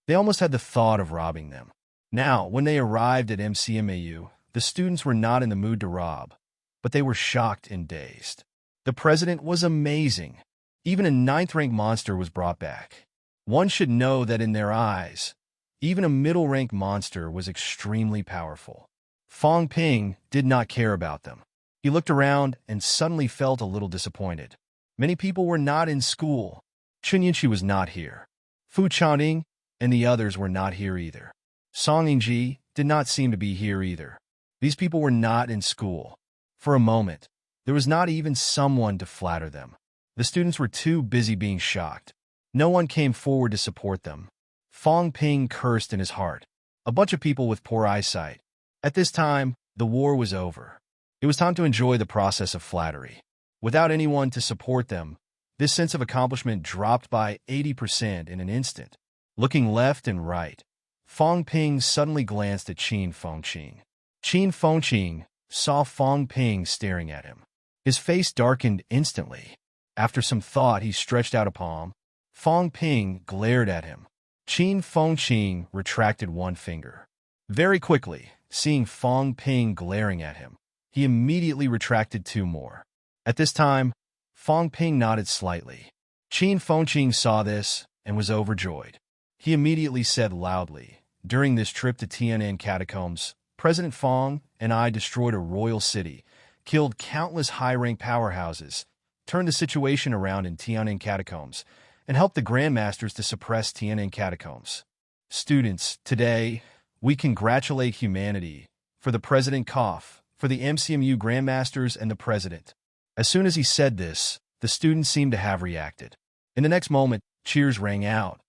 Speaker 1: They almost had the thought of robbing them. Now, when they arrived at MCMAU, the students were not in the mood to rob, but they were shocked and dazed. The president was amazing. Even a 9th-rank monster was brought back. One should know that in their eyes, even a middle-rank monster was extremely powerful. Fong Ping did not care about them. He looked around and suddenly felt a little disappointed. Many people were not in school. Chun Yinchi was not here. Fu Chaoning and the others were not here either. Song Yingji did not seem to be here either. These people were not in school. For a moment, there was not even someone to flatter them. The students were too busy being shocked. No one came forward to support them. Fong Ping cursed in his heart. A bunch of people with poor eyesight. At this time, the war was over. It was time to enjoy the process of flattery. Without anyone to support them, this sense of accomplishment dropped by 80% in an instant. Looking left and right, Fong Ping suddenly glanced at Qin Fengqing. Qin Fengqing saw Fong Ping staring at him. His face darkened instantly. After some thought, he stretched out a palm. Fong Ping glared at him. Qin Fengqing retracted one finger. Very quickly, seeing Fong Ping glaring at him, he immediately retracted 2 more. At this time, Fong Ping nodded slightly. Qin Fengqing saw this and was overjoyed. He immediately said loudly, during this trip to Tian'an catacombs, President Fong and I destroyed a royal city, killed countless high-rank powerhouses, turned the situation around in Tian'an catacombs, and helped the grandmasters to suppress Tian'an catacombs. Students, today, we congratulate humanity for the President Koff, for the MCMU grandmasters and the president. As soon as he said this, the students seemed to have reacted. In the next moment, cheers rang out.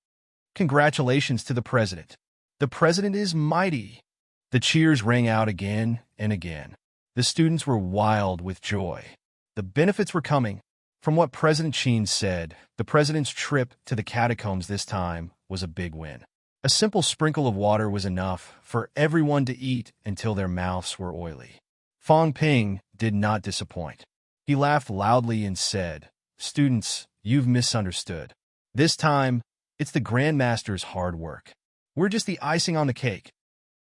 Speaker 1: Congratulations to the president. The president is mighty. The cheers rang out again and again. The students were wild with joy. The benefits were coming. From what President Sheen said, the president's trip to the catacombs this time was a big win. A simple sprinkle of water was enough for everyone to eat until their mouths were oily. Fong Ping did not disappoint. He laughed loudly and said, "Students, you've misunderstood. This time, it's the Grandmaster's hard work. We're just the icing on the cake."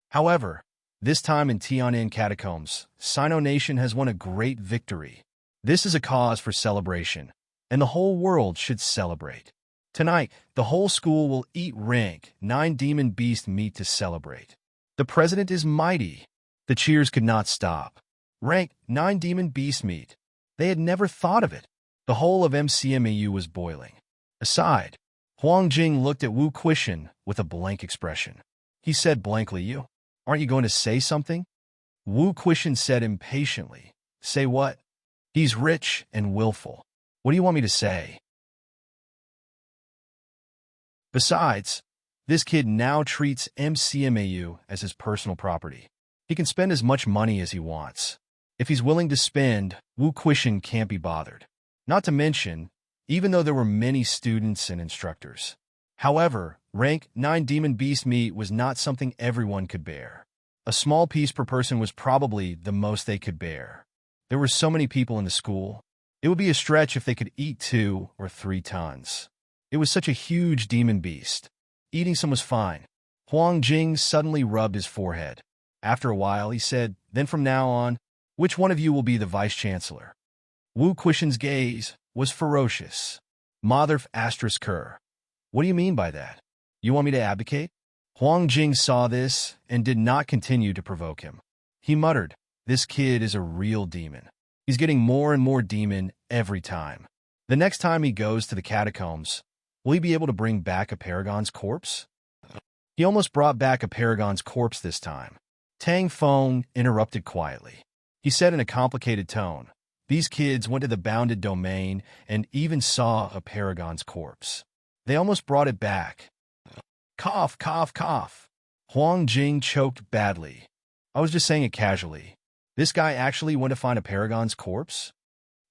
Speaker 1: However, this time in Tian'an Catacombs, Sino Nation has won a great victory. This is a cause for celebration, and the whole world should celebrate. Tonight, the whole school will eat rank 9 demon beast meat to celebrate. The president is mighty. The cheers could not stop. Rank 9 demon beast meat. They had never thought of it. The whole of MCMAU was boiling. Aside, Huang Jing looked at Wu Quishan with a blank expression. He said blankly, "Aren't you going to say something?" Wu Quishan said impatiently, "Say what?" "He's rich and willful. What do you want me to say?" Besides, this kid now treats MCMAU as his personal property. He can spend as much money as he wants. If he's willing to spend, Wu Quishan can't be bothered. Not to mention, even though there were many students and instructors. However, rank 9 demon beast meat was not something everyone could bear. A small piece per person was probably the most they could bear. There were so many people in the school. It would be a stretch if they could eat 2 or 3 tons. It was such a huge demon beast. Eating some was fine. Huang Jing suddenly rubbed his forehead. After a while, he said, "Then from now on, which one of you will be the vice-chancellor?" Wu Quishan's gaze was ferocious. Mother asterisk Kerr. "What do you mean by that? You want me to abdicate?" Huang Jing saw this and did not continue to provoke him. He muttered, "This kid is a real demon. He's getting more and more demon every time. The next time he goes to the catacombs, will he be able to bring back a paragon's corpse?" He almost brought back a paragon's corpse this time. Tang Feng interrupted quietly. He said in a complicated tone, "These kids went to the bounded domain and even saw a paragon's corpse. They almost brought it back." Cough, cough, cough. Huang Jing choked badly. "I was just saying it casually. This guy actually went to find a paragon's corpse?"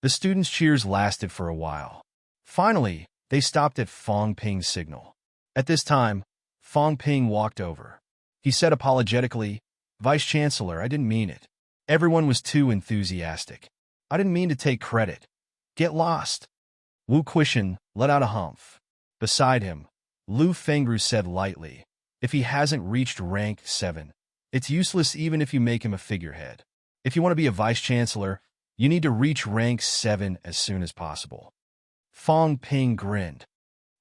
Speaker 1: The students' cheers lasted for a while. Finally, they stopped at Fong Ping's signal. At this time, Fong Ping walked over. He said apologetically, "Vice-Chancellor, I didn't mean it. Everyone was too enthusiastic. I didn't mean to take credit. Get lost." Wu Quishan let out a humph. Beside him, Lu Fengru said lightly, "If he hasn't reached rank 7, it's useless even if you make him a figurehead. If you want to be a vice-chancellor, you need to reach rank 7 as soon as possible." Fong Ping grinned.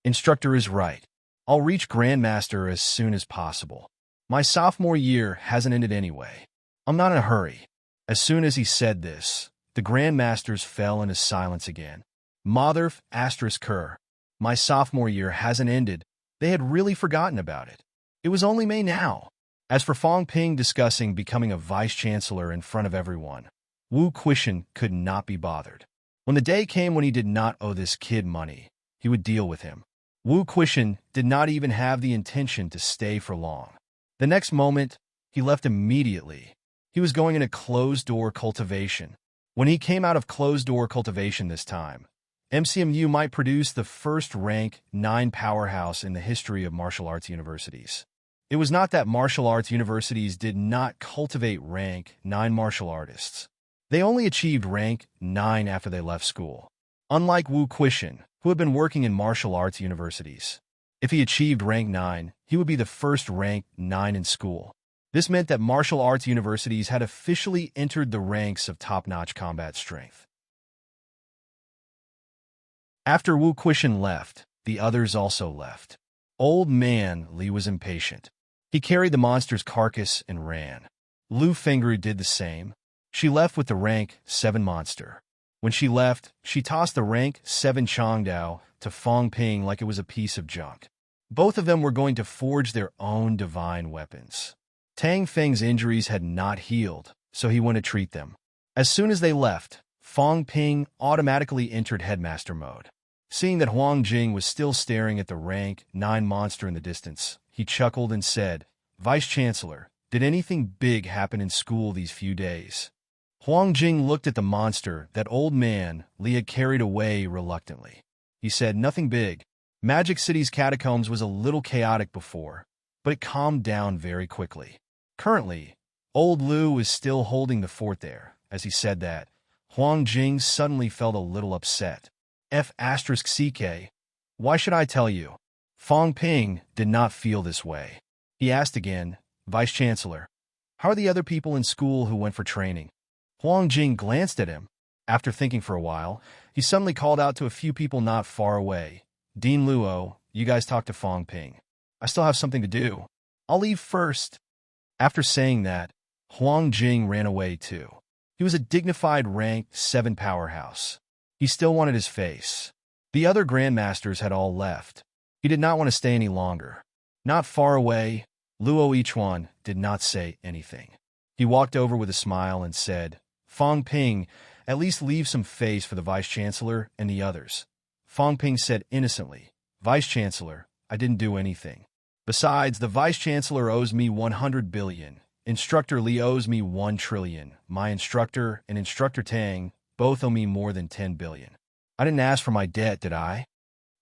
Speaker 1: "Instructor is right. I'll reach Grandmaster as soon as possible. My sophomore year hasn't ended anyway. I'm not in a hurry." As soon as he said this, the Grandmasters fell into silence again. Mother asterisk Kerr. My sophomore year hasn't ended. They had really forgotten about it. It was only May now. As for Fong Ping discussing becoming a vice-chancellor in front of everyone, Wu Quishan could not be bothered. When the day came when he did not owe this kid money, he would deal with him. Wu Quishan did not even have the intention to stay for long. The next moment, he left immediately. He was going into closed-door cultivation. When he came out of closed-door cultivation this time, MCMU might produce the first rank 9 powerhouse in the history of martial arts universities. It was not that martial arts universities did not cultivate rank 9 martial artists. They only achieved rank 9 after they left school. Unlike Wu Quishan, who had been working in martial arts universities. If he achieved rank 9, he would be the first rank 9 in school. This meant that martial arts universities had officially entered the ranks of top-notch combat strength. After Wu Quishan left, the others also left. Old man Li was impatient. He carried the monster's carcass and ran. Lu Fengru did the same. She left with the rank 7 monster. When she left, she tossed the rank 7 Chongdao to Fong Ping like it was a piece of junk. Both of them were going to forge their own divine weapons. Tang Feng's injuries had not healed, so he went to treat them. As soon as they left, Fong Ping automatically entered headmaster mode. Seeing that Huang Jing was still staring at the rank 9 monster in the distance, he chuckled and said, Vice-Chancellor, did anything big happen in school these few days? Huang Jing looked at the monster that old man Li had carried away reluctantly. He said, nothing big. Magic City's catacombs was a little chaotic before, but it calmed down very quickly. Currently, old Lu is still holding the fort there. As he said that, Huang Jing suddenly felt a little upset. F***CK. Why should I tell you? Fang Ping did not feel this way. He asked again, Vice-Chancellor, how are the other people in school who went for training? Huang Jing glanced at him. After thinking for a while, he suddenly called out to a few people not far away. Dean Luo, you guys talk to Fang Ping. I still have something to do. I'll leave first. After saying that, Huang Jing ran away too. He was a dignified rank 7 powerhouse. He still wanted his face. The other grandmasters had all left. He did not want to stay any longer. Not far away, Luo Yichuan did not say anything. He walked over with a smile and said, Fang Ping, at least leave some face for the Vice-Chancellor and the others. Fang Ping said innocently, Vice-Chancellor, I didn't do anything. Besides, the Vice-Chancellor owes me 100 billion. Instructor Li owes me 1 trillion. My instructor and Instructor Tang both owe me more than 10 billion. I didn't ask for my debt, did I?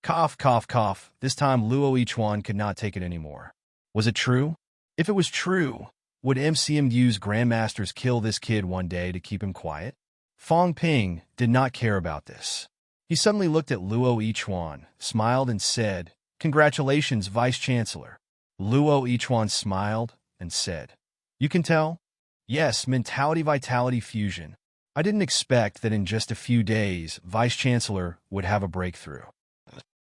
Speaker 1: Cough, cough, cough. This time Luo Yichuan could not take it anymore. Was it true? If it was true, would MCMU's grandmasters kill this kid one day to keep him quiet? Fang Ping did not care about this. He suddenly looked at Luo Yichuan, smiled and said, Congratulations, Vice-Chancellor. Luo Yichuan smiled and said, You can tell? Yes, mentality-vitality fusion. I didn't expect that in just a few days, Vice-Chancellor would have a breakthrough.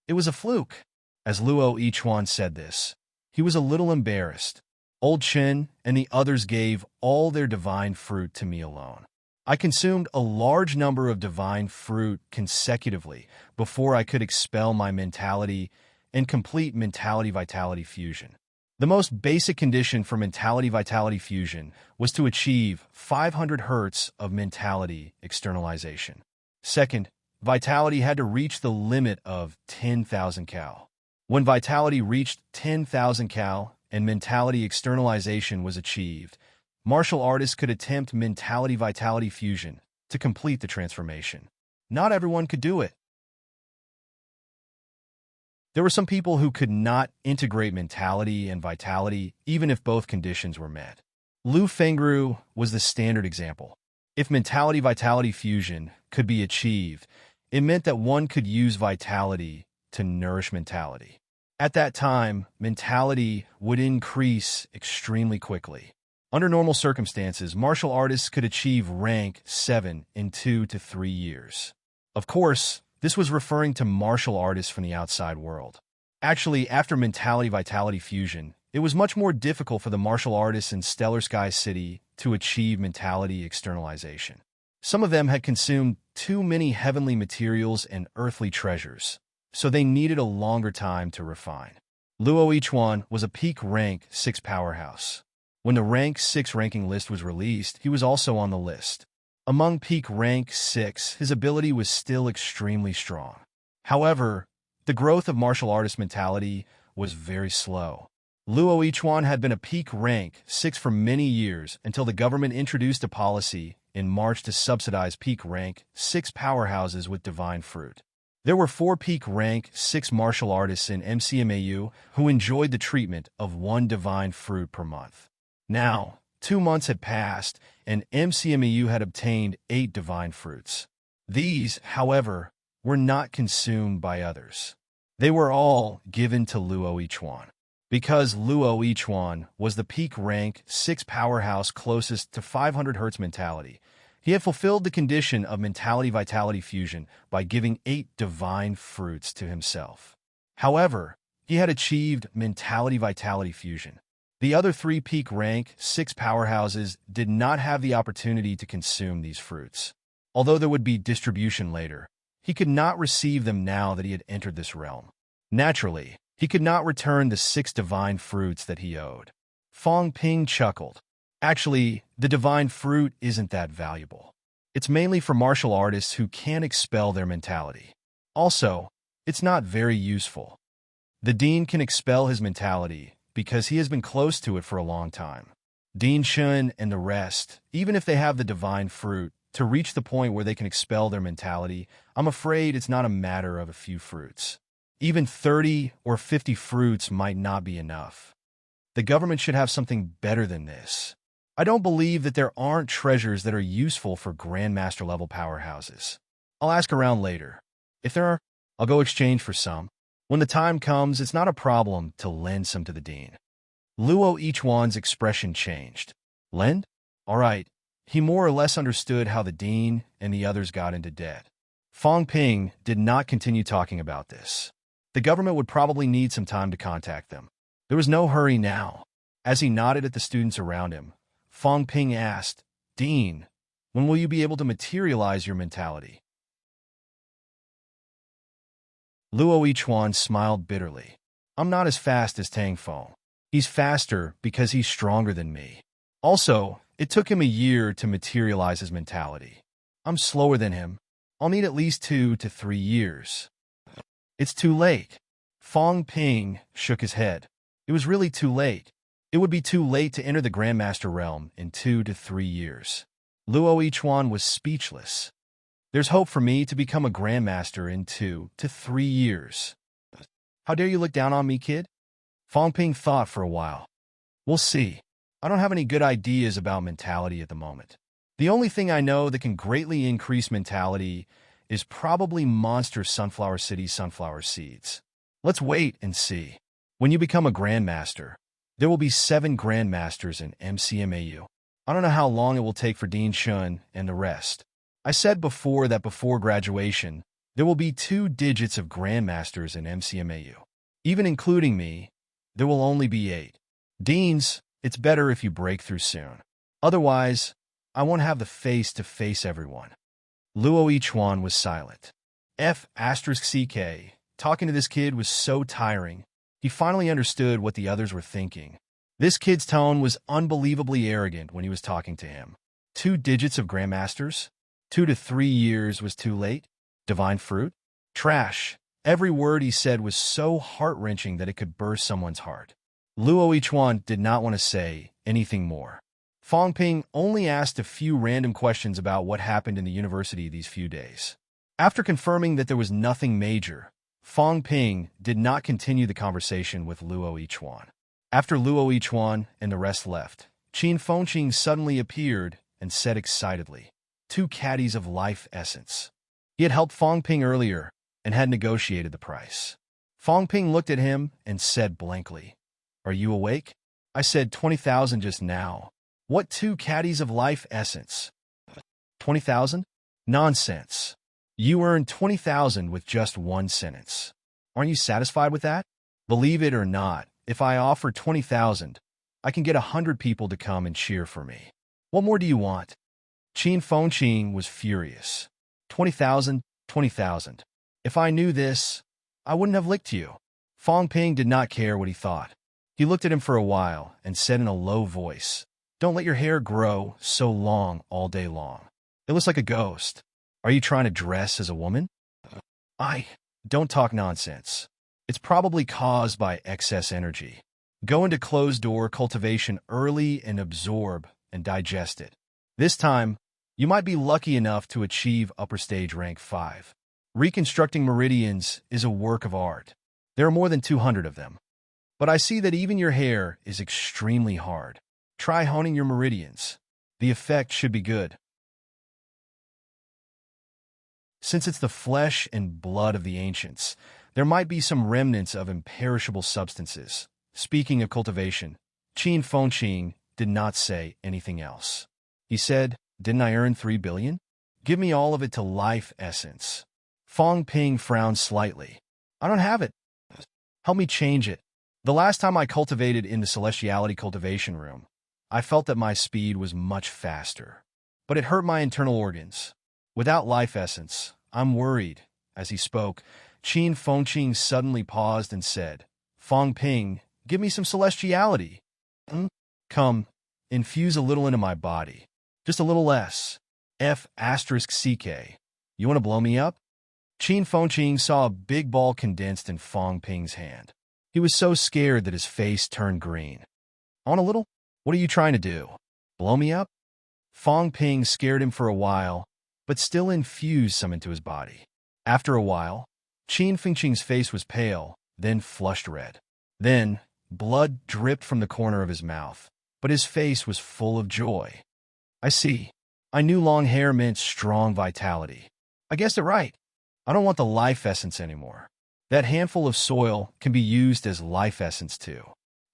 Speaker 1: It was a fluke. As Luo Yichuan said this, he was a little embarrassed. Old Chen and the others gave all their divine fruit to me alone. I consumed a large number of divine fruit consecutively before I could expel my mentality and complete mentality-vitality fusion. The most basic condition for mentality-vitality fusion was to achieve 500 Hz of mentality externalization. Second, vitality had to reach the limit of 10,000 cal. When vitality reached 10,000 cal and mentality externalization was achieved, martial artists could attempt mentality-vitality fusion to complete the transformation. Not everyone could do it. There were some people who could not integrate mentality and vitality even if both conditions were met. Lu Fengru was the standard example. If mentality-vitality fusion could be achieved, it meant that one could use vitality to nourish mentality. At that time, mentality would increase extremely quickly. Under normal circumstances, martial artists could achieve rank 7 in 2 to 3 years. Of course, this was referring to martial artists from the outside world. Actually, after mentality-vitality fusion, it was much more difficult for the martial artists in Stellar Sky City to achieve mentality externalization. Some of them had consumed too many heavenly materials and earthly treasures, so they needed a longer time to refine. Luo Yichuan was a peak rank 6 powerhouse. When the rank 6 ranking list was released, he was also on the list. Among peak rank 6, his ability was still extremely strong. However, the growth of martial artist mentality was very slow. Luo Yichuan had been a peak rank 6 for many years until the government introduced a policy in March to subsidize peak rank 6 powerhouses with divine fruit. There were 4 peak rank 6 martial artists in MCMAU who enjoyed the treatment of 1 divine fruit per month. Now, 2 months had passed, and MCMAU had obtained 8 divine fruits. These, however, were not consumed by others. They were all given to Luo Yichuan. Because Luo Yichuan was the peak rank 6 powerhouse closest to 500 Hz mentality, he had fulfilled the condition of mentality-vitality fusion by giving 8 divine fruits to himself. However, he had achieved mentality-vitality fusion. The other 3 peak rank 6 powerhouses did not have the opportunity to consume these fruits. Although there would be distribution later, he could not receive them now that he had entered this realm. Naturally, he could not return the 6 divine fruits that he owed. Fang Ping chuckled. Actually, the divine fruit isn't that valuable. It's mainly for martial artists who can't expel their mentality. Also, it's not very useful. The dean can expel his mentality because he has been close to it for a long time. Dean Shun and the rest, even if they have the divine fruit, to reach the point where they can expel their mentality, I'm afraid it's not a matter of a few fruits. Even 30 or 50 fruits might not be enough. The government should have something better than this. I don't believe that there aren't treasures that are useful for Grandmaster-level powerhouses. I'll ask around later. If there are, I'll go exchange for some. When the time comes, it's not a problem to lend some to the dean. Luo Ichuan's expression changed. Lend? All right. He more or less understood how the dean and the others got into debt. Fong Ping did not continue talking about this. The government would probably need some time to contact them. There was no hurry now. As he nodded at the students around him, Fong Ping asked, Dean, when will you be able to materialize your mentality? Luo Ichuan smiled bitterly. I'm not as fast as Tang Feng. He's faster because he's stronger than me. Also, it took him a year to materialize his mentality. I'm slower than him. I'll need at least 2 to 3 years. It's too late. Fong Ping shook his head. It was really too late. It would be too late to enter the Grandmaster realm in 2 to 3 years. Luo Ichuan was speechless. There's hope for me to become a Grandmaster in 2 to 3 years. How dare you look down on me, kid? Fong Ping thought for a while. We'll see. I don't have any good ideas about mentality at the moment. The only thing I know that can greatly increase mentality is probably Monster Sunflower City sunflower seeds. Let's wait and see. When you become a Grandmaster, there will be 7 Grandmasters in MCMAU. I don't know how long it will take for Dean Shun and the rest. I said before that before graduation, there will be 2 digits of Grandmasters in MCMAU. Even including me, there will only be 8. Deans, it's better if you break through soon. Otherwise, I won't have the face to face everyone. Luo Ichuan was silent. F***CK, talking to this kid was so tiring. He finally understood what the others were thinking. This kid's tone was unbelievably arrogant when he was talking to him. 2 digits of Grandmasters? 2 to 3 years was too late? Divine fruit? Trash. Every word he said was so heart-wrenching that it could burst someone's heart. Luo Ichuan did not want to say anything more. Fong Ping only asked a few random questions about what happened in the university these few days. After confirming that there was nothing major, Fong Ping did not continue the conversation with Luo Ichuan. After Luo Ichuan and the rest left, Qin Fengqing suddenly appeared and said excitedly, 2 caddies of life essence. He had helped Fong Ping earlier and had negotiated the price. Fong Ping looked at him and said blankly, Are you awake? I said 20,000 just now. What 2 caddies of life essence? 20,000? Nonsense. You earned 20,000 with just 1 sentence. Aren't you satisfied with that? Believe it or not, if I offer 20,000, I can get 100 people to come and cheer for me. What more do you want? Qin Fengqing was furious. 20,000, 20,000. If I knew this, I wouldn't have licked you. Fong Ping did not care what he thought. He looked at him for a while and said in a low voice, Don't let your hair grow so long all day long. It looks like a ghost. Are you trying to dress as a woman? Don't talk nonsense. It's probably caused by excess energy. Go into closed-door cultivation early and absorb and digest it. This time, you might be lucky enough to achieve upper stage rank 5. Reconstructing meridians is a work of art. There are more than 200 of them. But I see that even your hair is extremely hard. Try honing your meridians. The effect should be good. Since it's the flesh and blood of the ancients, there might be some remnants of imperishable substances. Speaking of cultivation, Qin Fengqing did not say anything else. He said, Didn't I earn 3 billion? Give me all of it to life essence. Fong Ping frowned slightly. I don't have it. Help me change it. The last time I cultivated in the Celestiality cultivation room, I felt that my speed was much faster. But it hurt my internal organs. Without life essence, I'm worried. As he spoke, Qin Fengqing suddenly paused and said, Fong Ping, give me some Celestiality. Come, infuse a little into my body. Just a little less. F***CK. You want to blow me up? Qin Fengqing saw a big ball condensed in Fong Ping's hand. He He was so scared that his face turned green. On a little? What are you trying to do? Blow me up? Fong Ping scared him for a while, but still infused some into his body. After a while, Qin Fengqing's face was pale, then flushed red. Then, blood dripped from the corner of his mouth, but his face was full of joy. I see. I knew long hair meant strong vitality. I guessed it right. I don't want the life essence anymore. That handful of soil can be used as life essence too.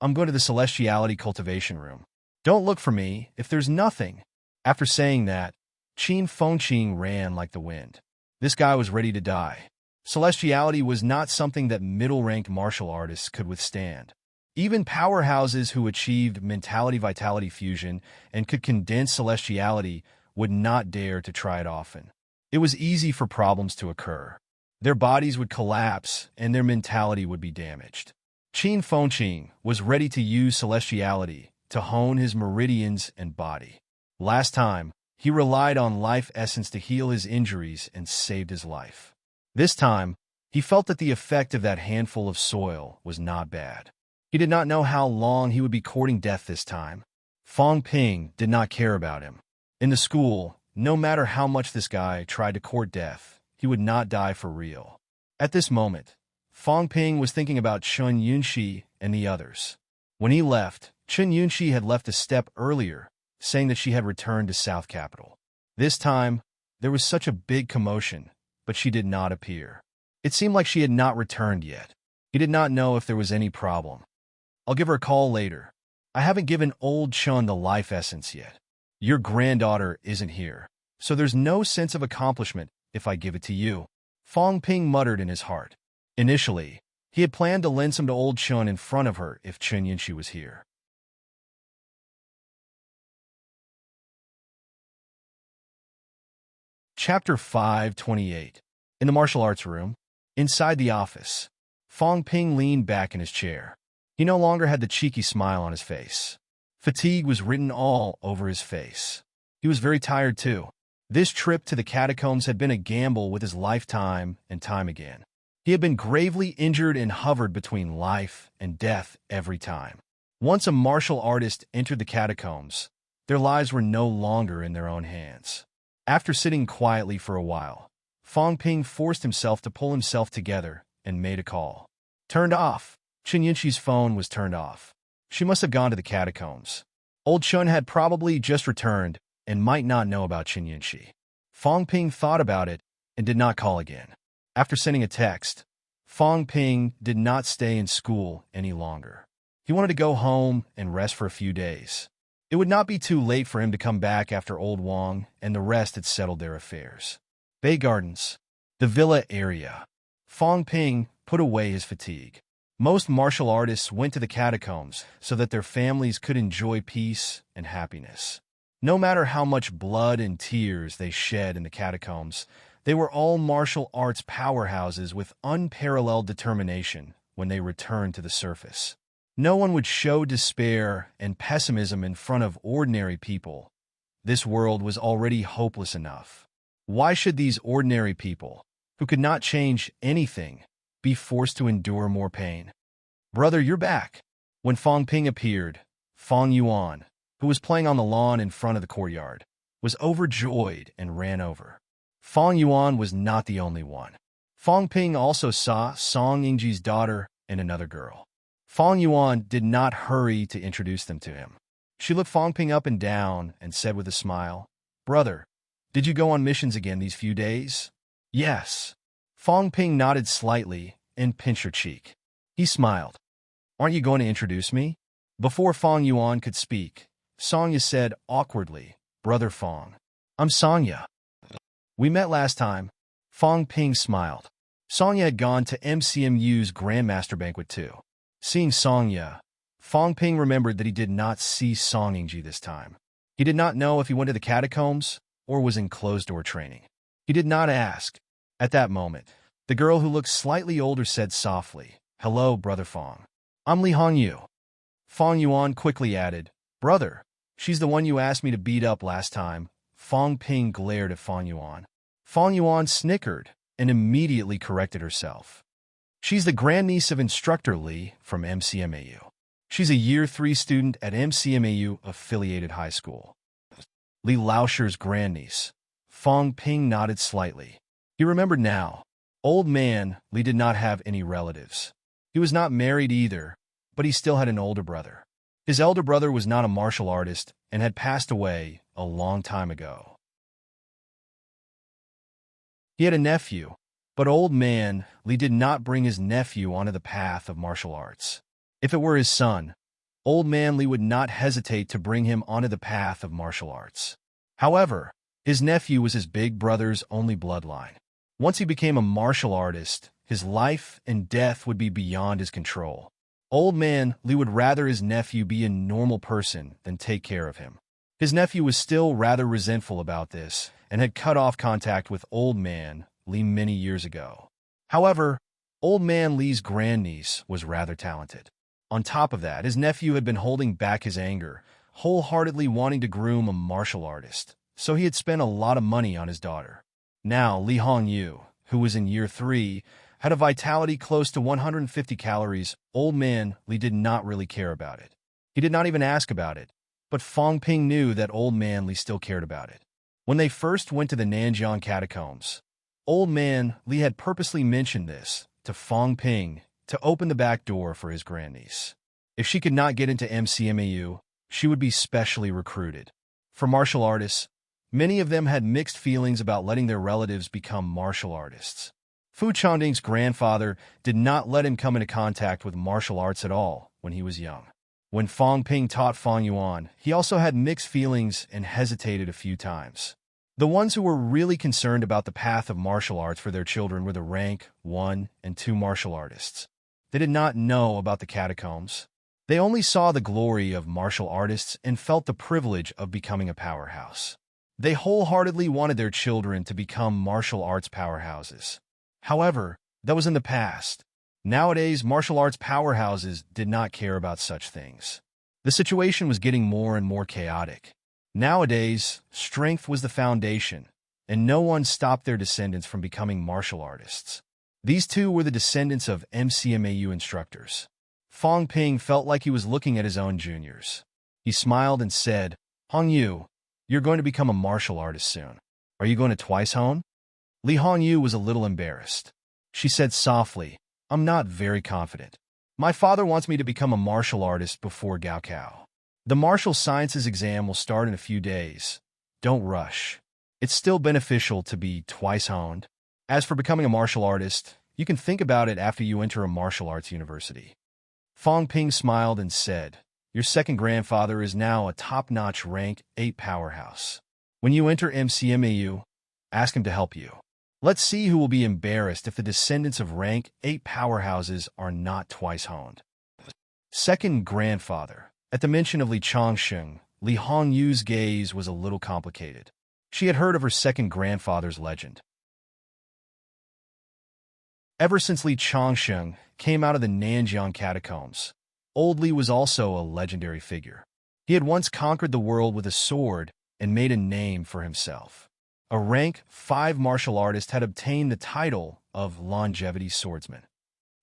Speaker 1: I'm going to the celestiality cultivation room. Don't look for me if there's nothing. After saying that, Qin Fengqing ran like the wind. This guy was ready to die. Celestiality was not something that middle-ranked martial artists could withstand. Even powerhouses who achieved mentality-vitality fusion and could condense celestiality would not dare to try it often. It was easy for problems to occur. Their bodies would collapse and their mentality would be damaged. Qin Fengqing was ready to use celestiality to hone his meridians and body. Last time, he relied on life essence to heal his injuries and saved his life. This time, he felt that the effect of that handful of soil was not bad. He did not know how long he would be courting death this time. Fong Ping did not care about him. In the school, no matter how much this guy tried to court death, he would not die for real. At this moment, Fong Ping was thinking about Chun Yunxi and the others. When he left, Chun Yunxi had left a step earlier, saying that she had returned to South Capital. This time, there was such a big commotion, but she did not appear. It seemed like she had not returned yet. He did not know if there was any problem. I'll give her a call later. I haven't given old Chun the life essence yet. Your granddaughter isn't here, so there's no sense of accomplishment if I give it to you. Fong Ping muttered in his heart. Initially, he had planned to lend some to old Chun in front of her if Chun Yunxi was here. Chapter 528. In the martial arts room, inside the office, Fong Ping leaned back in his chair. He no longer had the cheeky smile on his face. Fatigue was written all over his face. He was very tired too. This trip to the catacombs had been a gamble with his lifetime and time again. He had been gravely injured and hovered between life and death every time. Once a martial artist entered the catacombs, their lives were no longer in their own hands. After sitting quietly for a while, Fong Ping forced himself to pull himself together and made a call. Turned off. Chun Yunxi's phone was turned off. She must have gone to the catacombs. Old Chun had probably just returned and might not know about Chun Yunxi. Fong Ping thought about it and did not call again. After sending a text, Fong Ping did not stay in school any longer. He wanted to go home and rest for a few days. It would not be too late for him to come back after old Wang and the rest had settled their affairs. Bay Gardens, the villa area. Fong Ping put away his fatigue. Most martial artists went to the catacombs so that their families could enjoy peace and happiness. No matter how much blood and tears they shed in the catacombs, they were all martial arts powerhouses with unparalleled determination when they returned to the surface. No one would show despair and pessimism in front of ordinary people. This world was already hopeless enough. Why should these ordinary people, who could not change anything, be forced to endure more pain? Brother, you're back. When Fong Ping appeared, Fong Yuan, who was playing on the lawn in front of the courtyard, was overjoyed and ran over. Fong Yuan was not the only one. Fong Ping also saw Song Yingji's daughter and another girl. Fong Yuan did not hurry to introduce them to him. She looked Fong Ping up and down and said with a smile, "Brother, did you go on missions again these few days?" "Yes." Fong Ping nodded slightly and pinched her cheek. He smiled. "Aren't you going to introduce me?" Before Fong Yuan could speak, Songya said awkwardly, "Brother Fong, I'm Songya. We met last time." Fong Ping smiled. Songya had gone to MCMU's Grandmaster Banquet too. Seeing Songya, Fong Ping remembered that he did not see Song Yingji this time. He did not know if he went to the catacombs or was in closed-door training. He did not ask. At that moment, the girl who looked slightly older said softly, "Hello, Brother Fong. I'm Li Hongyu." Fong Yuan quickly added, "Brother, she's the one you asked me to beat up last time." Fong Ping glared at Fong Yuan. Fong Yuan snickered and immediately corrected herself. She's the grandniece of instructor Li from MCMAU. She's a Year 3 student at MCMAU affiliated high school. Li Lauscher's grandniece. Fong Ping nodded slightly. He remembered now. Old man, Li did not have any relatives. He was not married either, but he still had an older brother. His elder brother was not a martial artist and had passed away a long time ago. He had a nephew, but old man, Li did not bring his nephew onto the path of martial arts. If it were his son, old man Li would not hesitate to bring him onto the path of martial arts. However, his nephew was his big brother's only bloodline. Once he became a martial artist, his life and death would be beyond his control. Old man Li would rather his nephew be a normal person than take care of him. His nephew was still rather resentful about this and had cut off contact with old man Li many years ago. However, old man Li's grandniece was rather talented. On top of that, his nephew had been holding back his anger, wholeheartedly wanting to groom a martial artist, so he had spent a lot of money on his daughter. Now, Li Hongyu, who was in Year 3, had a vitality close to 150 calories. Old man Li did not really care about it. He did not even ask about it, but Fong Ping knew that old man Li still cared about it. When they first went to the Nanjiang catacombs, old man Li had purposely mentioned this to Fong Ping to open the back door for his grandniece. If she could not get into MCMAU, she would be specially recruited. For martial artists, many of them had mixed feelings about letting their relatives become martial artists. Fu Changding's grandfather did not let him come into contact with martial arts at all when he was young. When Fong Ping taught Fong Yuan, he also had mixed feelings and hesitated a few times. The ones who were really concerned about the path of martial arts for their children were the rank 1 and 2 martial artists. They did not know about the catacombs. They only saw the glory of martial artists and felt the privilege of becoming a powerhouse. They wholeheartedly wanted their children to become martial arts powerhouses. However, that was in the past. Nowadays, martial arts powerhouses did not care about such things. The situation was getting more and more chaotic. Nowadays, strength was the foundation, and no one stopped their descendants from becoming martial artists. These two were the descendants of MCMAU instructors. Fong Ping felt like he was looking at his own juniors. He smiled and said, "Hongyu, you're going to become a martial artist soon. Are you going to twice hone?" Li Hongyu was a little embarrassed. She said softly, "I'm not very confident. My father wants me to become a martial artist before Gaokao. The martial sciences exam will start in a few days. Don't rush. It's still beneficial to be twice honed. As for becoming a martial artist, you can think about it after you enter a martial arts university." Fong Ping smiled and said, "Your second grandfather is now a top-notch rank 8 powerhouse. When you enter MCMAU, ask him to help you. Let's see who will be embarrassed if the descendants of rank 8 powerhouses are not twice honed." Second grandfather. At the mention of Li Changsheng, Li Hongyu's gaze was a little complicated. She had heard of her second grandfather's legend. Ever since Li Changsheng came out of the Nanjiang catacombs, old Li was also a legendary figure. He had once conquered the world with a sword and made a name for himself. A rank 5 martial artist had obtained the title of longevity swordsman.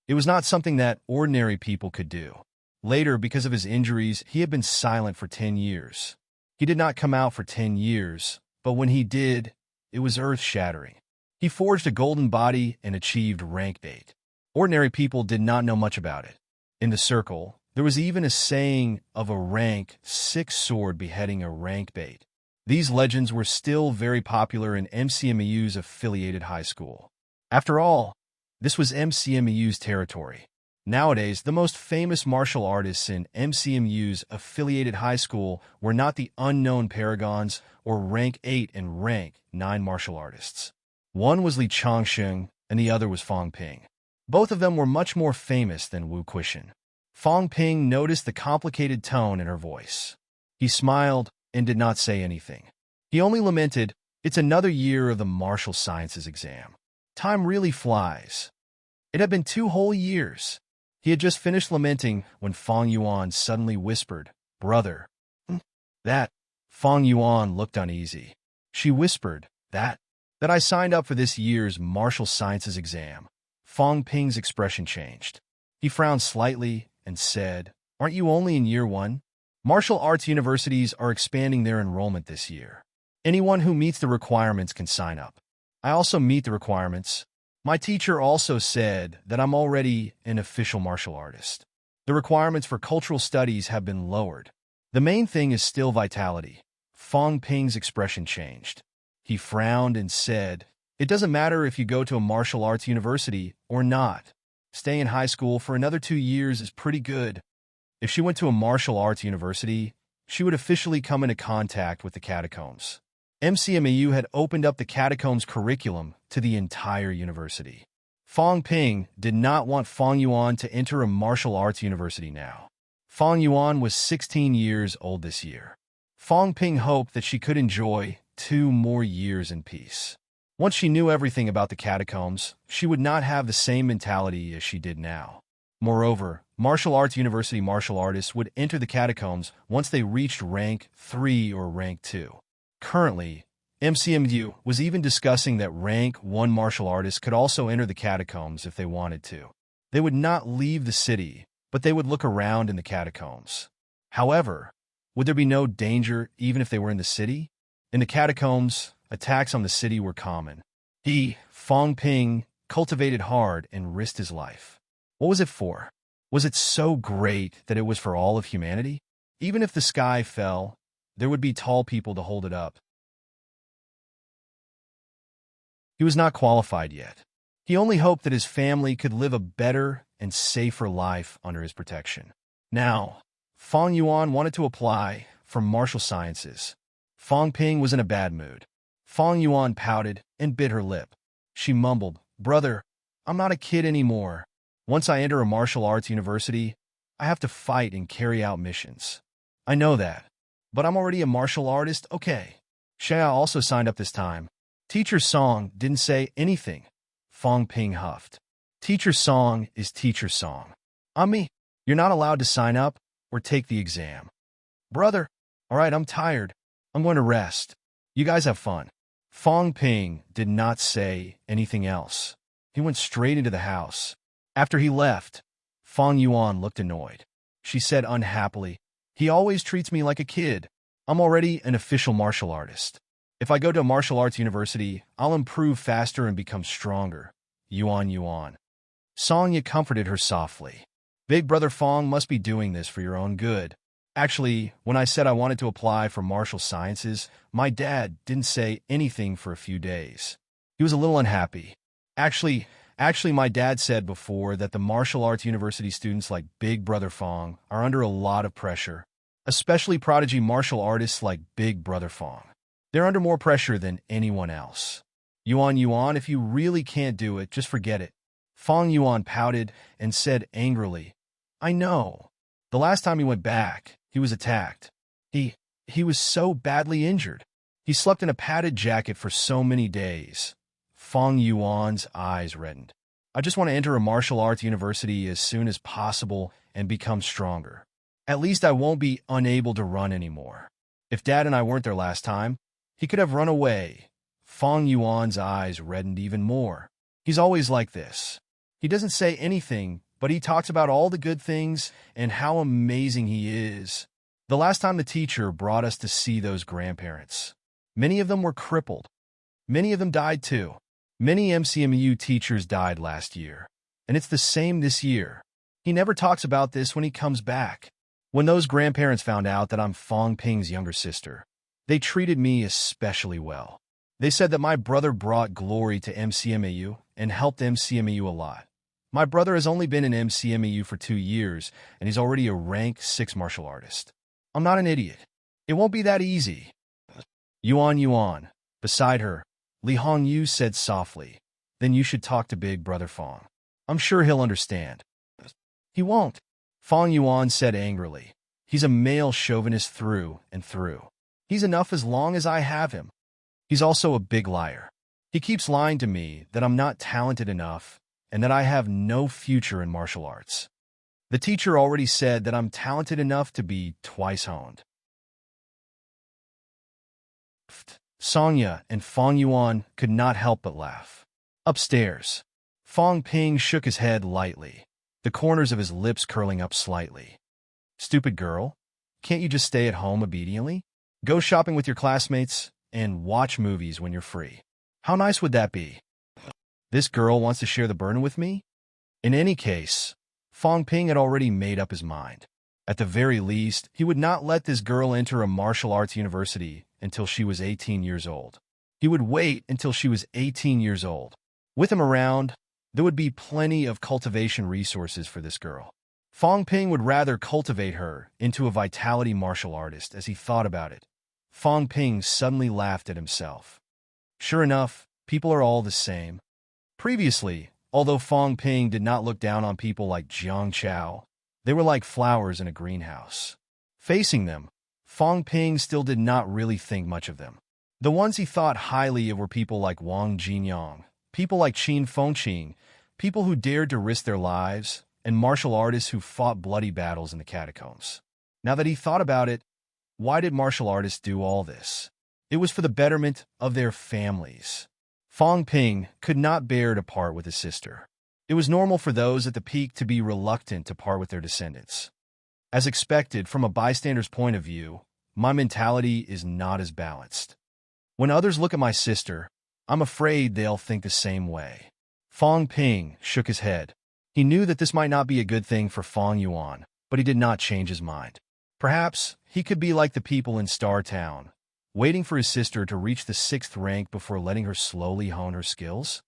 Speaker 1: It was not something that ordinary people could do. Later, because of his injuries, he had been silent for 10 years. He did not come out for 10 years, but when he did, it was earth-shattering. He forged a golden body and achieved rank 8. Ordinary people did not know much about it. In the circle, there was even a saying of a rank 6 sword beheading a rank 8. These legends were still very popular in MCMAU's affiliated high school. After all, this was MCMAU's territory. Nowadays, the most famous martial artists in MCMU's affiliated high school were not the unknown paragons or rank 8 and rank 9 martial artists. One was Li Changsheng, and the other was Fong Ping. Both of them were much more famous than Wu Quishan. Fong Ping noticed the complicated tone in her voice. He smiled and did not say anything. He only lamented, "It's another year of the martial sciences exam. Time really flies." It had been 2 whole years. He had just finished lamenting when Fong Yuan suddenly whispered, "Brother." "That." Fong Yuan looked uneasy. She whispered, That I signed up for this year's martial sciences exam." Fong Ping's expression changed. He frowned slightly and said, "Aren't you only in year one? Martial arts universities are expanding their enrollment this year. Anyone who meets the requirements can sign up. I also meet the requirements. My teacher also said that I'm already an official martial artist. The requirements for cultural studies have been lowered. The main thing is still vitality." Fong Ping's expression changed. He frowned and said, "It doesn't matter if you go to a martial arts university or not. Staying in high school for another 2 years is pretty good." If she went to a martial arts university, she would officially come into contact with the catacombs. MCMAU had opened up the catacombs curriculum to the entire university. Fong Ping did not want Fong Yuan to enter a martial arts university now. Fong Yuan was 16 years old this year. Fong Ping hoped that she could enjoy 2 more years in peace. Once she knew everything about the catacombs, she would not have the same mentality as she did now. Moreover, martial arts university martial artists would enter the catacombs once they reached rank 3 or rank 2. Currently, MCMU was even discussing that rank 1 martial artists could also enter the catacombs if they wanted to. They would not leave the city, but they would look around in the catacombs. However, would there be no danger even if they were in the city? In the catacombs, attacks on the city were common. He, Fong Ping, cultivated hard and risked his life. What was it for? Was it so great that it was for all of humanity? Even if the sky fell, there would be tall people to hold it up. He was not qualified yet. He only hoped that his family could live a better and safer life under his protection. Now, Fong Yuan wanted to apply for martial sciences. Fong Ping was in a bad mood. Fong Yuan pouted and bit her lip. She mumbled, "Brother, I'm not a kid anymore. Once I enter a martial arts university, I have to fight and carry out missions. I know that. But I'm already a martial artist, okay." Shaya also signed up this time. Teacher Song didn't say anything. Fong Ping huffed. Teacher Song is Teacher Song. Ami, you're not allowed to sign up or take the exam. Brother, all right, I'm tired. I'm going to rest. You guys have fun. Fong Ping did not say anything else. He went straight into the house. After he left, Fong Yuan looked annoyed. She said unhappily, "He always treats me like a kid. I'm already an official martial artist. If I go to a martial arts university, I'll improve faster and become stronger." Yuan. Songya comforted her softly. "Big brother Fong must be doing this for your own good. Actually, when I said I wanted to apply for martial sciences, my dad didn't say anything for a few days. He was a little unhappy. Actually, my dad said before that the martial arts university students like Big Brother Fong are under a lot of pressure, especially prodigy martial artists like Big Brother Fong. They're under more pressure than anyone else. Yuan, if you really can't do it, just forget it." Fong Yuan pouted and said angrily, "I know. The last time he went back, he was attacked. He was so badly injured. He slept in a padded jacket for so many days." Fong Yuan's eyes reddened. "I just want to enter a martial arts university as soon as possible and become stronger. At least I won't be unable to run anymore. If Dad and I weren't there last time, he could have run away." Fong Yuan's eyes reddened even more. He's always like this. He doesn't say anything, but he talks about all the good things and how amazing he is. The last time the teacher brought us to see those grandparents, many of them were crippled. Many of them died too. Many MCMU teachers died last year, and it's the same this year. He never talks about this when he comes back. When those grandparents found out that I'm Fong Ping's younger sister, they treated me especially well. They said that my brother brought glory to MCMAU and helped MCMAU a lot. My brother has only been in MCMAU for 2 years, and he's already a rank 6 martial artist. I'm not an idiot. It won't be that easy." Yuan. Beside her, Li Hongyu said softly, "Then you should talk to Big Brother Fong. I'm sure he'll understand." "He won't," Fong Yuan said angrily. "He's a male chauvinist through and through. He's enough as long as I have him. He's also a big liar. He keeps lying to me that I'm not talented enough and that I have no future in martial arts. The teacher already said that I'm talented enough to be twice honed." Songya and Fong Yuan could not help but laugh. Upstairs, Fong Ping shook his head lightly, the corners of his lips curling up slightly. Stupid girl, can't you just stay at home obediently? Go shopping with your classmates and watch movies when you're free. How nice would that be? This girl wants to share the burden with me? In any case, Fong Ping had already made up his mind. At the very least, he would not let this girl enter a martial arts university until she was 18 years old. He would wait until she was 18 years old. With him around, there would be plenty of cultivation resources for this girl. Fong Ping would rather cultivate her into a vitality martial artist. As he thought about it, Fong Ping suddenly laughed at himself. Sure enough, people are all the same. Previously, although Fong Ping did not look down on people like Jiang Chao, they were like flowers in a greenhouse. Facing them, Fong Ping still did not really think much of them. The ones he thought highly of were people like Wang Jinyang, people like Qin Fengqing, people who dared to risk their lives, and martial artists who fought bloody battles in the catacombs. Now that he thought about it, why did martial artists do all this? It was for the betterment of their families. Fong Ping could not bear to part with his sister. It was normal for those at the peak to be reluctant to part with their descendants. As expected, from a bystander's point of view, my mentality is not as balanced. When others look at my sister, I'm afraid they'll think the same way. Fong Ping shook his head. He knew that this might not be a good thing for Fong Yuan, but he did not change his mind. Perhaps he could be like the people in Star Town, waiting for his sister to reach the 6th rank before letting her slowly hone her skills.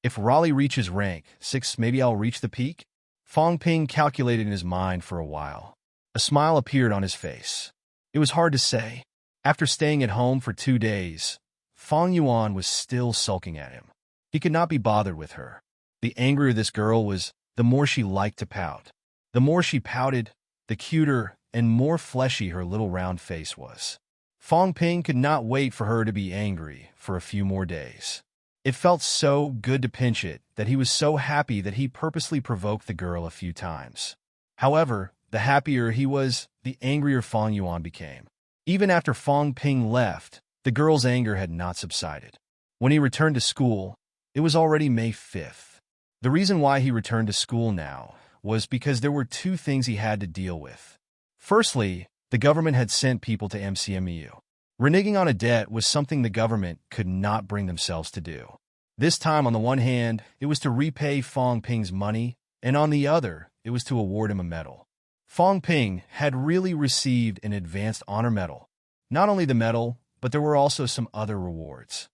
Speaker 1: If Raleigh reaches rank 6, maybe I'll reach the peak? Fong Ping calculated in his mind for a while. A smile appeared on his face. It was hard to say. After staying at home for 2 days, Fong Yuan was still sulking at him. He could not be bothered with her. The angrier this girl was, the more she liked to pout. The more she pouted, the cuter and more fleshy her little round face was. Fong Ping could not wait for her to be angry for a few more days. It felt so good to pinch it that he was so happy that he purposely provoked the girl a few times. However, the happier he was, the angrier Fong Yuan became. Even after Fong Ping left, the girl's anger had not subsided. When he returned to school, it was already May 5th. The reason why he returned to school now was because there were 2 things he had to deal with. Firstly, the government had sent people to MCMU. Reneging on a debt was something the government could not bring themselves to do. This time, on the one hand, it was to repay Fong Ping's money, and on the other, it was to award him a medal. Fong Ping had really received an advanced honor medal. Not only the medal, but there were also some other rewards.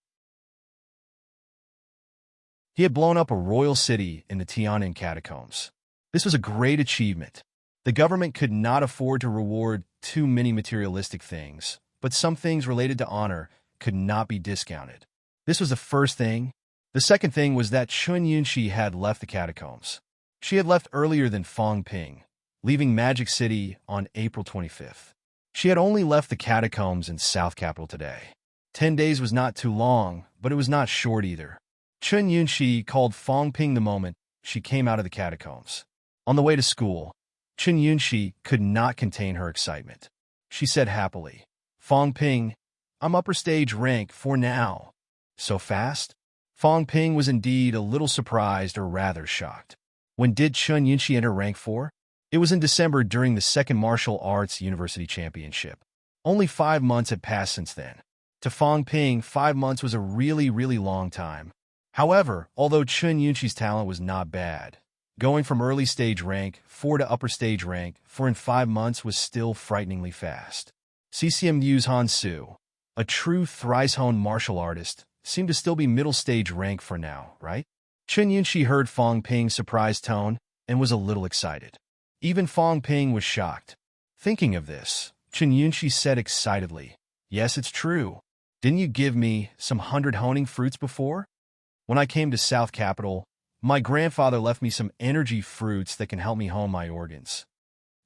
Speaker 1: He had blown up a royal city in the Tiananmen catacombs. This was a great achievement. The government could not afford to reward too many materialistic things, but some things related to honor could not be discounted. This was the first thing. The second thing was that Chun Yunshi had left the catacombs. She had left earlier than Fong Ping, leaving Magic City on April 25th. She had only left the catacombs in South Capital today. 10 days was not too long, but it was not short either. Chun Yunshi called Fong Ping the moment she came out of the catacombs. On the way to school, Chun Yunshi could not contain her excitement. She said happily, "Fong Ping, I'm upper stage rank for now." So fast? Fong Ping was indeed a little surprised or rather shocked. When did Chun Yunshi enter rank 4? It was in December during the 2nd Martial Arts University Championship. Only 5 months had passed since then. To Fong Ping, 5 months was a really, really long time. However, although Chun Yunshi's talent was not bad, going from early stage rank 4 to upper stage rank 4 in 5 months was still frighteningly fast. CCMU's Han Su, a true thrice-honed martial artist, seemed to still be middle stage rank for now, right? Chun Yunshi heard Fong Ping's surprised tone and was a little excited. Even Fong Ping was shocked. Thinking of this, Chun Yunshi said excitedly, "Yes, it's true. Didn't you give me some 100 honing fruits before? When I came to South Capital, my grandfather left me some energy fruits that can help me hone my organs.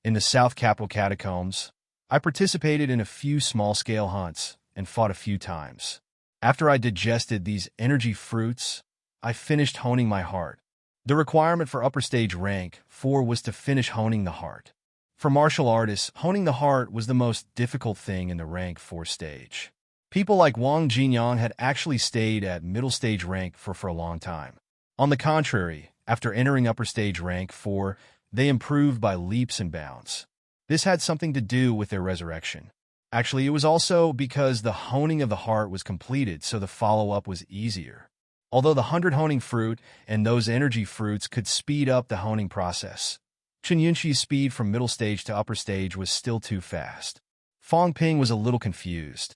Speaker 1: In the South Capital catacombs, I participated in a few small-scale hunts and fought a few times. After I digested these energy fruits, I finished honing my heart. The requirement for upper stage rank 4 was to finish honing the heart. For martial artists, honing the heart was the most difficult thing in the rank 4 stage. People like Wang Jinyang had actually stayed at middle stage rank for a long time. On the contrary, after entering upper stage rank 4, they improved by leaps and bounds. This had something to do with their resurrection. Actually, it was also because the honing of the heart was completed, so the follow-up was easier. Although the 100 honing fruit and those energy fruits could speed up the honing process, Chen Yunxi's speed from middle stage to upper stage was still too fast. Fong Ping was a little confused.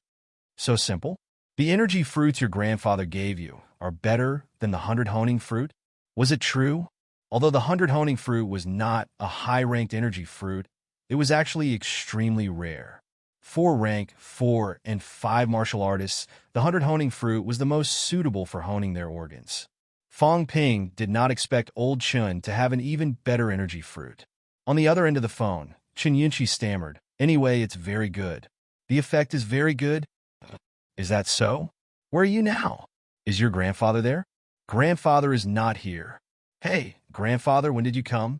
Speaker 1: So simple? The energy fruits your grandfather gave you are better than the 100 honing fruit? Was it true? Although the 100 honing fruit was not a high-ranked energy fruit, it was actually extremely rare. For rank 4 and 5 martial artists, the 100 honing fruit was the most suitable for honing their organs. Fong Ping did not expect old Chun to have an even better energy fruit. On the other end of the phone, Chen Yunqi stammered, "Anyway, it's very good. The effect is very good." "Is that so? Where are you now? Is your grandfather there?" "Grandfather is not here." "Hey, grandfather, when did you come?"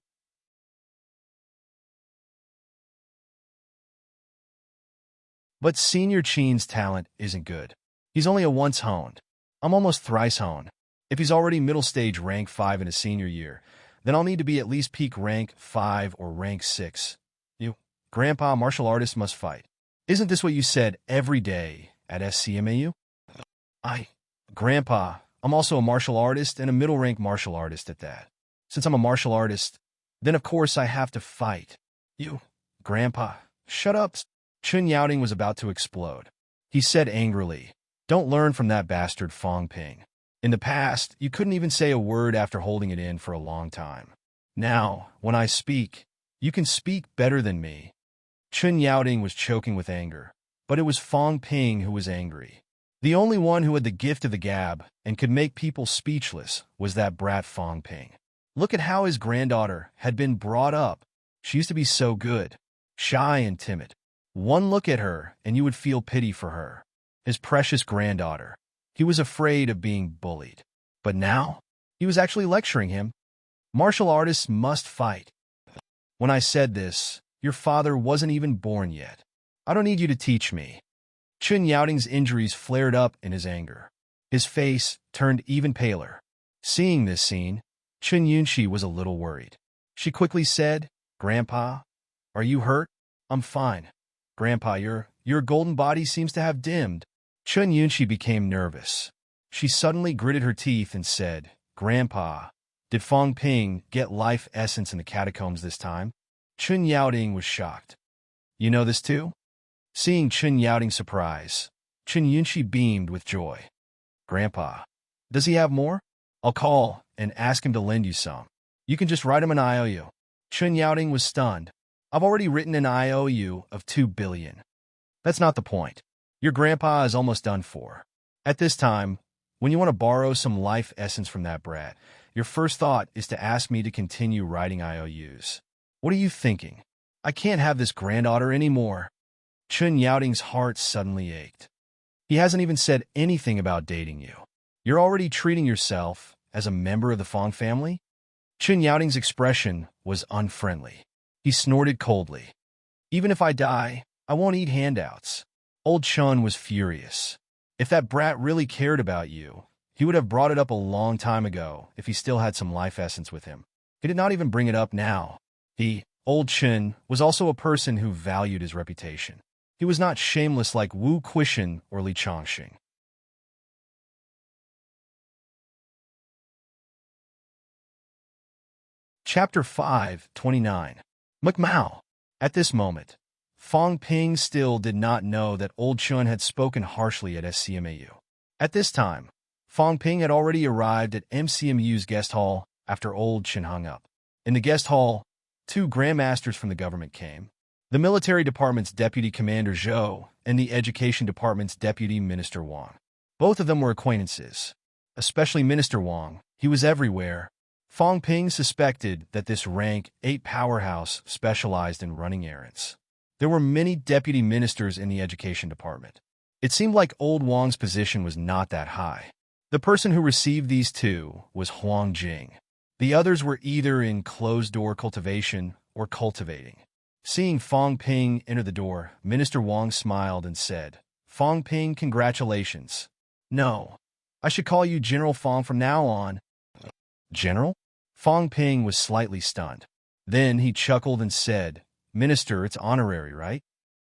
Speaker 1: But Senior Chen's talent isn't good. He's only a once honed. I'm almost thrice honed. If he's already middle stage rank 5 in his senior year, then I'll need to be at least peak rank 5 or rank 6. You, Grandpa, martial artists must fight. Isn't this what you said every day at SCMAU? Grandpa, I'm also a martial artist and a middle rank martial artist at that. Since I'm a martial artist, then of course I have to fight. You, Grandpa, shut up. Chun Yaoting was about to explode. He said angrily, "Don't learn from that bastard Fong Ping. In the past, you couldn't even say a word after holding it in for a long time. Now, when I speak, you can speak better than me." Chun Yaoting was choking with anger, but it was Fong Ping who was angry. The only one who had the gift of the gab and could make people speechless was that brat Fong Ping. Look at how his granddaughter had been brought up. She used to be so good, shy and timid. One look at her, and you would feel pity for her. His precious granddaughter. He was afraid of being bullied. But now, he was actually lecturing him. Martial artists must fight. When I said this, your father wasn't even born yet. I don't need you to teach me. Chun Yaoting's injuries flared up in his anger. His face turned even paler. Seeing this scene, Chun Yunxi was a little worried. She quickly said, "Grandpa, are you hurt?" "I'm fine. Grandpa, your golden body seems to have dimmed." Chun Yunxi became nervous. She suddenly gritted her teeth and said, "Grandpa, did Fong Ping get life essence in the catacombs this time?" Chun Yaoting was shocked. "You know this too?" Seeing Chun Yaoting's surprise, Chun Yunxi beamed with joy. "Grandpa, does he have more? I'll call and ask him to lend you some. You can just write him an IOU." Chun Yaoting was stunned. "I've already written an IOU of 2 billion. That's not the point. Your grandpa is almost done for. At this time, when you want to borrow some life essence from that brat, your first thought is to ask me to continue writing IOUs. What are you thinking? I can't have this granddaughter anymore." Chun Yaoting's heart suddenly ached. He hasn't even said anything about dating you. You're already treating yourself as a member of the Fong family? Chun Yaoting's expression was unfriendly. He snorted coldly. "Even if I die, I won't eat handouts." Old Chun was furious. If that brat really cared about you, he would have brought it up a long time ago if he still had some life essence with him. He did not even bring it up now. Old Chun, was also a person who valued his reputation. He was not shameless like Wu Quishan or Li Chongxing. Chapter 5:29. McMao. At this moment, Fong Ping still did not know that Old Chun had spoken harshly at SCMAU. At this time, Fong Ping had already arrived at MCMU's guest hall after Old Chun hung up. In the guest hall, 2 grandmasters from the government came. The military department's deputy commander Zhou and the education department's deputy minister Wang. Both of them were acquaintances. Especially Minister Wang. He was everywhere. Fong Ping suspected that this rank 8 powerhouse specialized in running errands. There were many deputy ministers in the education department. It seemed like old Wang's position was not that high. The person who received these 2 was Huang Jing. The others were either in closed-door cultivation or cultivating. Seeing Fong Ping enter the door, Minister Wang smiled and said, "Fong Ping, congratulations." "No, I should call you General Fong from now on." General? Fong Ping was slightly stunned. Then he chuckled and said, Minister, it's honorary, right?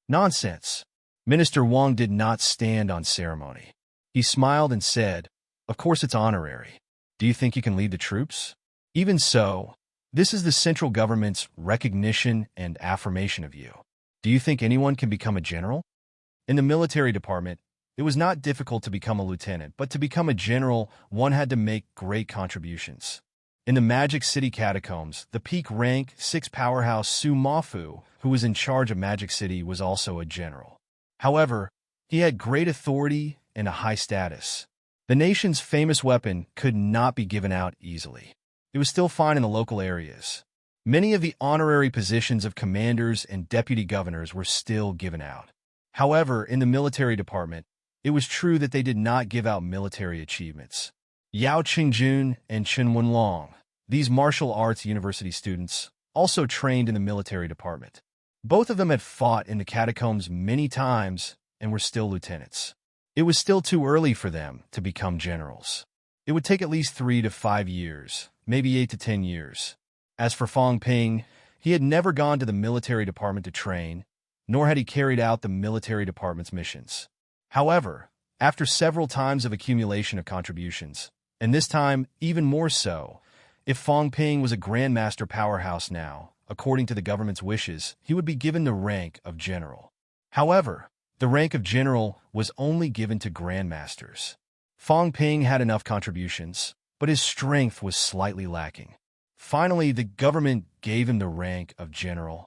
Speaker 1: Nonsense. Minister Wang did not stand on ceremony. He smiled and said, Of course it's honorary. Do you think you can lead the troops? Even so, this is the central government's recognition and affirmation of you. Do you think anyone can become a general? In the military department, it was not difficult to become a lieutenant, but to become a general, one had to make great contributions. In the Magic City catacombs, the peak rank 6 powerhouse Su Mafu, who was in charge of Magic City, was also a general. However, he had great authority and a high status. The nation's famous weapon could not be given out easily. It was still fine in the local areas. Many of the honorary positions of commanders and deputy governors were still given out. However, in the military department, it was true that they did not give out military achievements. Yao Qingjun and Chen Wenlong, these martial arts university students, also trained in the military department. Both of them had fought in the catacombs many times and were still lieutenants. It was still too early for them to become generals. It would take at least 3 to 5 years, maybe 8 to 10 years. As for Fong Ping, he had never gone to the military department to train, nor had he carried out the military department's missions. However, after several times of accumulation of contributions, and this time even more so, if Fong Ping was a grandmaster powerhouse now, according to the government's wishes, he would be given the rank of general. However, the rank of general was only given to grandmasters. Fong Ping had enough contributions, but his strength was slightly lacking. Finally, the government gave him the rank of general.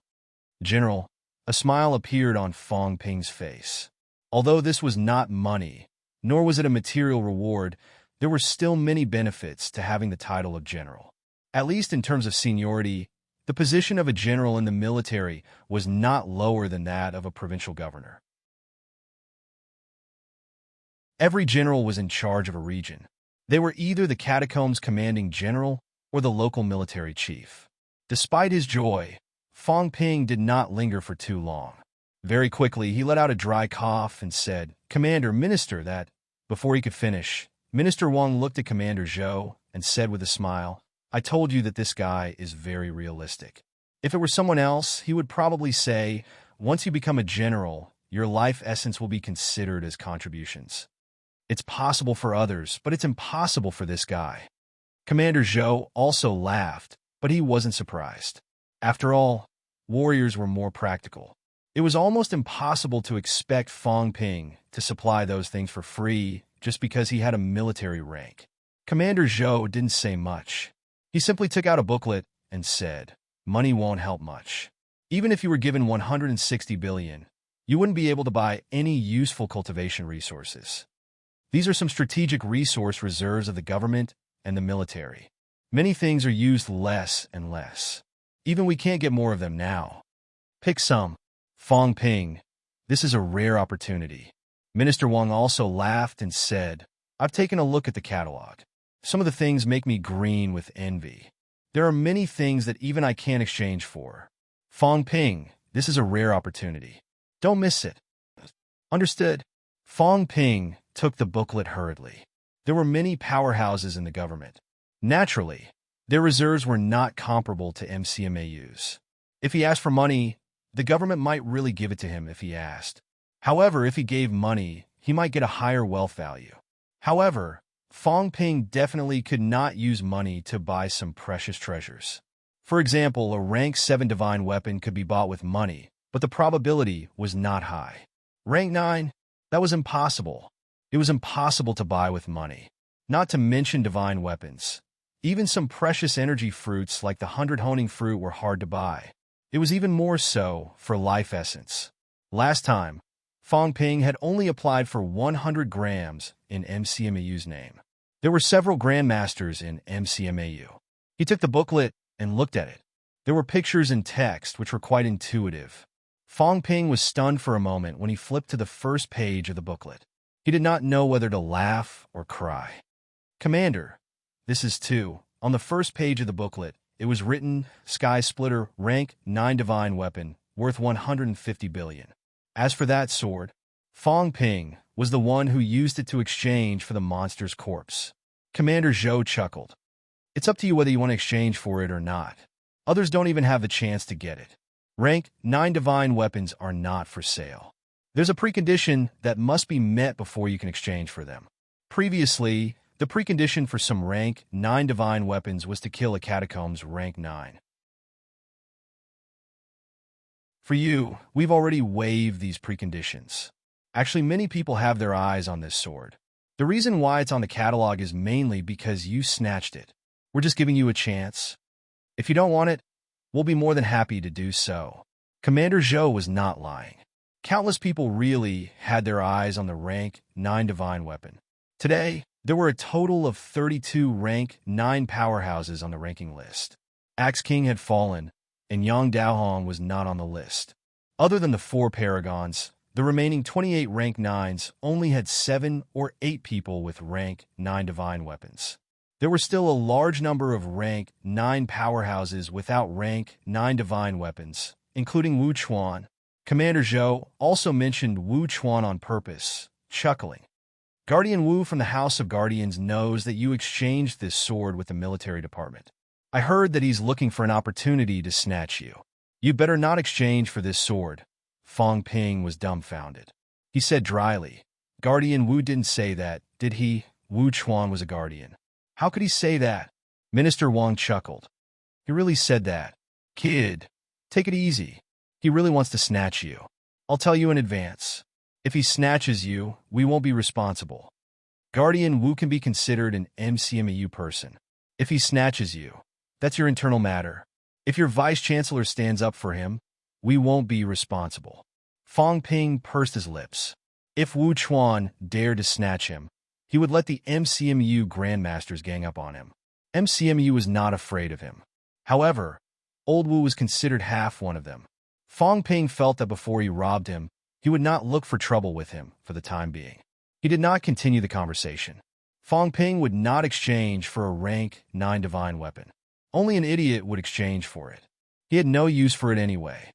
Speaker 1: General, a smile appeared on Fong Ping's face. Although this was not money, nor was it a material reward, there were still many benefits to having the title of general. At least in terms of seniority, the position of a general in the military was not lower than that of a provincial governor. Every general was in charge of a region. They were either the catacombs commanding general or the local military chief. Despite his joy, Fong Ping did not linger for too long. Very quickly, he let out a dry cough and said, Commander, Minister, that... Before he could finish, Minister Wang looked at Commander Zhou and said with a smile, I told you that this guy is very realistic. If it were someone else, he would probably say, once you become a general, your life essence will be considered as contributions. It's possible for others, but it's impossible for this guy. Commander Zhou also laughed, but he wasn't surprised. After all, warriors were more practical. It was almost impossible to expect Fong Ping to supply those things for free just because he had a military rank. Commander Zhou didn't say much. He simply took out a booklet and said, Money won't help much. Even if you were given 160 billion, you wouldn't be able to buy any useful cultivation resources. These are some strategic resource reserves of the government and the military. Many things are used less and less. Even we can't get more of them now. Pick some. Fong Ping, this is a rare opportunity. Minister Wang also laughed and said, I've taken a look at the catalog. Some of the things make me green with envy. There are many things that even I can't exchange for. Fong Ping, this is a rare opportunity. Don't miss it. Understood? Fong Ping took the booklet hurriedly. There were many powerhouses in the government. Naturally, their reserves were not comparable to MCMAU's. If he asked for money, the government might really give it to him if he asked. However, if he gave money, he might get a higher wealth value. However, Fong Ping definitely could not use money to buy some precious treasures. For example, a rank 7 divine weapon could be bought with money, but the probability was not high. Rank 9? That was impossible. It was impossible to buy with money. Not to mention divine weapons. Even some precious energy fruits like the 100 honing fruit were hard to buy. It was even more so for life essence. Last time, Fong Ping had only applied for 100 grams in MCMAU's name. There were several grandmasters in MCMAU. He took the booklet and looked at it. There were pictures and text which were quite intuitive. Fong Ping was stunned for a moment when he flipped to the first page of the booklet. He did not know whether to laugh or cry. Commander, this is 2. On the first page of the booklet, it was written, Sky Splitter, rank 9 divine weapon, worth 150 billion. As for that sword, Fong Ping was the one who used it to exchange for the monster's corpse. Commander Zhou chuckled. It's up to you whether you want to exchange for it or not. Others don't even have the chance to get it. Rank 9 divine weapons are not for sale. There's a precondition that must be met before you can exchange for them. Previously, the precondition for some rank 9 divine weapons was to kill a catacombs rank 9. For you, we've already waived these preconditions. Actually, many people have their eyes on this sword. The reason why it's on the catalog is mainly because you snatched it. We're just giving you a chance. If you don't want it, we'll be more than happy to do so. Commander Zhou was not lying. Countless people really had their eyes on the rank 9 divine weapon. Today, there were a total of 32 rank 9 powerhouses on the ranking list. Axe King had fallen, and Yang Daohong was not on the list. Other than the 4 paragons, the remaining 28 rank 9s only had 7 or 8 people with rank 9 divine weapons. There were still a large number of rank 9 powerhouses without rank 9 divine weapons, including Wu Chuan. Commander Zhou also mentioned Wu Chuan on purpose, chuckling. Guardian Wu from the House of Guardians knows that you exchanged this sword with the military department. I heard that he's looking for an opportunity to snatch you. You better not exchange for this sword. Fong Ping was dumbfounded. He said dryly, Guardian Wu didn't say that, did he? Wu Chuan was a guardian. How could he say that? Minister Wang chuckled. He really said that. Kid, take it easy. He really wants to snatch you. I'll tell you in advance. If he snatches you, we won't be responsible. Guardian Wu can be considered an MCMEU person. If he snatches you, that's your internal matter. If your vice-chancellor stands up for him, we won't be responsible. Fong Ping pursed his lips. If Wu Chuan dared to snatch him, he would let the MCMEU grandmasters gang up on him. MCMEU was not afraid of him. However, Old Wu was considered half one of them. Fong Ping felt that before he robbed him, he would not look for trouble with him for the time being. He did not continue the conversation. Fong Ping would not exchange for a rank 9 divine weapon. Only an idiot would exchange for it. He had no use for it anyway.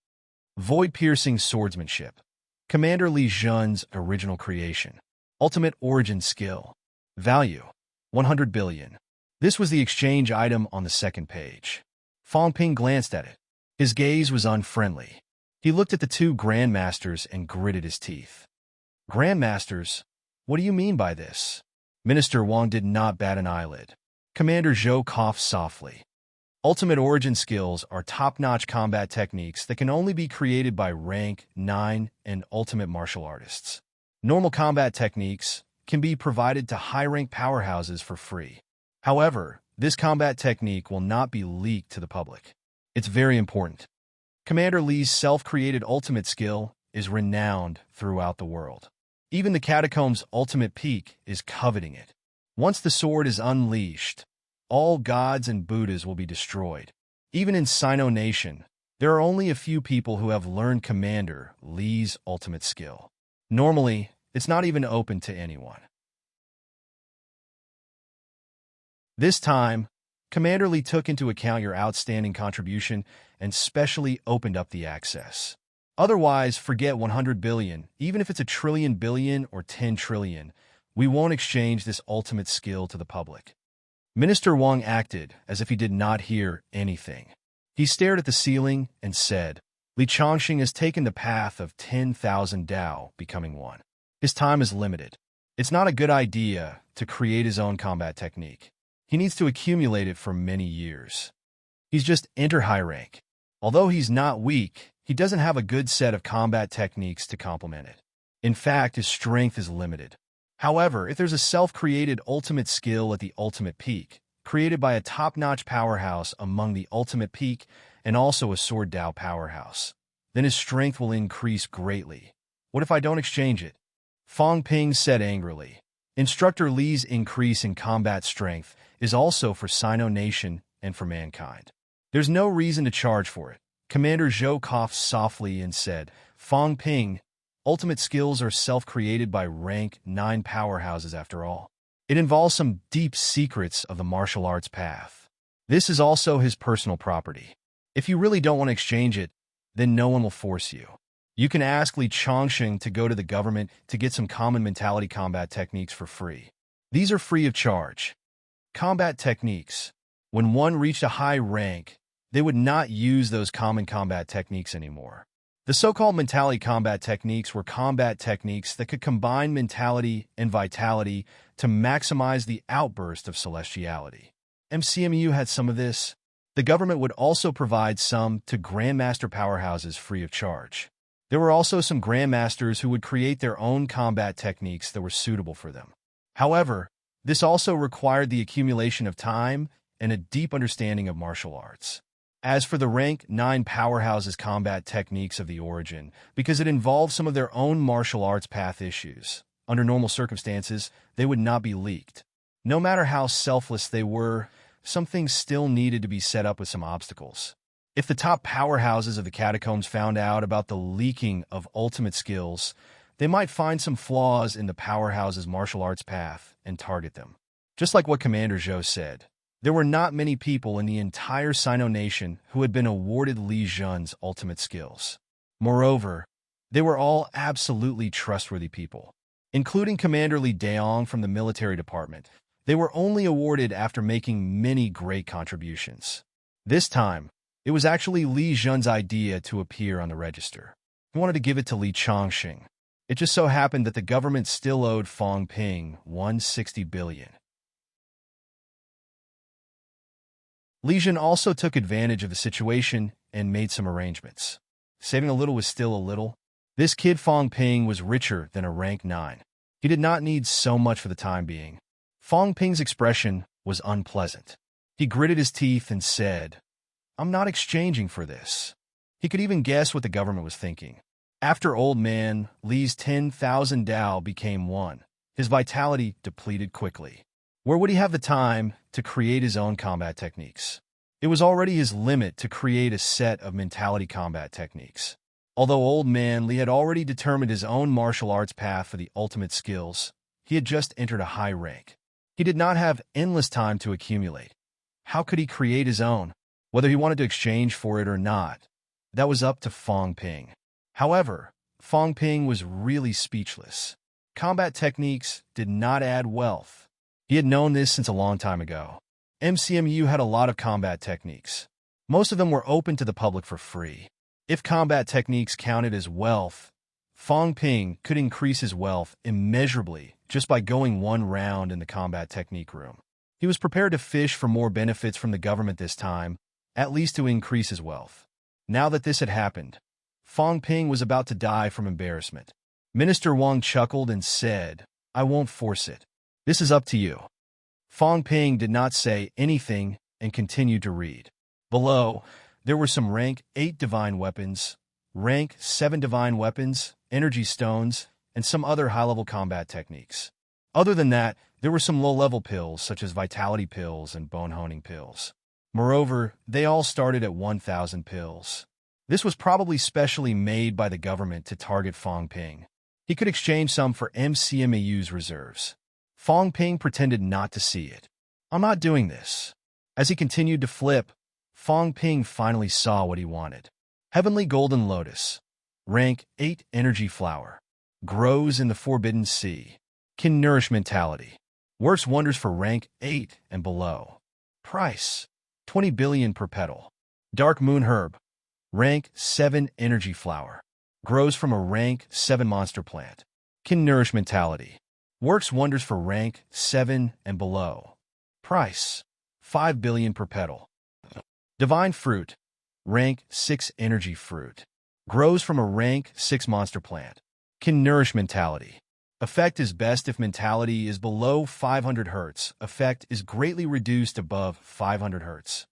Speaker 1: Void-piercing swordsmanship. Commander Li Zhun's original creation. Ultimate origin skill. Value, 100 billion. This was the exchange item on the second page. Fong Ping glanced at it. His gaze was unfriendly. He looked at the 2 grandmasters and gritted his teeth. Grandmasters? What do you mean by this? Minister Wang did not bat an eyelid. Commander Zhou coughed softly. Ultimate origin skills are top-notch combat techniques that can only be created by rank 9 and ultimate martial artists. Normal combat techniques can be provided to high-rank powerhouses for free. However, this combat technique will not be leaked to the public. It's very important. Commander Li's self-created ultimate skill is renowned throughout the world. Even the Catacombs' ultimate peak is coveting it. Once the sword is unleashed, all gods and Buddhas will be destroyed. Even in Sino Nation, there are only a few people who have learned Commander Li's ultimate skill. Normally, it's not even open to anyone. This time, Commander Li took into account your outstanding contribution and specially opened up the access. Otherwise, forget 100 billion, even if it's a trillion billion or 10 trillion, we won't exchange this ultimate skill to the public. Minister Wang acted as if he did not hear anything. He stared at the ceiling and said, Li Chongqing has taken the path of 10,000 Dao, becoming one. His time is limited. It's not a good idea to create his own combat technique. He needs to accumulate it for many years. He's just enter high rank. Although he's not weak, he doesn't have a good set of combat techniques to complement it. In fact, his strength is limited. However, if there's a self-created ultimate skill at the ultimate peak, created by a top-notch powerhouse among the ultimate peak and also a sword Dao powerhouse, then his strength will increase greatly. What if I don't exchange it? Fong Ping said angrily. Instructor Li's increase in combat strength is also for Sino Nation and for mankind. There's no reason to charge for it. Commander Zhou coughed softly and said, Fong Ping, ultimate skills are self-created by rank 9 powerhouses after all. It involves some deep secrets of the martial arts path. This is also his personal property. If you really don't want to exchange it, then no one will force you. You can ask Li Chongqing to go to the government to get some common mentality combat techniques for free. These are free of charge. Combat techniques. When one reached a high rank, they would not use those common combat techniques anymore. The so-called mentality combat techniques were combat techniques that could combine mentality and vitality to maximize the outburst of celestiality. MCMU had some of this. The government would also provide some to Grandmaster powerhouses free of charge. There were also some Grandmasters who would create their own combat techniques that were suitable for them. However, this also required the accumulation of time and a deep understanding of martial arts. As for the rank 9 powerhouses' combat techniques of the origin, because it involved some of their own martial arts path issues, under normal circumstances, they would not be leaked. No matter how selfless they were, some things still needed to be set up with some obstacles. If the top powerhouses of the catacombs found out about the leaking of ultimate skills, they might find some flaws in the powerhouse's martial arts path and target them. Just like what Commander Zhou said, there were not many people in the entire Sino nation who had been awarded Li Jun's ultimate skills. Moreover, they were all absolutely trustworthy people. Including Commander Li Daong from the military department, they were only awarded after making many great contributions. This time, it was actually Li Jun's idea to appear on the register. He wanted to give it to Li Chongqing. It just so happened that the government still owed Fang Ping 160 billion. Li Jun also took advantage of the situation and made some arrangements. Saving a little was still a little. This kid Fang Ping was richer than a rank 9. He did not need so much for the time being. Fang Ping's expression was unpleasant. He gritted his teeth and said, "I'm not exchanging for this." He could even guess what the government was thinking. After Old Man Li's 10,000 Dao became 1, his vitality depleted quickly. Where would he have the time to create his own combat techniques? It was already his limit to create a set of mentality combat techniques. Although Old Man Li had already determined his own martial arts path for the ultimate skills, he had just entered a high rank. He did not have endless time to accumulate. How could he create his own? Whether he wanted to exchange for it or not, that was up to Fang Ping. However, Fang Ping was really speechless. Combat techniques did not add wealth. He had known this since a long time ago. MCMU had a lot of combat techniques. Most of them were open to the public for free. If combat techniques counted as wealth, Fang Ping could increase his wealth immeasurably just by going one round in the combat technique room. He was prepared to fish for more benefits from the government this time, at least to increase his wealth. Now that this had happened, Fang Ping was about to die from embarrassment. Minister Wang chuckled and said, "I won't force it. This is up to you." Fang Ping did not say anything and continued to read. Below, there were some rank 8 divine weapons, rank 7 divine weapons, energy stones, and some other high-level combat techniques. Other than that, there were some low-level pills such as vitality pills and bone-honing pills. Moreover, they all started at 1,000 pills. This was probably specially made by the government to target Fang Ping. He could exchange some for MCMAU's reserves. Fang Ping pretended not to see it. "I'm not doing this." As he continued to flip, Fang Ping finally saw what he wanted. Heavenly Golden Lotus. Rank 8 Energy Flower. Grows in the Forbidden Sea. Can nourish mentality. Works wonders for rank 8 and below. Price: 20 billion per petal. Dark Moon Herb. Rank 7 Energy Flower. Grows from a rank 7 monster plant. Can nourish mentality. Works wonders for rank 7 and below. Price: 5 billion per petal. Divine Fruit. Rank 6 Energy Fruit. Grows from a rank 6 monster plant. Can nourish mentality. Effect is best if mentality is below 500 Hz. Effect is greatly reduced above 500 Hz.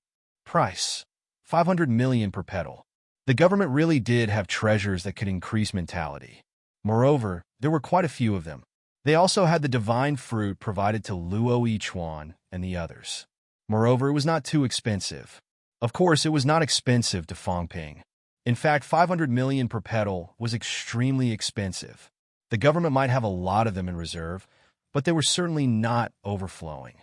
Speaker 1: Price: 500 million per petal. The government really did have treasures that could increase mentality. Moreover, there were quite a few of them. They also had the divine fruit provided to Luo Yichuan and the others. Moreover, it was not too expensive. Of course, it was not expensive to Fang Ping. In fact, 500 million per petal was extremely expensive. The government might have a lot of them in reserve, but they were certainly not overflowing.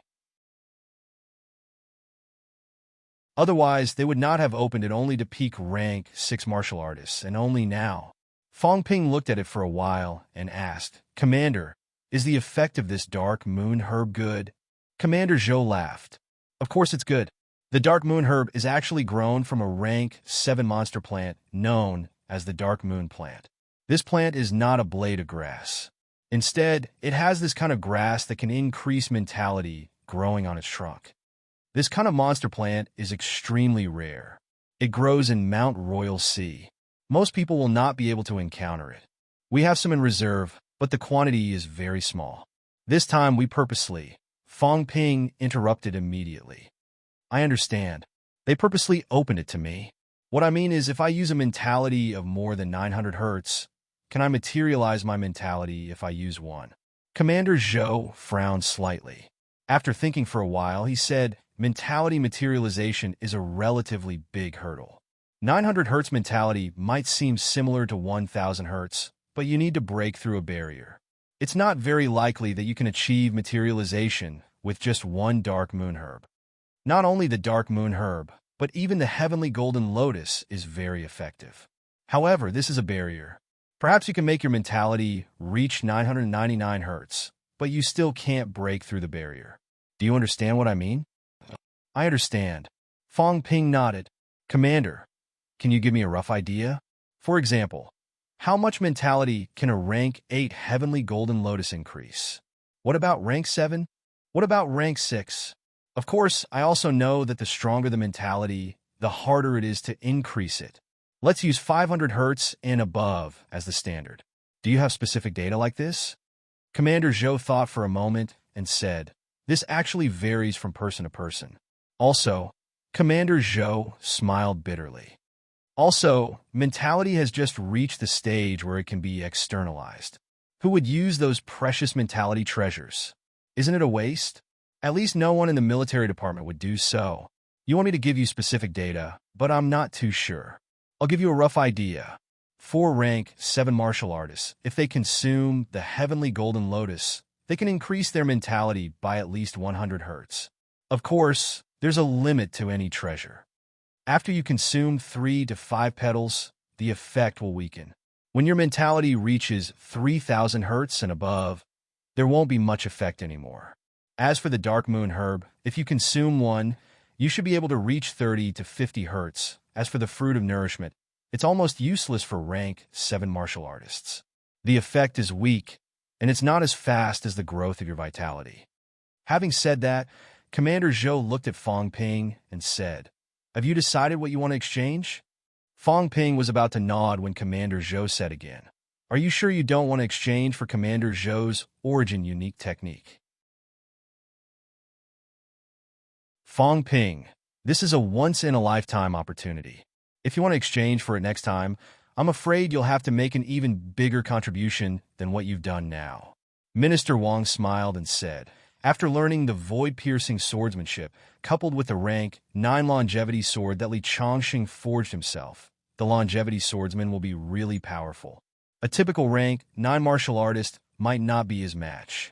Speaker 1: Otherwise, they would not have opened it only to peak rank 6 martial artists, and only now. Fang Ping looked at it for a while and asked, "Commander, is the effect of this dark moon herb good?" Commander Zhou laughed. "Of course it's good. The dark moon herb is actually grown from a rank 7 monster plant known as the dark moon plant. This plant is not a blade of grass. Instead, it has this kind of grass that can increase mentality growing on its trunk. This kind of monster plant is extremely rare. It grows in Mount Royal Sea. Most people will not be able to encounter it. We have some in reserve, but the quantity is very small. This time we purposely. Fong Ping interrupted immediately. I understand. They purposely opened it to me. What I mean is, if I use a mentality of more than 900 hertz, can I materialize my mentality if I use one? Commander Zhou frowned slightly. After thinking for a while, he said, mentality materialization is a relatively big hurdle. 900 hertz mentality might seem similar to 1000 hertz, but you need to break through a barrier. It's not very likely that you can achieve materialization with just one dark moon herb. Not only the dark moon herb, but even the heavenly golden lotus is very effective. However, this is a barrier. Perhaps you can make your mentality reach 999 hertz, but you still can't break through the barrier. Do you understand what I mean? I understand. Fong Ping nodded. Commander, can you give me a rough idea? For example, how much mentality can a rank 8 heavenly golden lotus increase? What about rank 7? What about rank 6? Of course, I also know that the stronger the mentality, the harder it is to increase it. Let's use 500 hertz and above as the standard. Do you have specific data like this? Commander Zhou thought for a moment and said, this actually varies from person to person. Also, Commander Zhou smiled bitterly. Also, mentality has just reached the stage where it can be externalized. Who would use those precious mentality treasures? Isn't it a waste? At least no one in the military department would do so. You want me to give you specific data, but I'm not too sure. I'll give you a rough idea. 4 rank 7 martial artists, if they consume the heavenly golden lotus, they can increase their mentality by at least 100 hertz. Of course, there's a limit to any treasure. After you consume 3 to 5 petals, the effect will weaken. When your mentality reaches 3000 hertz and above, there won't be much effect anymore. As for the dark moon herb, if you consume one, you should be able to reach 30 to 50 hertz. As for the fruit of nourishment, it's almost useless for rank 7 martial artists. The effect is weak, and it's not as fast as the growth of your vitality. Having said that, Commander Zhou looked at Fong Ping and said, have you decided what you want to exchange? Fong Ping was about to nod when Commander Zhou said again, are you sure you don't want to exchange for Commander Zhou's origin unique technique? Fong Ping, this is a once-in-a-lifetime opportunity. If you want to exchange for it next time, I'm afraid you'll have to make an even bigger contribution than what you've done now. Minister Wang smiled and said, after learning the void-piercing swordsmanship, coupled with the rank 9 longevity sword that Li Chongqing forged himself, the longevity swordsman will be really powerful. A typical rank 9 martial artist might not be his match.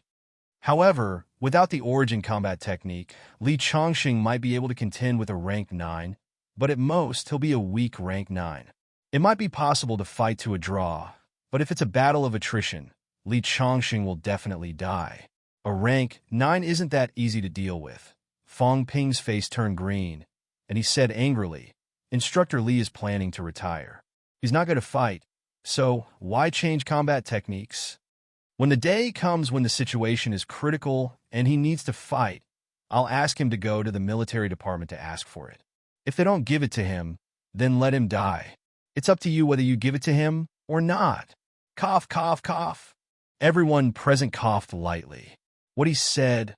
Speaker 1: However, without the origin combat technique, Li Chongqing might be able to contend with a rank 9, but at most he'll be a weak rank 9. It might be possible to fight to a draw, but if it's a battle of attrition, Li Chongqing will definitely die. A rank 9 isn't that easy to deal with. Fong Ping's face turned green, and he said angrily, Instructor Li is planning to retire. He's not going to fight, so why change combat techniques? When the day comes when the situation is critical and he needs to fight, I'll ask him to go to the military department to ask for it. If they don't give it to him, then let him die. It's up to you whether you give it to him or not. Cough, cough, cough. Everyone present coughed lightly. What he said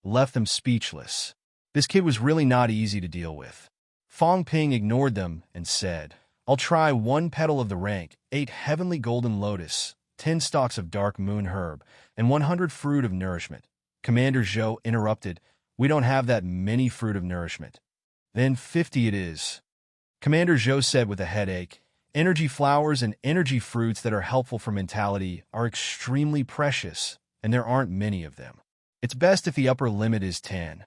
Speaker 1: left them speechless. This kid was really not easy to deal with. Fong Ping ignored them and said, I'll try 1 petal of the rank 8 heavenly golden lotus, 10 stalks of dark moon herb, and 100 fruit of nourishment. Commander Zhou interrupted, we don't have that many fruit of nourishment. Then 50 it is. Commander Zhou said with a headache, energy flowers and energy fruits that are helpful for mentality are extremely precious, and there aren't many of them. It's best if the upper limit is 10.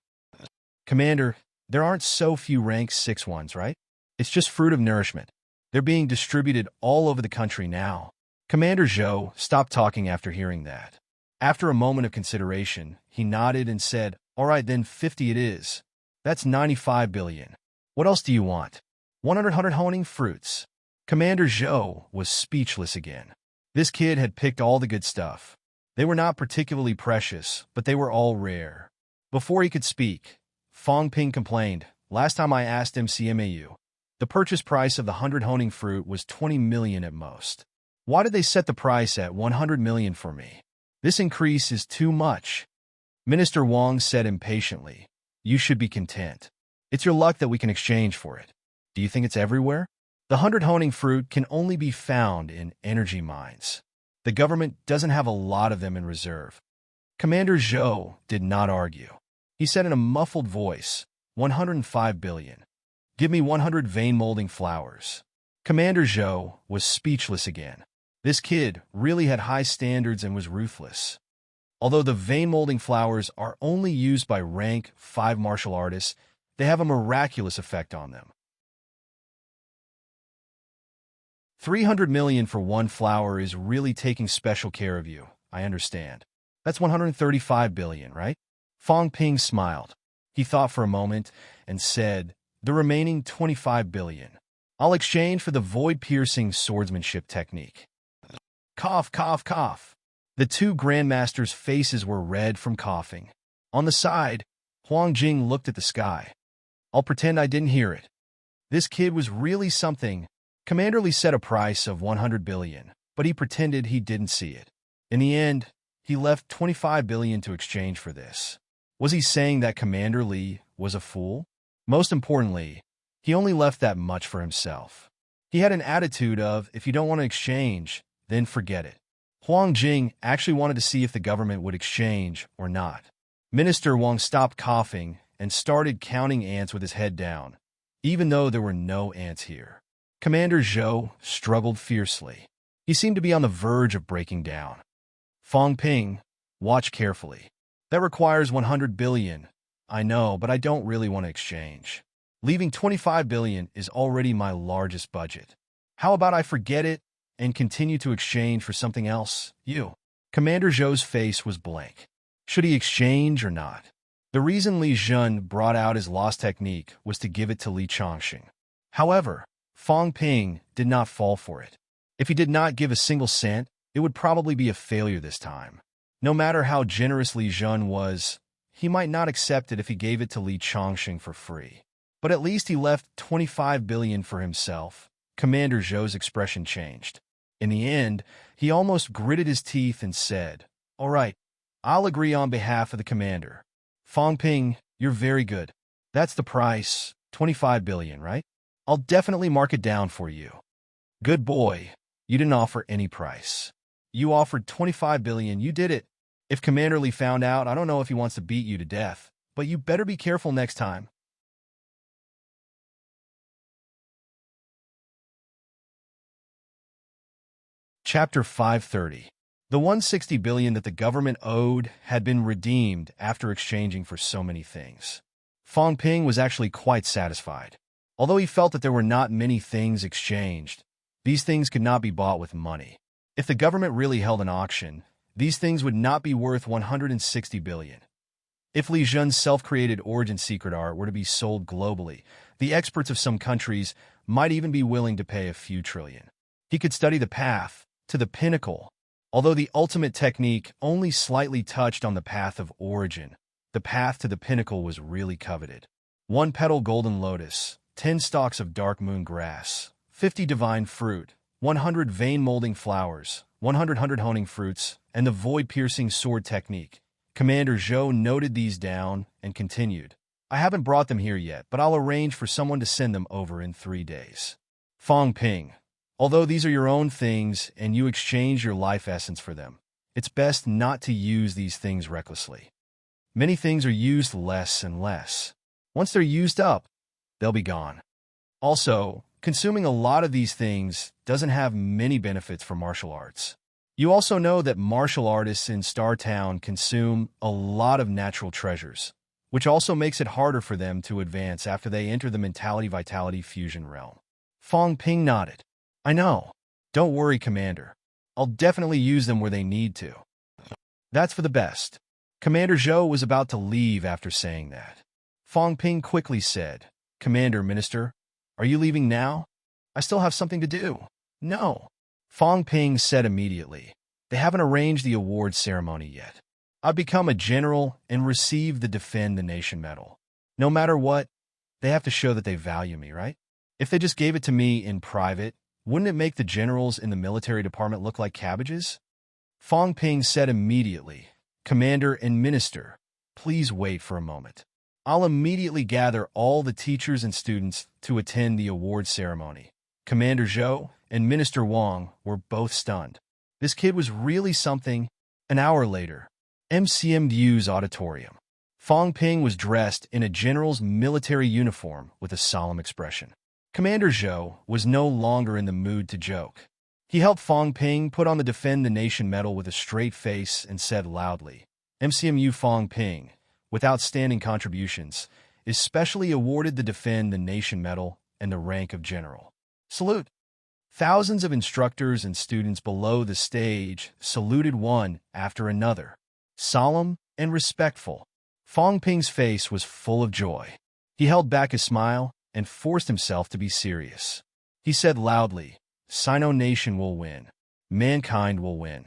Speaker 1: Commander, there aren't so few rank 6 ones, right? It's just fruit of nourishment. They're being distributed all over the country now. Commander Zhou stopped talking after hearing that. After a moment of consideration, he nodded and said, all right, then 50 it is. That's 95 billion. What else do you want? 100 honing fruits. Commander Zhou was speechless again. This kid had picked all the good stuff. They were not particularly precious, but they were all rare. Before he could speak, Fong Ping complained, "Last time I asked MCMAU, the purchase price of the 100 honing fruit was 20 million at most. Why did they set the price at 100 million for me? This increase is too much." Minister Wang said impatiently, "You should be content. It's your luck that we can exchange for it. Do you think it's everywhere? The 100 honing fruit can only be found in energy mines. The government doesn't have a lot of them in reserve." Commander Zhou did not argue. He said in a muffled voice, 105 billion. Give me 100 vein-molding flowers. Commander Zhou was speechless again. This kid really had high standards and was ruthless. Although the vein-molding flowers are only used by rank 5 martial artists, they have a miraculous effect on them. 300 million for one flower is really taking special care of you, I understand. That's 135 billion, right? Fong Ping smiled. He thought for a moment and said, the remaining 25 billion. I'll exchange for the void-piercing swordsmanship technique. Cough, cough, cough. The two grandmasters' faces were red from coughing. On the side, Huang Jing looked at the sky. I'll pretend I didn't hear it. This kid was really something. Commander Li set a price of 100 billion, but he pretended he didn't see it. In the end, he left 25 billion to exchange for this. Was he saying that Commander Li was a fool? Most importantly, he only left that much for himself. He had an attitude of, if you don't want to exchange, then forget it. Huang Jing actually wanted to see if the government would exchange or not. Minister Wang stopped coughing and started counting ants with his head down, even though there were no ants here. Commander Zhou struggled fiercely. He seemed to be on the verge of breaking down. Fong Ping, watch carefully. That requires 100 billion. I know, but I don't really want to exchange. Leaving 25 billion is already my largest budget. How about I forget it and continue to exchange for something else? You. Commander Zhou's face was blank. Should he exchange or not? The reason Li Zhen brought out his lost technique was to give it to Li Chongqing. However, Fong Ping did not fall for it. If he did not give a single cent, it would probably be a failure this time. No matter how generous Li Zhen was, he might not accept it if he gave it to Li Chongqing for free. But at least he left 25 billion for himself. Commander Zhou's expression changed. In the end, he almost gritted his teeth and said, all right, I'll agree on behalf of the commander. Fong Ping, you're very good. That's the price, 25 billion, right? I'll definitely mark it down for you. Good boy. You didn't offer any price. You offered 25 billion. You did it. If Commander Li found out, I don't know if he wants to beat you to death, but you better be careful next time. Chapter 530. The 160 billion that the government owed had been redeemed after exchanging for so many things. Fong Ping was actually quite satisfied. Although he felt that there were not many things exchanged, these things could not be bought with money. If the government really held an auction, these things would not be worth 160 billion. If Li Zhen's self-created origin secret art were to be sold globally, the experts of some countries might even be willing to pay a few trillion. He could study the path to the pinnacle. Although the ultimate technique only slightly touched on the path of origin, the path to the pinnacle was really coveted. 1 petal golden lotus, 10 stalks of dark moon grass, 50 divine fruit, 100 vein-molding flowers, 100 honing fruits, and the void-piercing sword technique. Commander Zhou noted these down and continued, I haven't brought them here yet, but I'll arrange for someone to send them over in 3 days. Fong Ping, although these are your own things and you exchange your life essence for them, it's best not to use these things recklessly. Many things are used less and less. Once they're used up, they'll be gone. Also, consuming a lot of these things doesn't have many benefits for martial arts. You also know that martial artists in Star Town consume a lot of natural treasures, which also makes it harder for them to advance after they enter the mentality-vitality fusion realm. Fong Ping nodded. I know. Don't worry, Commander. I'll definitely use them where they need to. That's for the best. Commander Zhou was about to leave after saying that. Fong Ping quickly said, Commander, Minister, are you leaving now? I still have something to do. No. Fong Ping said immediately, they haven't arranged the award ceremony yet. I've become a general and received the Defend the Nation medal. No matter what, they have to show that they value me, right? If they just gave it to me in private, wouldn't it make the generals in the military department look like cabbages? Fong Ping said immediately, Commander and Minister, please wait for a moment. I'll immediately gather all the teachers and students to attend the award ceremony. Commander Zhou and Minister Wang were both stunned. This kid was really something. An hour later, MCMU's auditorium. Fong Ping was dressed in a general's military uniform with a solemn expression. Commander Zhou was no longer in the mood to joke. He helped Fong Ping put on the Defend the Nation medal with a straight face and said loudly, MCMU Fong Ping, with outstanding contributions, is specially awarded the Defend the Nation medal and the rank of general. Salute! Thousands of instructors and students below the stage saluted one after another. Solemn and respectful, Fong Ping's face was full of joy. He held back his smile and forced himself to be serious. He said loudly, Sino Nation will win. Mankind will win.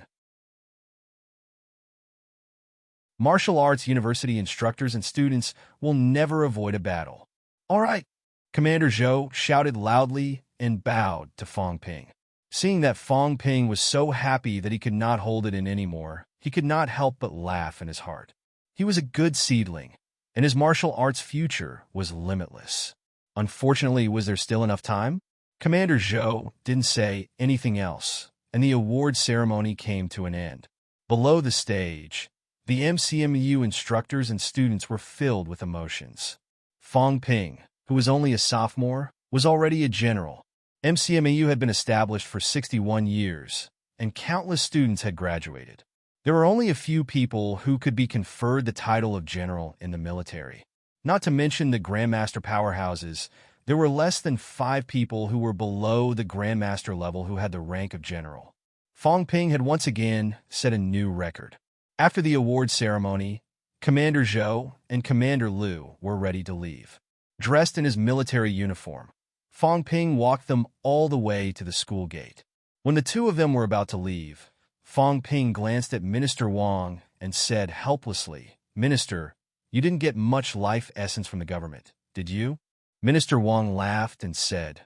Speaker 1: Martial arts university instructors and students will never avoid a battle. All right, Commander Zhou shouted loudly and bowed to Fong Ping. Seeing that Fong Ping was so happy that he could not hold it in anymore, he could not help but laugh in his heart. He was a good seedling, and his martial arts future was limitless. Unfortunately, was there still enough time? Commander Zhou didn't say anything else, and the award ceremony came to an end. Below the stage, the MCMU instructors and students were filled with emotions. Fong Ping, who was only a sophomore, was already a general. MCMU had been established for 61 years, and countless students had graduated. There were only a few people who could be conferred the title of general in the military. Not to mention the Grandmaster powerhouses, there were less than 5 people who were below the Grandmaster level who had the rank of general. Fong Ping had once again set a new record. After the award ceremony, Commander Zhou and Commander Liu were ready to leave. Dressed in his military uniform, Fong Ping walked them all the way to the school gate. When the two of them were about to leave, Fong Ping glanced at Minister Wang and said helplessly, Minister, you didn't get much life essence from the government, did you? Minister Wang laughed and said,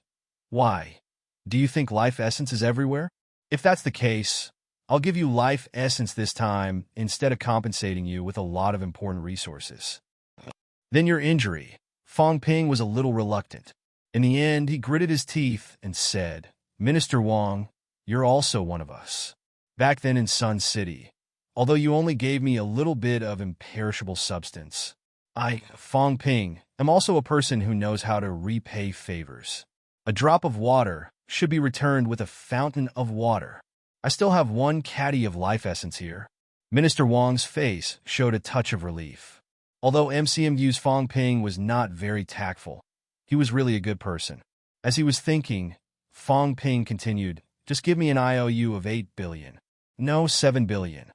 Speaker 1: Why? Do you think life essence is everywhere? If that's the case, I'll give you life essence this time instead of compensating you with a lot of important resources. Then your injury. Fong Ping was a little reluctant. In the end, he gritted his teeth and said, Minister Wang, you're also one of us. Back then in Sun City, although you only gave me a little bit of imperishable substance, I, Fong Ping, am also a person who knows how to repay favors. A drop of water should be returned with a fountain of water. I still have 1 caddy of life essence here. Minister Wang's face showed a touch of relief. Although MCMU's Fong Ping was not very tactful, he was really a good person. As he was thinking, Fong Ping continued, just give me an IOU of 8 billion. No, 7 billion.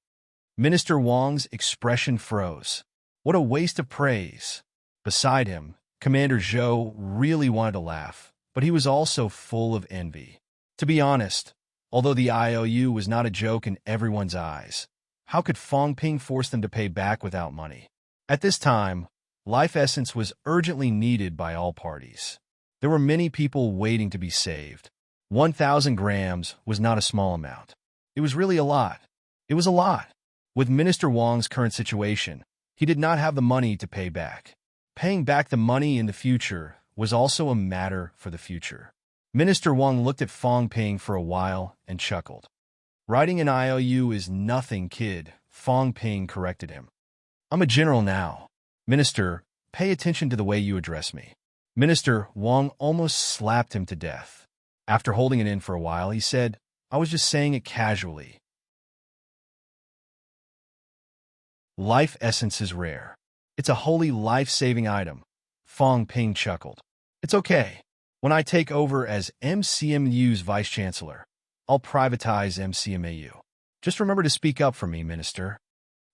Speaker 1: Minister Wang's expression froze. What a waste of praise. Beside him, Commander Zhou really wanted to laugh, but he was also full of envy. To be honest, although the IOU was not a joke in everyone's eyes, how could Fong Ping force them to pay back without money? At this time, life essence was urgently needed by all parties. There were many people waiting to be saved. 1,000 grams was not a small amount. It was really a lot. It was a lot. With Minister Wang's current situation, he did not have the money to pay back. Paying back the money in the future was also a matter for the future. Minister Wang looked at Fong Ping for a while and chuckled. Writing an IOU is nothing, kid, Fong Ping corrected him. I'm a general now. Minister, pay attention to the way you address me. Minister Wang almost slapped him to death. After holding it in for a while, he said, I was just saying it casually. Life essence is rare. It's a holy life-saving item. Fong Ping chuckled. It's okay. When I take over as MCMU's vice-chancellor, I'll privatize MCMAU. Just remember to speak up for me, Minister.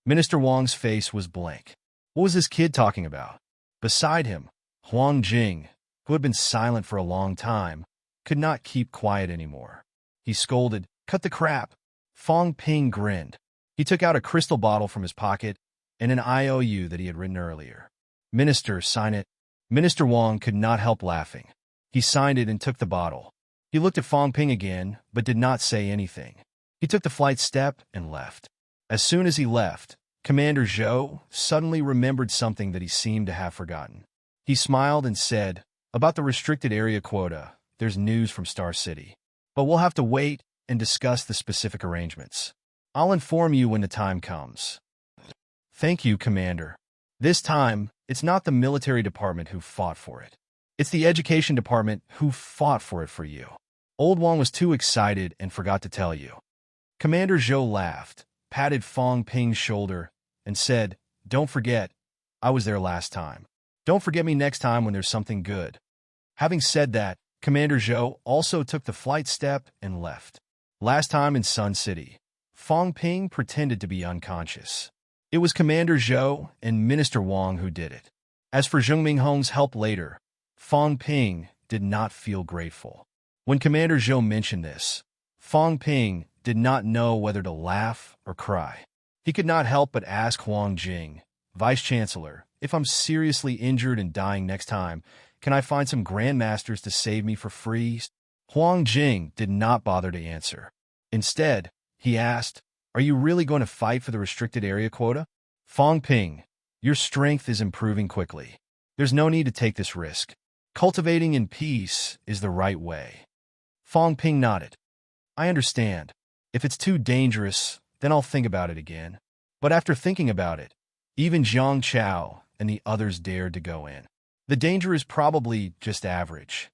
Speaker 1: Minister Wang's face was blank. What was this kid talking about? Beside him, Huang Jing, who had been silent for a long time, could not keep quiet anymore. He scolded, "Cut the crap!" Fong Ping grinned. He took out a crystal bottle from his pocket and an IOU that he had written earlier. "Minister, sign it." Minister Wang could not help laughing. He signed it and took the bottle. He looked at Fong Ping again, but did not say anything. He took the flight step and left. As soon as he left, Commander Zhou suddenly remembered something that he seemed to have forgotten. He smiled and said, "About the restricted area quota, there's news from Star City. But we'll have to wait and discuss the specific arrangements. I'll inform you when the time comes." "Thank you, Commander. This time, it's not the military department who fought for it. It's the education department who fought for it for you." Old Wang was too excited and forgot to tell you. Commander Zhou laughed, patted Fong Ping's shoulder, and said, "Don't forget, I was there last time. Don't forget me next time when there's something good." Having said that, Commander Zhou also took the flight step and left. Last time in Sun City, Fong Ping pretended to be unconscious. It was Commander Zhou and Minister Wang who did it. As for Zheng Minghong's help later, Fong Ping did not feel grateful. When Commander Zhou mentioned this, Fong Ping did not know whether to laugh or cry. He could not help but ask Huang Jing, "Vice-Chancellor, if I'm seriously injured and dying next time, can I find some grandmasters to save me for free?" Huang Jing did not bother to answer. Instead, he asked, "Are you really going to fight for the restricted area quota?" "Fong Ping, your strength is improving quickly. There's no need to take this risk. Cultivating in peace is the right way." Fong Ping nodded. "I understand. If it's too dangerous, then I'll think about it again." But after thinking about it, even Zhang Chao and the others dared to go in. The danger is probably just average.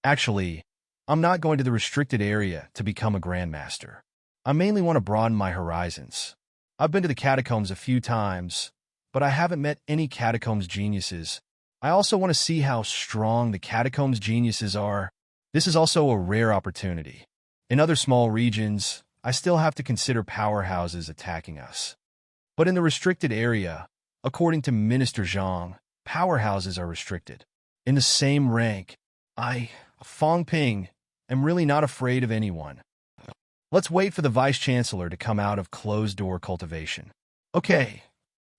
Speaker 1: Actually, I'm not going to the restricted area to become a grandmaster. I mainly want to broaden my horizons. I've been to the catacombs a few times, but I haven't met any catacombs geniuses. I also want to see how strong the catacombs geniuses are. This is also a rare opportunity. In other small regions, I still have to consider powerhouses attacking us. But in the restricted area, according to Minister Zhang, powerhouses are restricted. In the same rank, Fong Ping, am really not afraid of anyone. Let's wait for the Vice-Chancellor to come out of closed-door cultivation. Okay.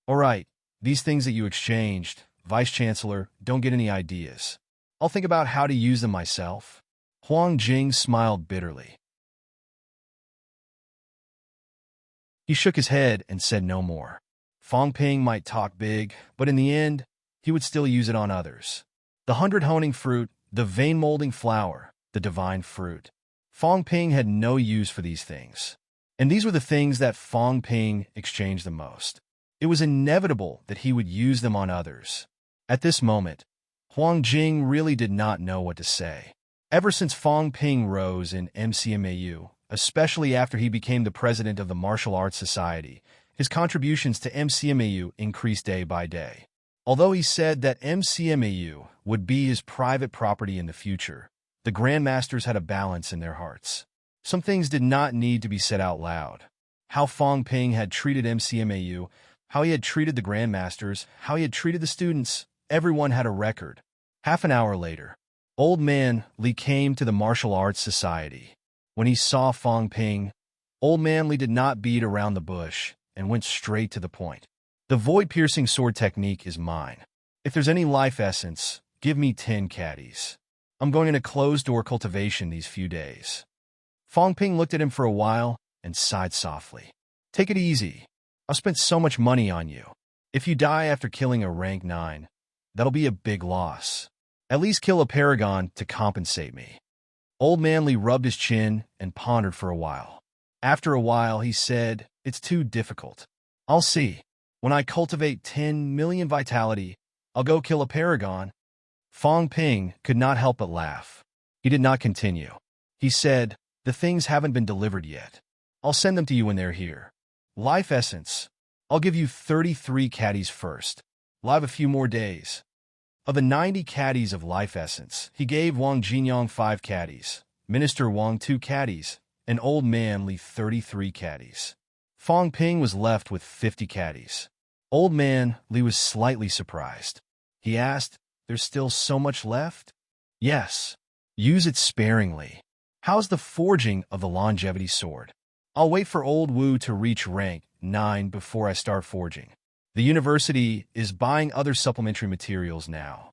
Speaker 1: All right, these things that you exchanged, Vice-Chancellor, don't get any ideas. I'll think about how to use them myself. Huang Jing smiled bitterly. He shook his head and said no more. Fong Ping might talk big, but in the end, he would still use it on others. The 100 honing fruit, the vein-molding flower, the divine fruit. Fong Ping had no use for these things. And these were the things that Fong Ping exchanged the most. It was inevitable that he would use them on others. At this moment, Huang Jing really did not know what to say. Ever since Fong Ping rose in MCMAU, especially after he became the president of the Martial Arts Society, his contributions to MCMAU increased day by day. Although he said that MCMAU would be his private property in the future, the Grandmasters had a balance in their hearts. Some things did not need to be said out loud. How Fong Ping had treated MCMAU, how he had treated the Grandmasters, how he had treated the students, everyone had a record. Half an hour later, Old Man Li came to the Martial Arts Society. When he saw Fong Ping, Old Man Li did not beat around the bush and went straight to the point. "The void-piercing sword technique is mine. If there's any life essence, give me 10 caddies. I'm going into closed-door cultivation these few days." Fong Ping looked at him for a while and sighed softly. "Take it easy. I've spent so much money on you. If you die after killing a rank 9, that'll be a big loss. At least kill a paragon to compensate me." Old Man Li rubbed his chin and pondered for a while. After a while, he said, "It's too difficult. I'll see. When I cultivate 10 million vitality, I'll go kill a paragon." Fong Ping could not help but laugh. He did not continue. He said, "The things haven't been delivered yet. I'll send them to you when they're here. Life essence. I'll give you 33 caddies first. Live a few more days." Of the 90 caddies of life essence, he gave Wang Jinyang 5 caddies, Minister Wang 2 caddies, and Old Man Li 33 caddies. Fong Ping was left with 50 caddies. Old Man Li was slightly surprised. He asked, "There's still so much left?" "Yes. Use it sparingly." "How's the forging of the longevity sword?" "I'll wait for old Wu to reach rank 9 before I start forging. The university is buying other supplementary materials now."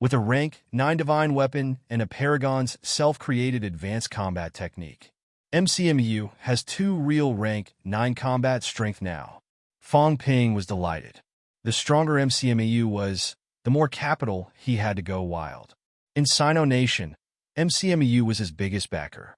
Speaker 1: With a rank 9 divine weapon and a Paragon's self-created advanced combat technique, MCMU has 2 real rank 9 combat strength now. Fong Ping was delighted. The stronger MCMU was, the more capital he had to go wild. In Sino Nation, MCMU was his biggest backer.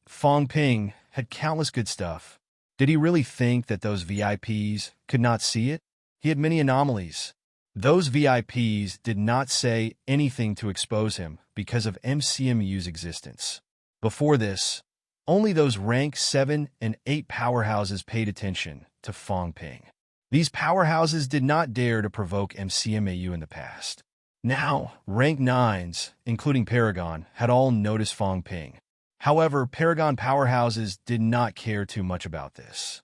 Speaker 1: Fong Ping, had countless good stuff. Did he really think that those VIPs could not see it? He had many anomalies. Those VIPs did not say anything to expose him because of MCMU's existence. Before this, only those rank 7 and 8 powerhouses paid attention to Fong Ping. These powerhouses did not dare to provoke MCMU in the past. Now, rank 9s, including Paragon, had all noticed Fong Ping. However, Paragon powerhouses did not care too much about this.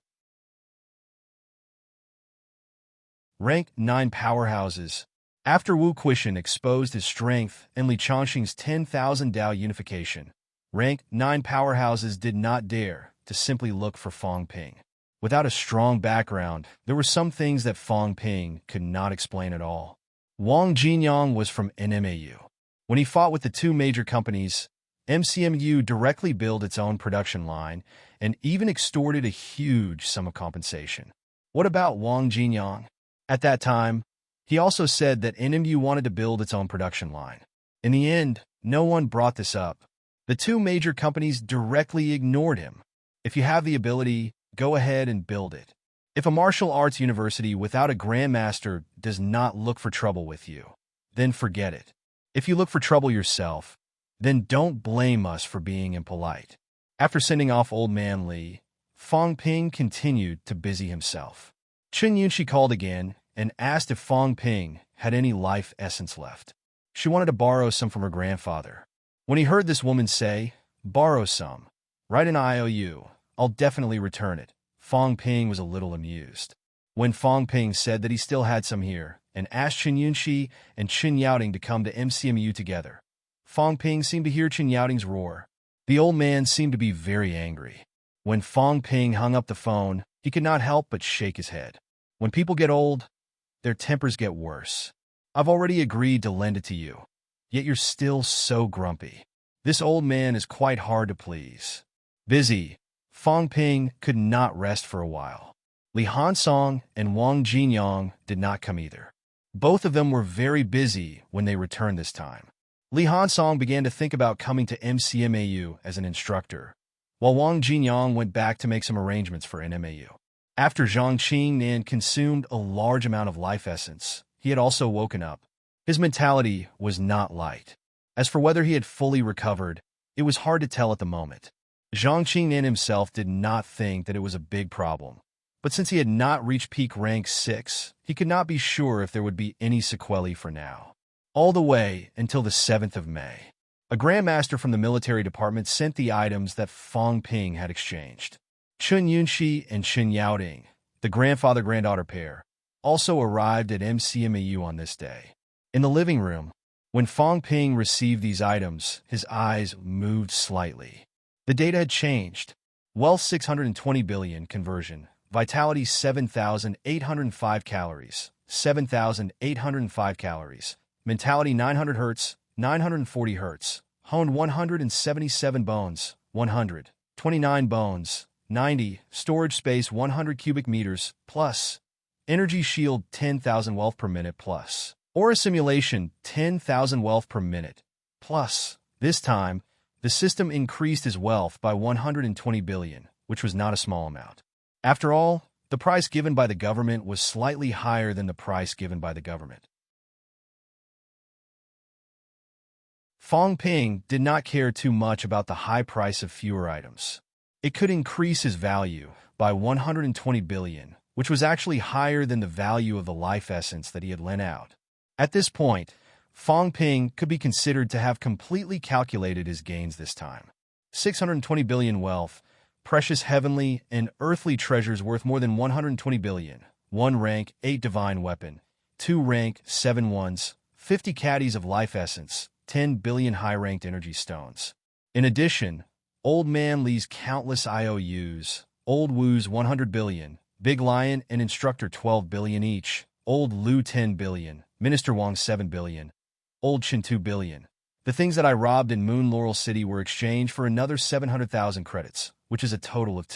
Speaker 1: Rank 9 powerhouses. After Wu Quishan exposed his strength and Li Changxing's 10,000 Dao unification, rank 9 powerhouses did not dare to simply look for Fong Ping. Without a strong background, there were some things that Fong Ping could not explain at all. Wang Jinyang was from NMAU. When he fought with the 2 major companies, MCMU directly billed its own production line and even extorted a huge sum of compensation. What about Wang Jinyang? At that time, he also said that NMU wanted to build its own production line. In the end, no one brought this up. The 2 major companies directly ignored him. If you have the ability, go ahead and build it. If a martial arts university without a grandmaster does not look for trouble with you, then forget it. If you look for trouble yourself, then don't blame us for being impolite. After sending off Old Man Li, Fong Ping continued to busy himself. Chen Yunxi called again and asked if Fong Ping had any life essence left. She wanted to borrow some from her grandfather. When he heard this woman say, "Borrow some, write an IOU, I'll definitely return it," Fong Ping was a little amused. When Fong Ping said that he still had some here and asked Chen Yunxi and Chen Yaoting to come to MCMU together, Fong Ping seemed to hear Chen Yaoting's roar. The old man seemed to be very angry. When Fong Ping hung up the phone, he could not help but shake his head. When people get old, their tempers get worse. I've already agreed to lend it to you, yet you're still so grumpy. This old man is quite hard to please. Busy, Fong Ping could not rest for a while. Li Hansong and Wang Jinyang did not come either. Both of them were very busy when they returned this time. Li Hansong began to think about coming to MCMAU as an instructor, while Wang Jinyang went back to make some arrangements for NMAU. After Zhang Qingnan consumed a large amount of life essence, he had also woken up. His mentality was not light. As for whether he had fully recovered, it was hard to tell at the moment. Zhang Qingnan himself did not think that it was a big problem, but since he had not reached peak rank 6, he could not be sure if there would be any sequelae for now. All the way until the 7th of May. A grandmaster from the military department sent the items that Fong Ping had exchanged. Chen Yunxi and Chen Yaoting, the grandfather-granddaughter pair, also arrived at MCMAU on this day. In the living room, when Fong Ping received these items, his eyes moved slightly. The data had changed. Wealth 620 billion conversion, vitality 7,805 calories, 7,805 calories, mentality 900 Hz, 940 Hz, honed 177 bones, 100, 29 bones, 90, storage space 100 cubic meters, plus, energy shield 10,000 wealth per minute, plus, aura simulation 10,000 wealth per minute, plus. This time, the system increased his wealth by 120 billion, which was not a small amount. After all, the price given by the government was slightly higher than the price given by the government. Fong Ping did not care too much about the high price of fewer items. It could increase his value by 120 billion, which was actually higher than the value of the life essence that he had lent out. At this point, Fong Ping could be considered to have completely calculated his gains this time. 620 billion wealth, precious heavenly and earthly treasures worth more than 120 billion, 1 rank, 8 divine weapon, 2 rank, 7 ones, 50 caddies of life essence, 10 billion high-ranked energy stones. In addition, Old Man Lee's countless IOUs, Old Wu's 100 billion, Big Lion and Instructor 12 billion each, Old Lu 10 billion, Minister Wang 7 billion, Old Chin 2 billion. The things that I robbed in Moon Laurel City were exchanged for another 700,000 credits, which is a total of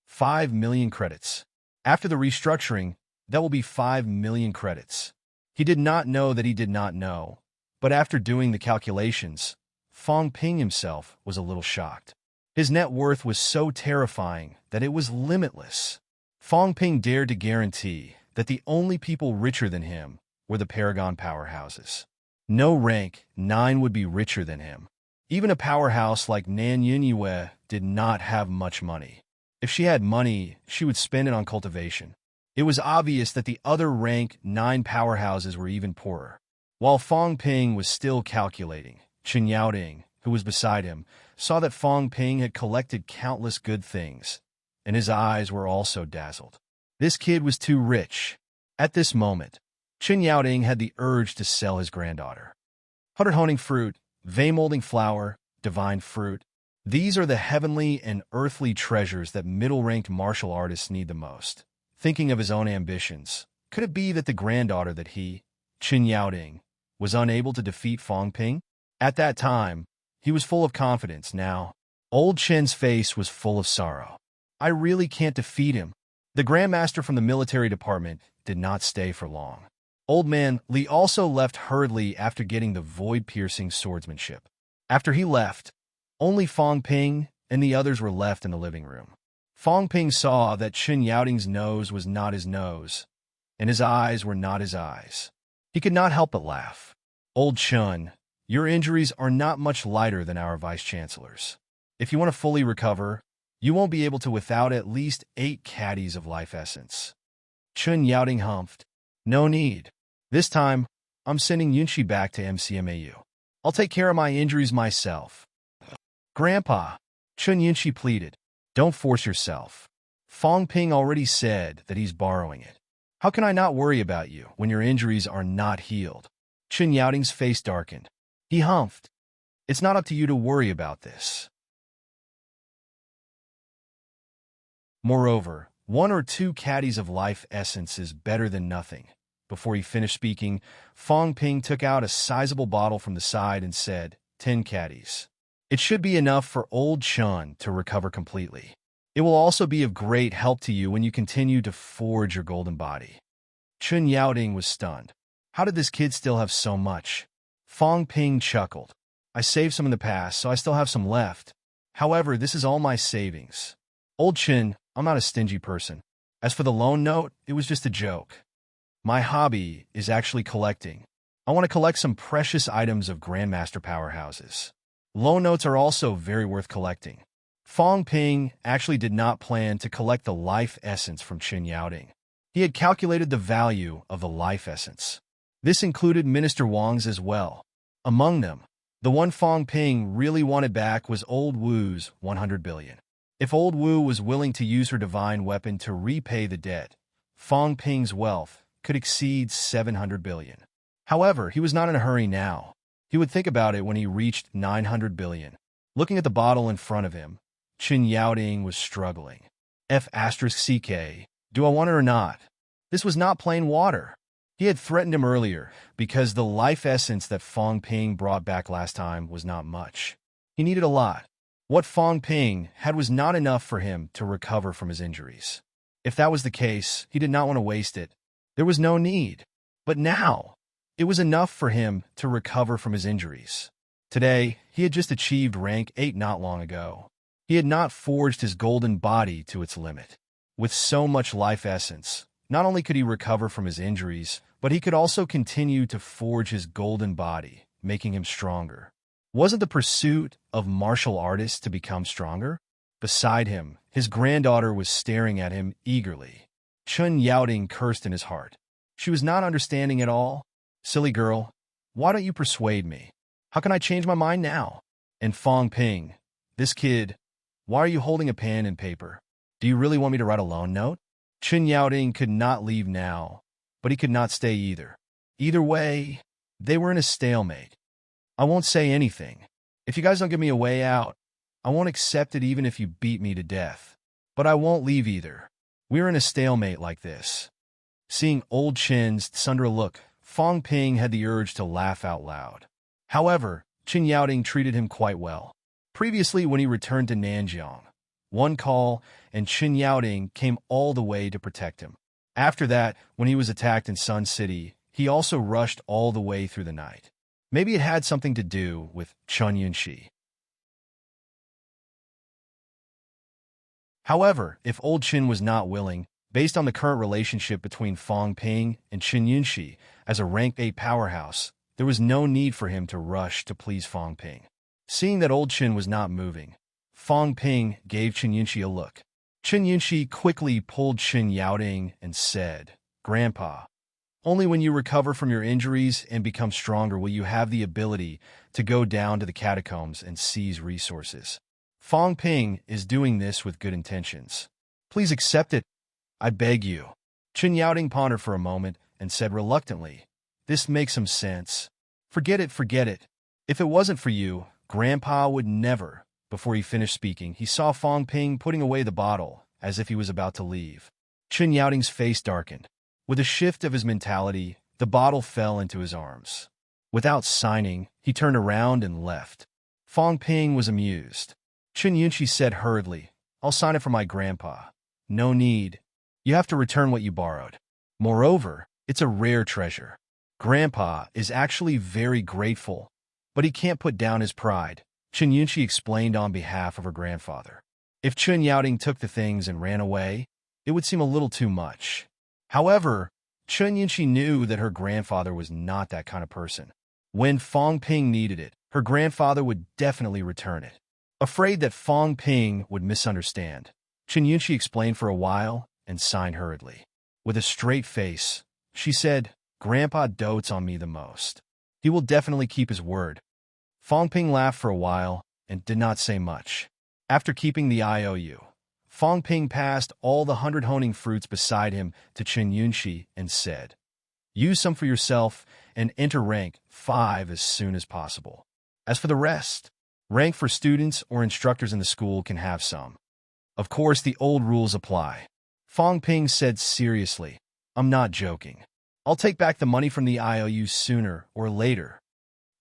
Speaker 1: 5 million credits. After the restructuring, that will be 5 million credits. He did not know that he did not know, but after doing the calculations, Fong Ping himself was a little shocked. His net worth was so terrifying that it was limitless. Fong Ping dared to guarantee that the only people richer than him were the Paragon powerhouses. No rank 9 would be richer than him. Even a powerhouse like Nan Yunyue did not have much money. If she had money, she would spend it on cultivation. It was obvious that the other rank 9 powerhouses were even poorer. While Fong Ping was still calculating, Chen Yaoding, who was beside him, saw that Fong Ping had collected countless good things, and his eyes were also dazzled. This kid was too rich. At this moment, Chen Yaoding had the urge to sell his granddaughter. 100 honing fruit, vey-molding flower, divine fruit. These are the heavenly and earthly treasures that middle-ranked martial artists need the most. Thinking of his own ambitions, could it be that the granddaughter that he, Chen Yaoding, was unable to defeat Fong Ping? At that time, he was full of confidence. Now, old Chen's face was full of sorrow. I really can't defeat him. The Grandmaster from the military department did not stay for long. Old Man Li also left hurriedly after getting the void-piercing swordsmanship. After he left, only Fong Ping and the others were left in the living room. Fong Ping saw that Chen Yaoding's nose was not his nose, and his eyes were not his eyes. He could not help but laugh. Old Chen, your injuries are not much lighter than our vice-chancellor's. If you want to fully recover, you won't be able to without at least 8 caddies of life essence. Chen Yaoding humphed. No need. This time, I'm sending Yunxi back to MCMAU. I'll take care of my injuries myself. Grandpa, Chen Yunxi pleaded. Don't force yourself. Fong Ping already said that he's borrowing it. How can I not worry about you when your injuries are not healed? Chen Yaoding's face darkened. He humphed. It's not up to you to worry about this. Moreover, 1 or 2 caddies of life essence is better than nothing. Before he finished speaking, Fong Ping took out a sizable bottle from the side and said, 10 caddies. It should be enough for old Chen to recover completely. It will also be of great help to you when you continue to forge your golden body. Chen Yaoding was stunned. How did this kid still have so much? Fong Ping chuckled. I saved some in the past, so I still have some left. However, this is all my savings. Old Chen, I'm not a stingy person. As for the loan note, it was just a joke. My hobby is actually collecting. I want to collect some precious items of Grandmaster powerhouses. Loan notes are also very worth collecting. Fong Ping actually did not plan to collect the life essence from Chen Yaoding. He had calculated the value of the life essence. This included Minister Wang's as well. Among them, the one Fong Ping really wanted back was Old Wu's 100 billion. If Old Wu was willing to use her divine weapon to repay the debt, Fong Ping's wealth could exceed 700 billion. However, he was not in a hurry now. He would think about it when he reached 900 billion. Looking at the bottle in front of him, Chen Yaoding was struggling. F***CK, do I want it or not? This was not plain water. He had threatened him earlier because the life essence that Fong Ping brought back last time was not much. He needed a lot. What Fong Ping had was not enough for him to recover from his injuries. If that was the case, he did not want to waste it. There was no need. But now, it was enough for him to recover from his injuries. Today, he had just achieved rank 8 not long ago. He had not forged his golden body to its limit. With so much life essence, not only could he recover from his injuries, but he could also continue to forge his golden body, making him stronger. Wasn't the pursuit of martial artists to become stronger? Beside him, his granddaughter was staring at him eagerly. Chen Yaoding cursed in his heart. She was not understanding at all. Silly girl, why don't you persuade me? How can I change my mind now? And Fong Ping, this kid, why are you holding a pen and paper? Do you really want me to write a loan note? Chen Yaoding could not leave now, but he could not stay either. Either way, they were in a stalemate. I won't say anything. If you guys don't give me a way out, I won't accept it even if you beat me to death. But I won't leave either. We're in a stalemate like this. Seeing Old Chin's Sundra look, Fong Ping had the urge to laugh out loud. However, Qin Yaoding treated him quite well. Previously, when he returned to Nanjiang, one call and Qin Yaoding came all the way to protect him. After that, when he was attacked in Sun City, he also rushed all the way through the night. Maybe it had something to do with Chun Yunxi. However, if Old Qin was not willing, based on the current relationship between Fong Ping and Qin Yunxi as a rank 8 powerhouse, there was no need for him to rush to please Fong Ping. Seeing that Old Qin was not moving, Fong Ping gave Qin Yunxi a look. Qin Yunxi quickly pulled Qin Yaoding and said, "Grandpa, only when you recover from your injuries and become stronger will you have the ability to go down to the catacombs and seize resources. Fong Ping is doing this with good intentions. Please accept it, I beg you." Qin Yaoding pondered for a moment and said reluctantly, "This makes some sense. Forget it, forget it. If it wasn't for you, Grandpa would never." Before he finished speaking, he saw Fong Ping putting away the bottle, as if he was about to leave. Qin Yaoding's face darkened. With a shift of his mentality, the bottle fell into his arms. Without signing, he turned around and left. Fong Ping was amused. Qin Yunxi said hurriedly, "I'll sign it for my grandpa." "No need. You have to return what you borrowed. Moreover, it's a rare treasure. Grandpa is actually very grateful, but he can't put down his pride," Qin Yunxi explained on behalf of her grandfather. If Qin Yaoding took the things and ran away, it would seem a little too much. However, Qin Yunxi knew that her grandfather was not that kind of person. When Fong Ping needed it, her grandfather would definitely return it. Afraid that Fong Ping would misunderstand, Qin Yunxi explained for a while and signed hurriedly. With a straight face, she said, "Grandpa dotes on me the most. He will definitely keep his word." Fong Ping laughed for a while and did not say much. After keeping the IOU, Fong Ping passed all the 100 honing fruits beside him to Qin Yunxi and said, "Use some for yourself and enter rank 5 as soon as possible. As for the rest, rank for students or instructors in the school can have some. Of course, the old rules apply." Fong Ping said seriously, "I'm not joking. I'll take back the money from the IOU sooner or later.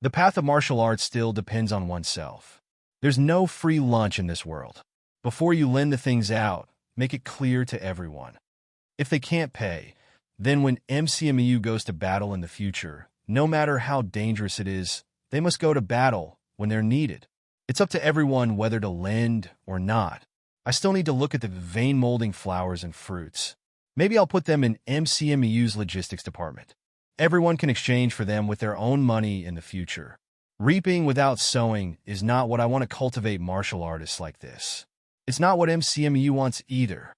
Speaker 1: The path of martial arts still depends on oneself. There's no free lunch in this world. Before you lend the things out, make it clear to everyone. If they can't pay, then when MCMU goes to battle in the future, no matter how dangerous it is, they must go to battle when they're needed. It's up to everyone whether to lend or not. I still need to look at the vein molding flowers and fruits. Maybe I'll put them in MCMU's logistics department. Everyone can exchange for them with their own money in the future. Reaping without sowing is not what I want to cultivate martial artists like this. It's not what MCMU wants either."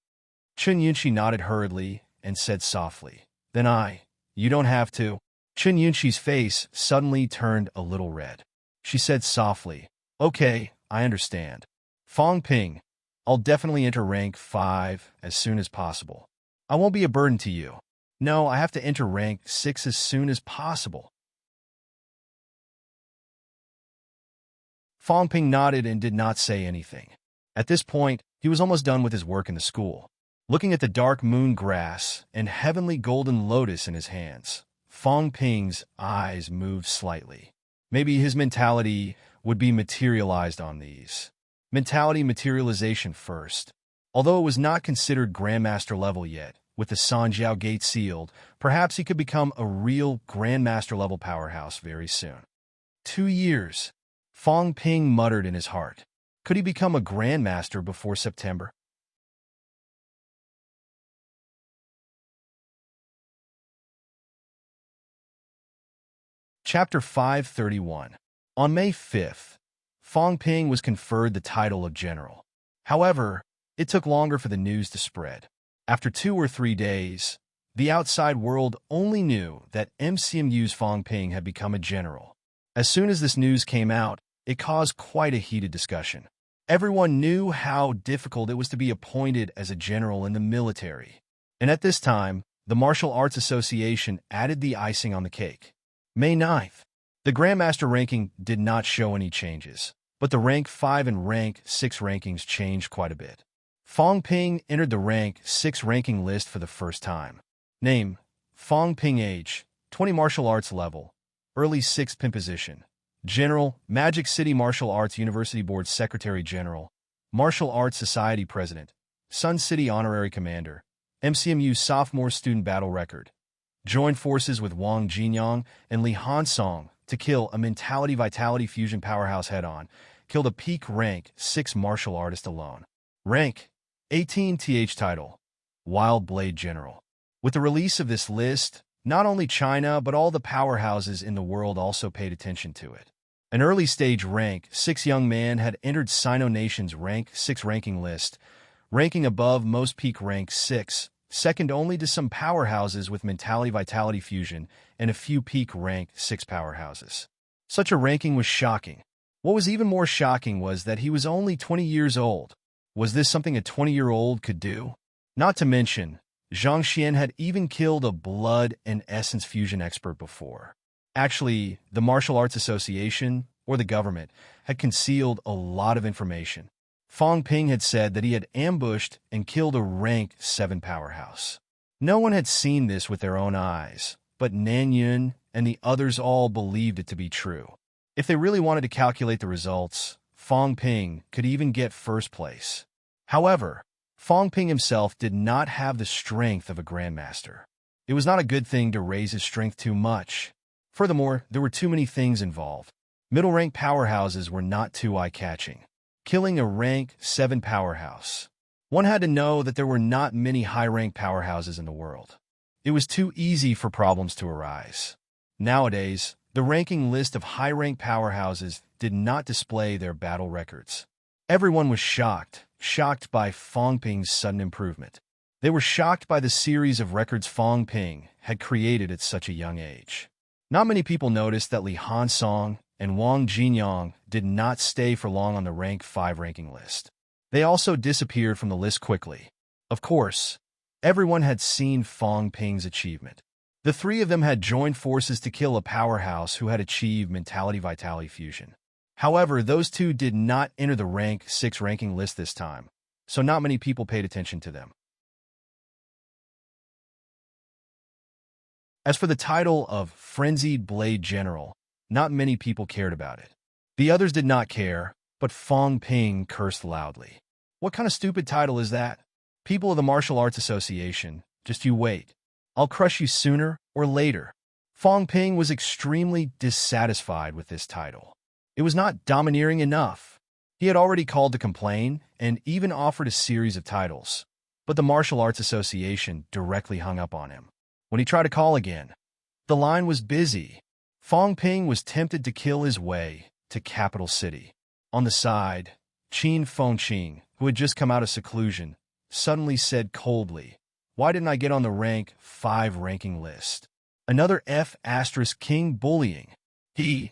Speaker 1: Qin Yunxi nodded hurriedly and said softly, "Then you don't have to." Qin Yunxi's face suddenly turned a little red. She said softly, "Okay, I understand. Fong Ping, I'll definitely enter rank 5 as soon as possible. I won't be a burden to you. No, I have to enter rank 6 as soon as possible." Fong Ping nodded and did not say anything. At this point, he was almost done with his work in the school. Looking at the dark moon grass and heavenly golden lotus in his hands, Fong Ping's eyes moved slightly. Maybe his mentality would be materialized on these. Mentality materialization first. Although it was not considered Grandmaster level yet, with the Sanjiao Gate sealed, perhaps he could become a real Grandmaster level powerhouse very soon. 2 years, Fong Ping muttered in his heart. Could he become a Grandmaster before September? Chapter 531. On May 5th, Fong Ping was conferred the title of General. However, it took longer for the news to spread. After 2 or 3 days, the outside world only knew that MCMU's Fong Ping had become a general. As soon as this news came out, it caused quite a heated discussion. Everyone knew how difficult it was to be appointed as a general in the military. And at this time, the Martial Arts Association added the icing on the cake. May 9th. The Grandmaster ranking did not show any changes, but the Rank 5 and Rank 6 rankings changed quite a bit. Fong Ping entered the Rank 6 ranking list for the first time. Name: Fong Ping. Age: 20. Martial Arts level: early 6th pin position. General: Magic City Martial Arts University Board Secretary General, Martial Arts Society President, Sun City Honorary Commander, MCMU Sophomore Student Battle Record. Joined forces with Wang Jinyang and Li Hansong to kill a Mentality Vitality Fusion powerhouse head-on. Killed a peak Rank 6 martial artist alone. Rank 18th title: Wild Blade General. With the release of this list, not only China but all the powerhouses in the world also paid attention to it. An early-stage Rank 6 young man had entered Sino Nation's Rank 6 ranking list, ranking above most peak Rank 6, second only to some powerhouses with Mentality Vitality Fusion and a few peak Rank 6 powerhouses. Such a ranking was shocking. What was even more shocking was that he was only 20 years old. Was this something a 20-year-old could do? Not to mention, Zhang Xian had even killed a blood and essence fusion expert before. Actually, the Martial Arts Association, or the government, had concealed a lot of information. Fong Ping had said that he had ambushed and killed a Rank 7 powerhouse. No one had seen this with their own eyes, but Nan Yun and the others all believed it to be true. If they really wanted to calculate the results, Fong Ping could even get first place. However, Fong Ping himself did not have the strength of a Grandmaster. It was not a good thing to raise his strength too much. Furthermore, there were too many things involved. Middle-rank powerhouses were not too eye-catching. Killing a Rank 7 powerhouse. One had to know that there were not many high-rank powerhouses in the world. It was too easy for problems to arise. Nowadays, the ranking list of high-rank powerhouses did not display their battle records. Everyone was shocked by Fong Ping's sudden improvement. They were shocked by the series of records Fong Ping had created at such a young age. Not many people noticed that Li Hansong and Wang Jinyang did not stay for long on the Rank 5 ranking list. They also disappeared from the list quickly. Of course, everyone had seen Fong Ping's achievement. The three of them had joined forces to kill a powerhouse who had achieved Mentality Vitality Fusion. However, those two did not enter the Rank 6 ranking list this time, so not many people paid attention to them. As for the title of Frenzied Blade General, not many people cared about it. The others did not care, but Fong Ping cursed loudly. What kind of stupid title is that? People of the Martial Arts Association, just you wait. I'll crush you sooner or later. Fong Ping was extremely dissatisfied with this title. It was not domineering enough. He had already called to complain and even offered a series of titles, but the Martial Arts Association directly hung up on him. When he tried to call again, the line was busy. Fong Ping was tempted to kill his way to Capital City. On the side, Qin Fengqing, who had just come out of seclusion, suddenly said coldly, "Why didn't I get on the Rank 5 ranking list?" Another King bullying. Qin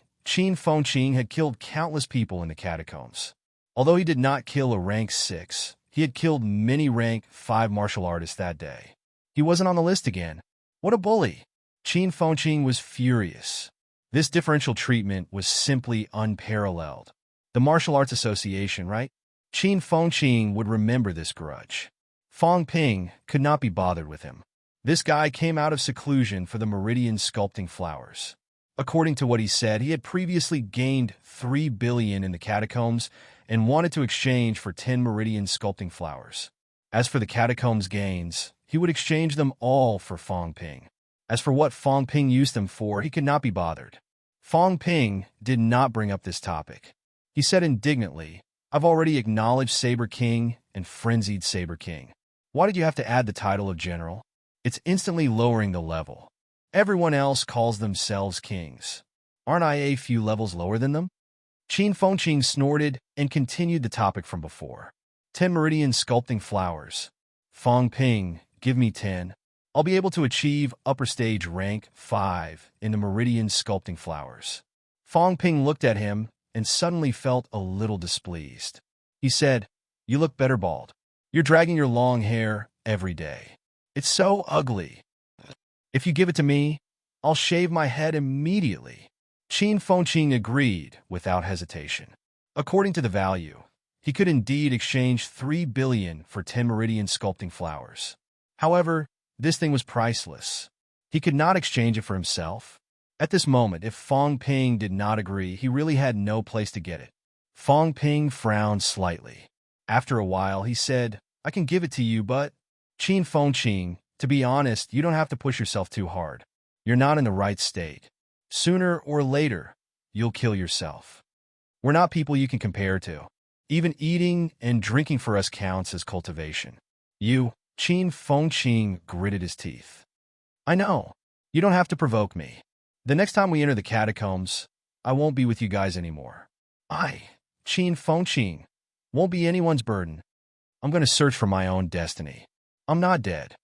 Speaker 1: Fengqing had killed countless people in the catacombs. Although he did not kill a Rank 6, he had killed many Rank 5 martial artists that day. He wasn't on the list again. What a bully! Qin Fengqing was furious. This differential treatment was simply unparalleled. The Martial Arts Association, right? Qin Fengqing would remember this grudge. Fong Ping could not be bothered with him. This guy came out of seclusion for the Meridian Sculpting Flowers. According to what he said, he had previously gained 3 billion in the catacombs and wanted to exchange for 10 Meridian Sculpting Flowers. As for the catacombs gains, he would exchange them all for Fong Ping. As for what Fong Ping used them for, he could not be bothered. Fong Ping did not bring up this topic. He said indignantly, "I've already acknowledged Saber King and Frenzied Saber King. Why did you have to add the title of General? It's instantly lowering the level. Everyone else calls themselves kings. Aren't I a few levels lower than them?" Qin Fengqing snorted and continued the topic from before. 10 Meridian Sculpting Flowers. Fong Ping, give me 10. I'll be able to achieve upper stage rank 5 in the Meridian Sculpting Flowers. Fong Ping looked at him and suddenly felt a little displeased. He said, "You look better bald. You're dragging your long hair every day. It's so ugly." If you give it to me, I'll shave my head immediately. Qin Fengqing agreed without hesitation. According to the value, he could indeed exchange 3 billion for 10 meridian sculpting flowers. However, this thing was priceless. He could not exchange it for himself. At this moment, if Fong Ping did not agree, he really had no place to get it. Fong Ping frowned slightly. After a while, he said, I can give it to you, but Qin Fengqing, to be honest, you don't have to push yourself too hard. You're not in the right state. Sooner or later, you'll kill yourself. We're not people you can compare to. Even eating and drinking for us counts as cultivation. You, Qin Fengqing, gritted his teeth. I know. You don't have to provoke me. The next time we enter the catacombs, I won't be with you guys anymore. I, Qin Fengqing, won't be anyone's burden. I'm going to search for my own destiny. I'm not dead.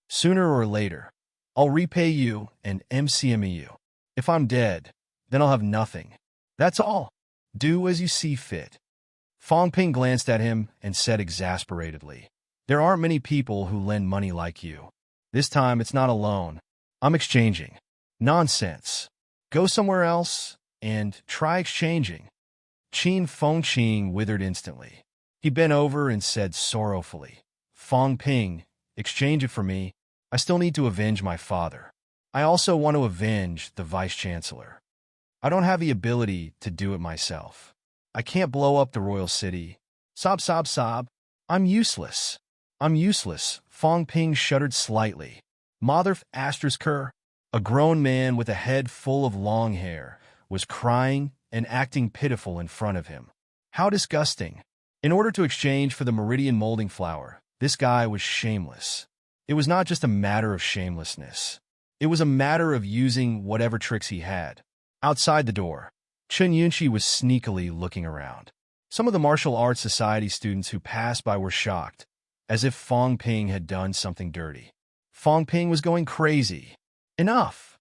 Speaker 1: Sooner or later, I'll repay you and MCME you. If I'm dead, then I'll have nothing. That's all. Do as you see fit. Fong Ping glanced at him and said exasperatedly, There aren't many people who lend money like you. This time it's not a loan. I'm exchanging. Nonsense. Go somewhere else and try exchanging. Qin Fengqing withered instantly. He bent over and said sorrowfully, Fong Ping, exchange it for me. I still need to avenge my father. I also want to avenge the vice-chancellor. I don't have the ability to do it myself. I can't blow up the royal city. Sob, sob, sob. I'm useless. I'm useless. Fong Ping shuddered slightly. Mother Astersker, a grown man with a head full of long hair, was crying and acting pitiful in front of him. How disgusting. In order to exchange for the meridian molding flower, this guy was shameless. It was not just a matter of shamelessness. It was a matter of using whatever tricks he had. Outside the door, Chen Yunqi was sneakily looking around. Some of the martial arts society students who passed by were shocked, as if Fong Ping had done something dirty. Fong Ping was going crazy. Enough!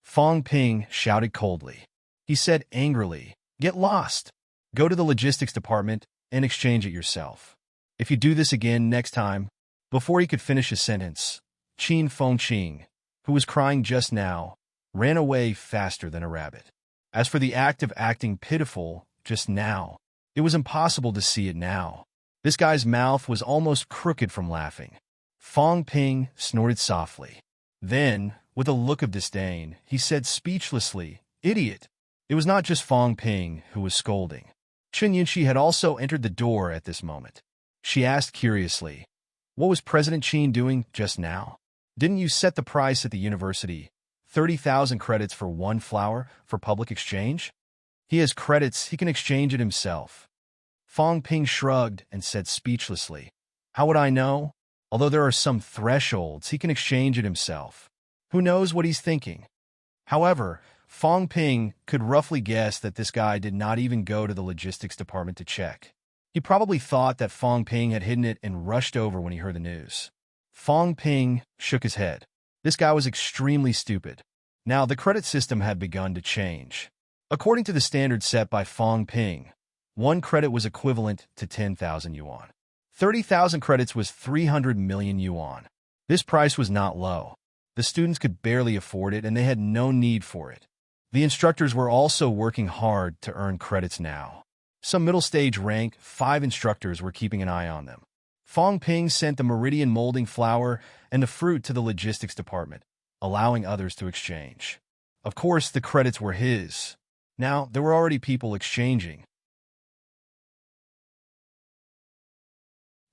Speaker 1: Fong Ping shouted coldly. He said angrily, Get lost. Go to the logistics department and exchange it yourself. If you do this again next time. Before he could finish his sentence, Qin Fengqing, who was crying just now, ran away faster than a rabbit. As for the act of acting pitiful just now, it was impossible to see it now. This guy's mouth was almost crooked from laughing. Fong Ping snorted softly. Then, with a look of disdain, he said speechlessly, Idiot! It was not just Fong Ping who was scolding. Chen Yunqi had also entered the door at this moment. She asked curiously, What was President Qin doing just now? Didn't you set the price at the university, 30,000 credits for one flower for public exchange? He has credits, he can exchange it himself. Fong Ping shrugged and said speechlessly, How would I know? Although there are some thresholds, he can exchange it himself. Who knows what he's thinking? However, Fong Ping could roughly guess that this guy did not even go to the logistics department to check. He probably thought that Fong Ping had hidden it and rushed over when he heard the news. Fong Ping shook his head. This guy was extremely stupid. Now, the credit system had begun to change. According to the standard set by Fong Ping, one credit was equivalent to 10,000 yuan. 30,000 credits was 300 million yuan. This price was not low. The students could barely afford it, and they had no need for it. The instructors were also working hard to earn credits now. Some middle-stage rank 5 instructors were keeping an eye on them. Fong Ping sent the meridian molding flower and the fruit to the logistics department, allowing others to exchange. Of course, the credits were his. Now, there were already people exchanging.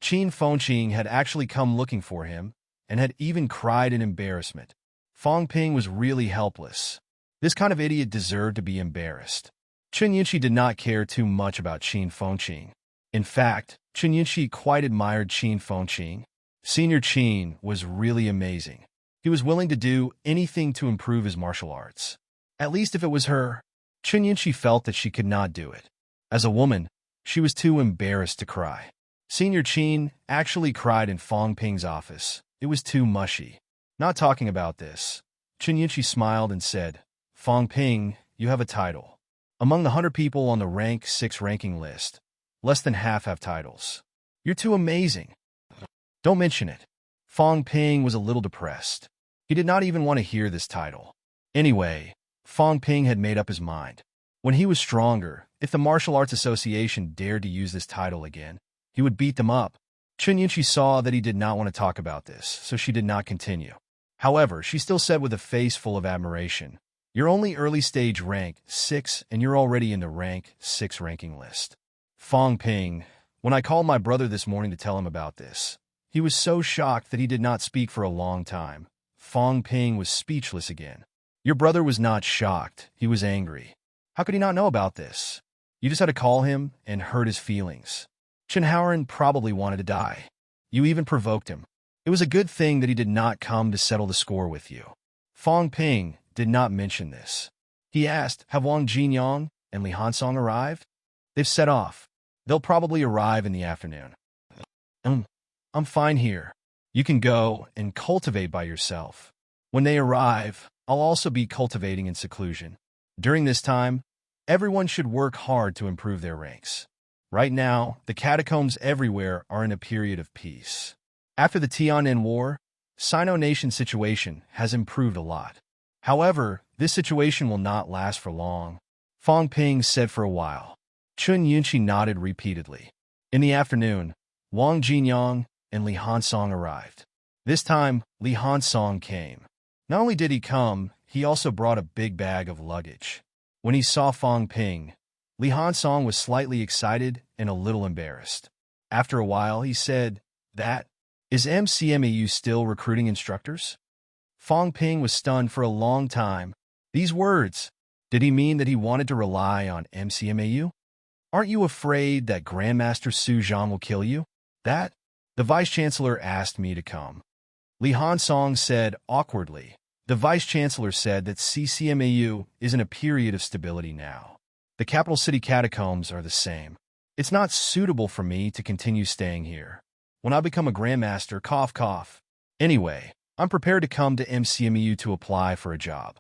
Speaker 1: Qin Fengqing had actually come looking for him and had even cried in embarrassment. Fong Ping was really helpless. This kind of idiot deserved to be embarrassed. Chen Yunqi did not care too much about Qin Fengqing. In fact, Chen Yunqi quite admired Qin Fengqing. Senior Qin was really amazing. He was willing to do anything to improve his martial arts. At least if it was her. Chen Yunqi felt that she could not do it. As a woman, she was too embarrassed to cry. Senior Qin actually cried in Fong Ping's office. It was too mushy. Not talking about this. Chen Yunqi smiled and said, Fong Ping, you have a title. Among the 100 people on the rank 6 ranking list, less than half have titles. You're too amazing. Don't mention it. Fong Ping was a little depressed. He did not even want to hear this title. Anyway, Fong Ping had made up his mind. When he was stronger, if the Martial Arts Association dared to use this title again, he would beat them up. Chun Yunchi saw that he did not want to talk about this, so she did not continue. However, she still said with a face full of admiration, "You're only early stage rank 6 and you're already in the rank 6 ranking list." Fong Ping, when I called my brother this morning to tell him about this, he was so shocked that he did not speak for a long time. Fong Ping was speechless again. Your brother was not shocked, he was angry. How could he not know about this? You just had to call him and hurt his feelings. Chen Haoren probably wanted to die. You even provoked him. It was a good thing that he did not come to settle the score with you. Fong Ping did not mention this. He asked, have Wang Jinyang and Li Hansong arrived? They've set off. They'll probably arrive in the afternoon. I'm fine here. You can go and cultivate by yourself. When they arrive, I'll also be cultivating in seclusion. During this time, everyone should work hard to improve their ranks. Right now, the catacombs everywhere are in a period of peace. After the Tian'an War, Sino nation situation has improved a lot. However, this situation will not last for long. Fong Ping said for a while. Chun Yunchi nodded repeatedly. In the afternoon, Wang Jinyang and Li Hansong arrived. This time, Li Hansong came. Not only did he come, he also brought a big bag of luggage. When he saw Fong Ping, Li Hansong was slightly excited and a little embarrassed. After a while, he said, "That is MCMAU still recruiting instructors?" Fong Ping was stunned for a long time. These words, did he mean that he wanted to rely on MCMAU? Aren't you afraid that Grandmaster Su Zhan will kill you? That? The Vice-Chancellor asked me to come. Li Hansong said awkwardly. The Vice-Chancellor said that CCMAU is in a period of stability now. The capital city catacombs are the same. It's not suitable for me to continue staying here. When I become a Grandmaster, cough cough. Anyway, I'm prepared to come to MCMAU to apply for a job.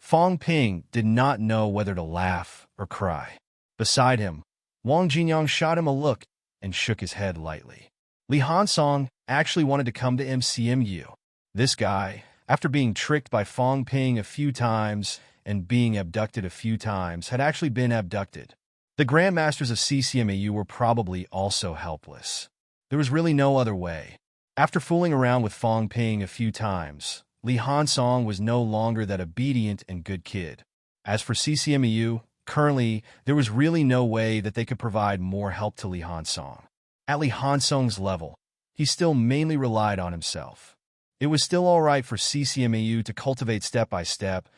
Speaker 1: Fong Ping did not know whether to laugh or cry. Beside him, Wang Jinyang shot him a look and shook his head lightly. Li Hansong actually wanted to come to MCMU. This guy, after being tricked by Fong Ping a few times and being abducted a few times, had actually been abducted. The Grandmasters of CCMAU were probably also helpless. There was really no other way. After fooling around with Fong Ping a few times, Li Hansong was no longer that obedient and good kid. As for CCMAU, currently, there was really no way that they could provide more help to Li Hansong. At Li Hansong's level, he still mainly relied on himself. It was still all right for CCMAU to cultivate step by step,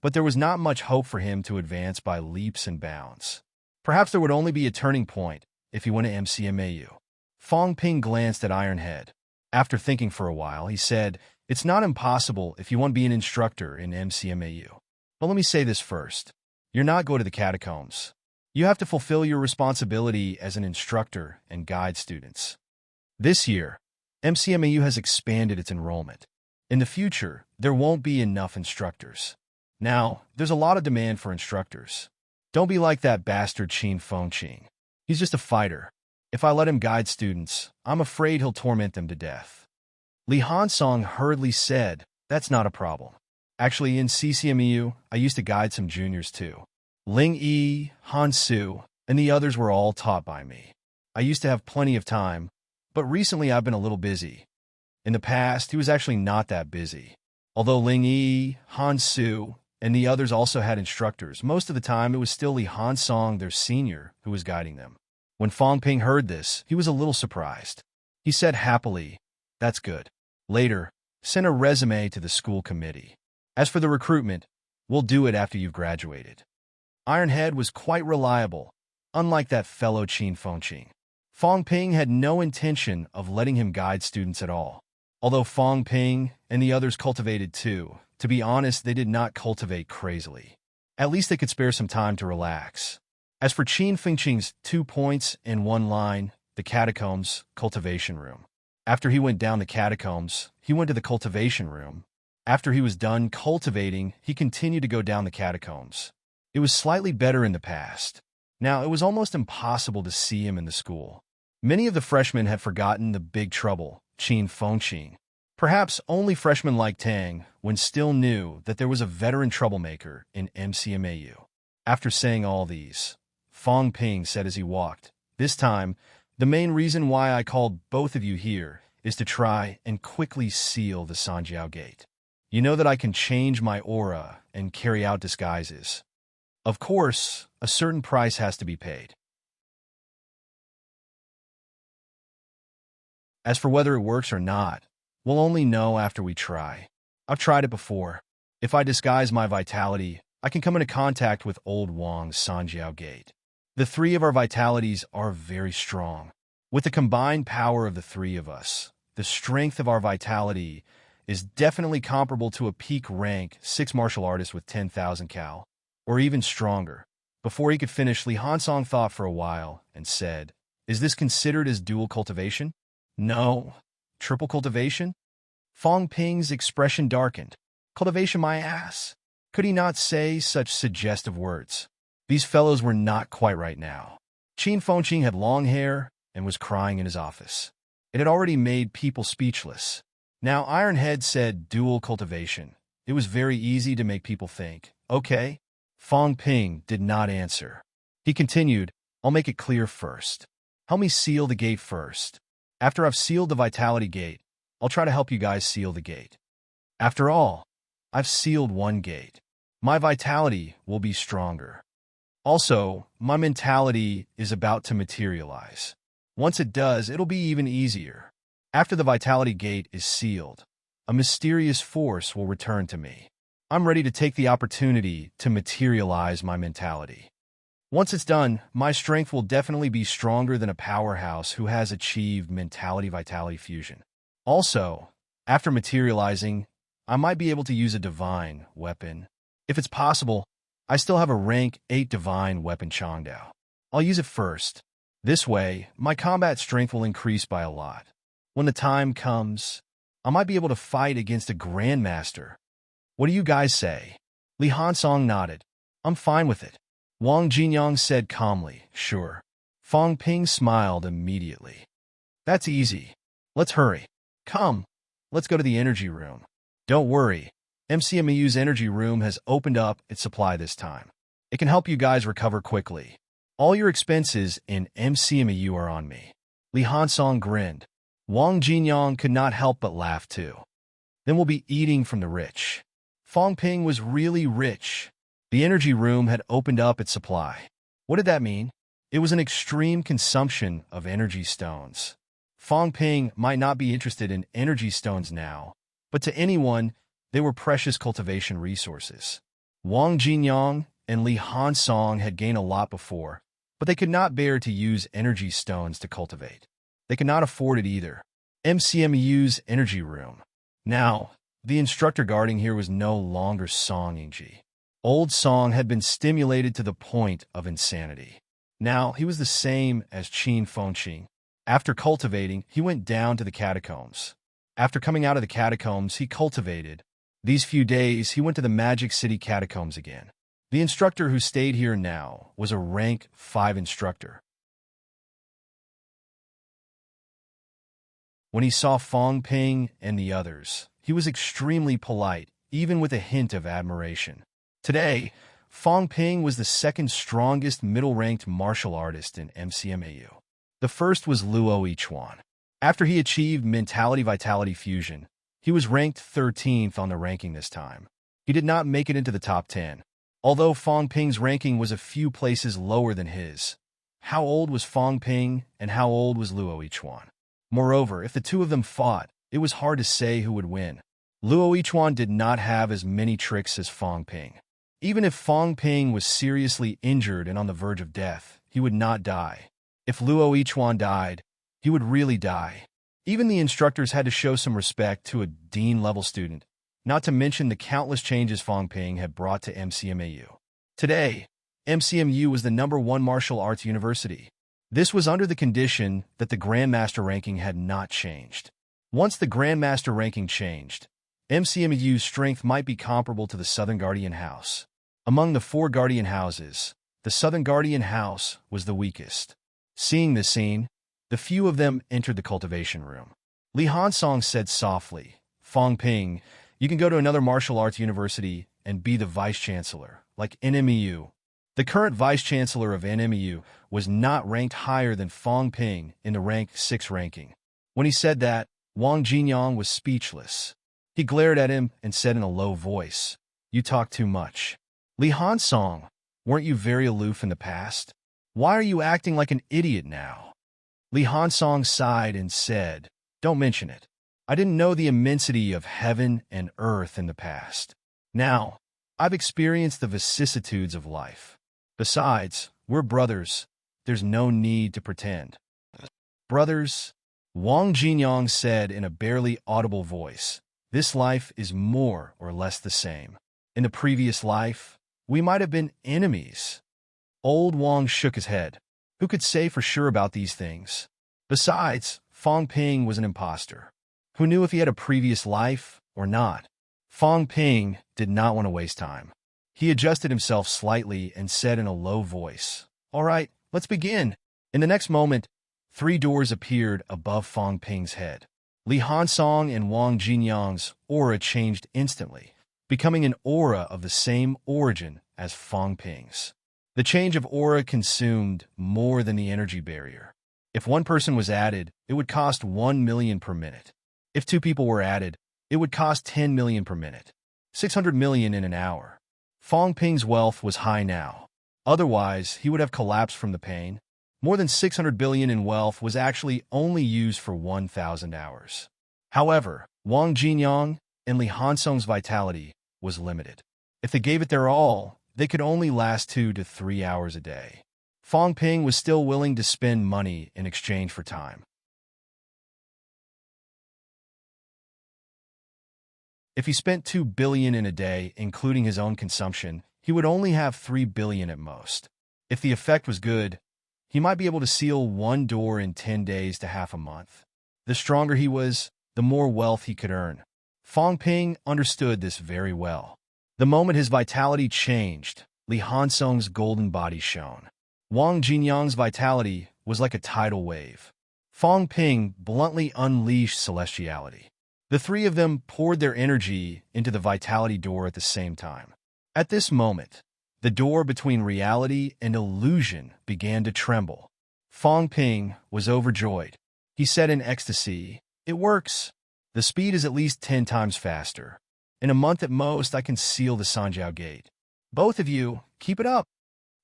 Speaker 1: but there was not much hope for him to advance by leaps and bounds. Perhaps there would only be a turning point if he went to MCMAU. Fong Ping glanced at Ironhead. After thinking for a while, he said, "It's not impossible if you want to be an instructor in MCMAU. But let me say this first. You're not going to the catacombs. You have to fulfill your responsibility as an instructor and guide students. This year, MCMAU has expanded its enrollment. In the future, there won't be enough instructors. Now, there's a lot of demand for instructors. Don't be like that bastard Qin Fengqing. He's just a fighter. If I let him guide students, I'm afraid he'll torment them to death." Li Hansong hurriedly said, "That's not a problem. Actually, in CCMEU, I used to guide some juniors too. Ling Yi, Han Su, and the others were all taught by me. I used to have plenty of time, but recently I've been a little busy. In the past, he was actually not that busy. Although Ling Yi, Han Su, and the others also had instructors, most of the time it was still Li Hansong, their senior, who was guiding them. When Fong Ping heard this, he was a little surprised. He said happily, "That's good. Later, send a resume to the school committee. As for the recruitment, we'll do it after you've graduated." Ironhead was quite reliable, unlike that fellow Qin Fengqing. Fong Ping had no intention of letting him guide students at all. Although Fong Ping and the others cultivated too, to be honest, they did not cultivate crazily. At least they could spare some time to relax. As for Qin Fengqing's 2 points in 1 line, the catacombs, cultivation room. After he went down the catacombs, he went to the cultivation room. After he was done cultivating, he continued to go down the catacombs. It was slightly better in the past. Now, it was almost impossible to see him in the school. Many of the freshmen had forgotten the big trouble, Qin Fengqin. Perhaps only freshmen like Tang when still knew that there was a veteran troublemaker in MCMAU. After saying all these, Fong Ping said as he walked, "This time, the main reason why I called both of you here is to try and quickly seal the Sanjiao Gate. You know that I can change my aura and carry out disguises. Of course, a certain price has to be paid. As for whether it works or not, we'll only know after we try. I've tried it before. If I disguise my vitality, I can come into contact with Old Wang's Sanjiao Gate. The three of our vitalities are very strong. With the combined power of the three of us, the strength of our vitality is definitely comparable to a peak rank 6 martial artist with 10,000 cal, or even stronger." Before he could finish, Li Hansong thought for a while and said, "Is this considered as dual cultivation?" "No. Triple cultivation?" Fong Ping's expression darkened. "Cultivation my ass." Could he not say such suggestive words? These fellows were not quite right now. Qin Fengqin had long hair and was crying in his office. It had already made people speechless. Now Ironhead said dual cultivation. It was very easy to make people think, okay? Fong Ping did not answer. He continued, "I'll make it clear first. Help me seal the gate first. After I've sealed the vitality gate, I'll try to help you guys seal the gate. After all, I've sealed one gate. My vitality will be stronger. Also, my mentality is about to materialize. Once it does, it'll be even easier. After the vitality gate is sealed, a mysterious force will return to me. I'm ready to take the opportunity to materialize my mentality. Once it's done, my strength will definitely be stronger than a powerhouse who has achieved mentality-vitality fusion. Also, after materializing, I might be able to use a divine weapon. If it's possible, I still have a rank 8 divine weapon Changdao. I'll use it first. This way, my combat strength will increase by a lot. When the time comes, I might be able to fight against a grandmaster. What do you guys say?" Li Hansong nodded. "I'm fine with it." Wang Jinyang said calmly, "Sure." Fong Ping smiled immediately. "That's easy. Let's hurry. Come, let's go to the energy room." "Don't worry. MCMEU's energy room has opened up its supply this time. It can help you guys recover quickly. All your expenses in MCMEU are on me." Li Hansong grinned. Wang Jinyang could not help but laugh too. "Then we'll be eating from the rich." Fong Ping was really rich. The energy room had opened up its supply. What did that mean? It was an extreme consumption of energy stones. Fong Ping might not be interested in energy stones now, but to anyone, they were precious cultivation resources. Wang Jinyang and Li Hansong had gained a lot before, but they could not bear to use energy stones to cultivate. They could not afford it either. MCMU's energy room. Now, the instructor guarding here was no longer Song Yingji. Old Song had been stimulated to the point of insanity. Now, he was the same as Qin Fengqin. After cultivating, he went down to the catacombs. After coming out of the catacombs, he cultivated. These few days, he went to the Magic City catacombs again. The instructor who stayed here now was a rank 5 instructor. When he saw Fong Ping and the others, he was extremely polite, even with a hint of admiration. Today, Fong Ping was the second strongest middle-ranked martial artist in MCMAU. The first was Luo Yichuan. After he achieved mentality-vitality fusion, he was ranked 13th on the ranking this time. He did not make it into the top 10, although Fong Ping's ranking was a few places lower than his. How old was Fong Ping and how old was Luo Yichuan? Moreover, if the two of them fought, it was hard to say who would win. Luo Yichuan did not have as many tricks as Fong Ping. Even if Fong Ping was seriously injured and on the verge of death, he would not die. If Luo Yichuan died, he would really die. Even the instructors had to show some respect to a dean-level student, not to mention the countless changes Fong Ping had brought to MCMAU. Today, MCMU was the #1 martial arts university. This was under the condition that the Grandmaster ranking had not changed. Once the Grandmaster ranking changed, MCMU's strength might be comparable to the Southern Guardian House. Among the 4 Guardian Houses, the Southern Guardian House was the weakest. Seeing this scene, The few of them entered the cultivation room. Li Hansong said softly, Fong Ping, you can go to another martial arts university and be the vice-chancellor, like NMEU. The current vice-chancellor of NMEU was not ranked higher than Fong Ping in the rank 6 ranking. When he said that, Wang Jinyang was speechless. He glared at him and said in a low voice, You talk too much. Li Hansong, weren't you very aloof in the past? Why are you acting like an idiot now? Li Hansong sighed and said, Don't mention it. I didn't know the immensity of heaven and earth in the past. Now, I've experienced the vicissitudes of life. Besides, we're brothers. There's no need to pretend. Brothers, Wang Jinyang said in a barely audible voice, This life is more or less the same. In the previous life, we might have been enemies. Old Wang shook his head. Who could say for sure about these things? Besides, Fong Ping was an imposter. Who knew if he had a previous life or not? Fong Ping did not want to waste time. He adjusted himself slightly and said in a low voice, All right, let's begin. In the next moment, 3 doors appeared above Fong Ping's head. Li Hansong and Wang Jinyang's aura changed instantly, becoming an aura of the same origin as Fong Ping's. The change of aura consumed more than the energy barrier. If one person was added, it would cost 1 million per minute. If 2 people were added, it would cost 10 million per minute, 600 million in an hour. Fong Ping's wealth was high now. Otherwise, he would have collapsed from the pain. More than 600 billion in wealth was actually only used for 1,000 hours. However, Wang Jinyang and Li Hansong's vitality was limited. If they gave it their all, they could only last 2 to 3 hours a day. Fong Ping was still willing to spend money in exchange for time. If he spent 2 billion in a day, including his own consumption, he would only have 3 billion at most. If the effect was good, he might be able to seal 1 door in 10 days to half a month. The stronger he was, the more wealth he could earn. Fong Ping understood this very well. The moment his vitality changed, Li Hansong's golden body shone. Wang Jinyang's vitality was like a tidal wave. Fong Ping bluntly unleashed celestiality. The 3 of them poured their energy into the vitality door at the same time. At this moment, the door between reality and illusion began to tremble. Fong Ping was overjoyed. He said in ecstasy, It works. The speed is at least 10 times faster. In a month at most, I can seal the Sanjiao Gate. Both of you, keep it up.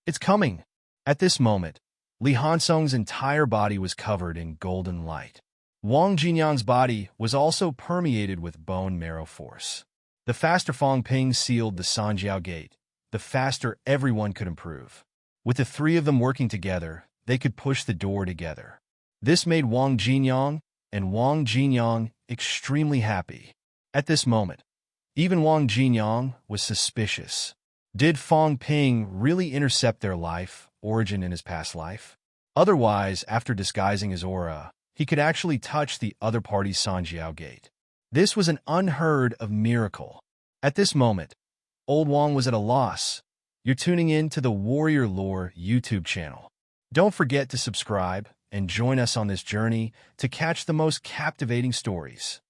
Speaker 1: It's coming. At this moment, Li Hansong's entire body was covered in golden light. Wang Jinyang's body was also permeated with bone marrow force. The faster Fong Ping sealed the Sanjiao Gate, the faster everyone could improve. With the 3 of them working together, they could push the door together. This made Wang Jinyang and Wang Jinyang extremely happy. At this moment, even Wang Jinyang was suspicious. Did Fong Ping really intercept their life origin in his past life? Otherwise, after disguising his aura, he could actually touch the other party's Sanjiao Gate. This was an unheard of miracle. At this moment, Old Wang was at a loss. You're tuning in to the Warrior Lore YouTube channel. Don't forget to subscribe and join us on this journey to catch the most captivating stories.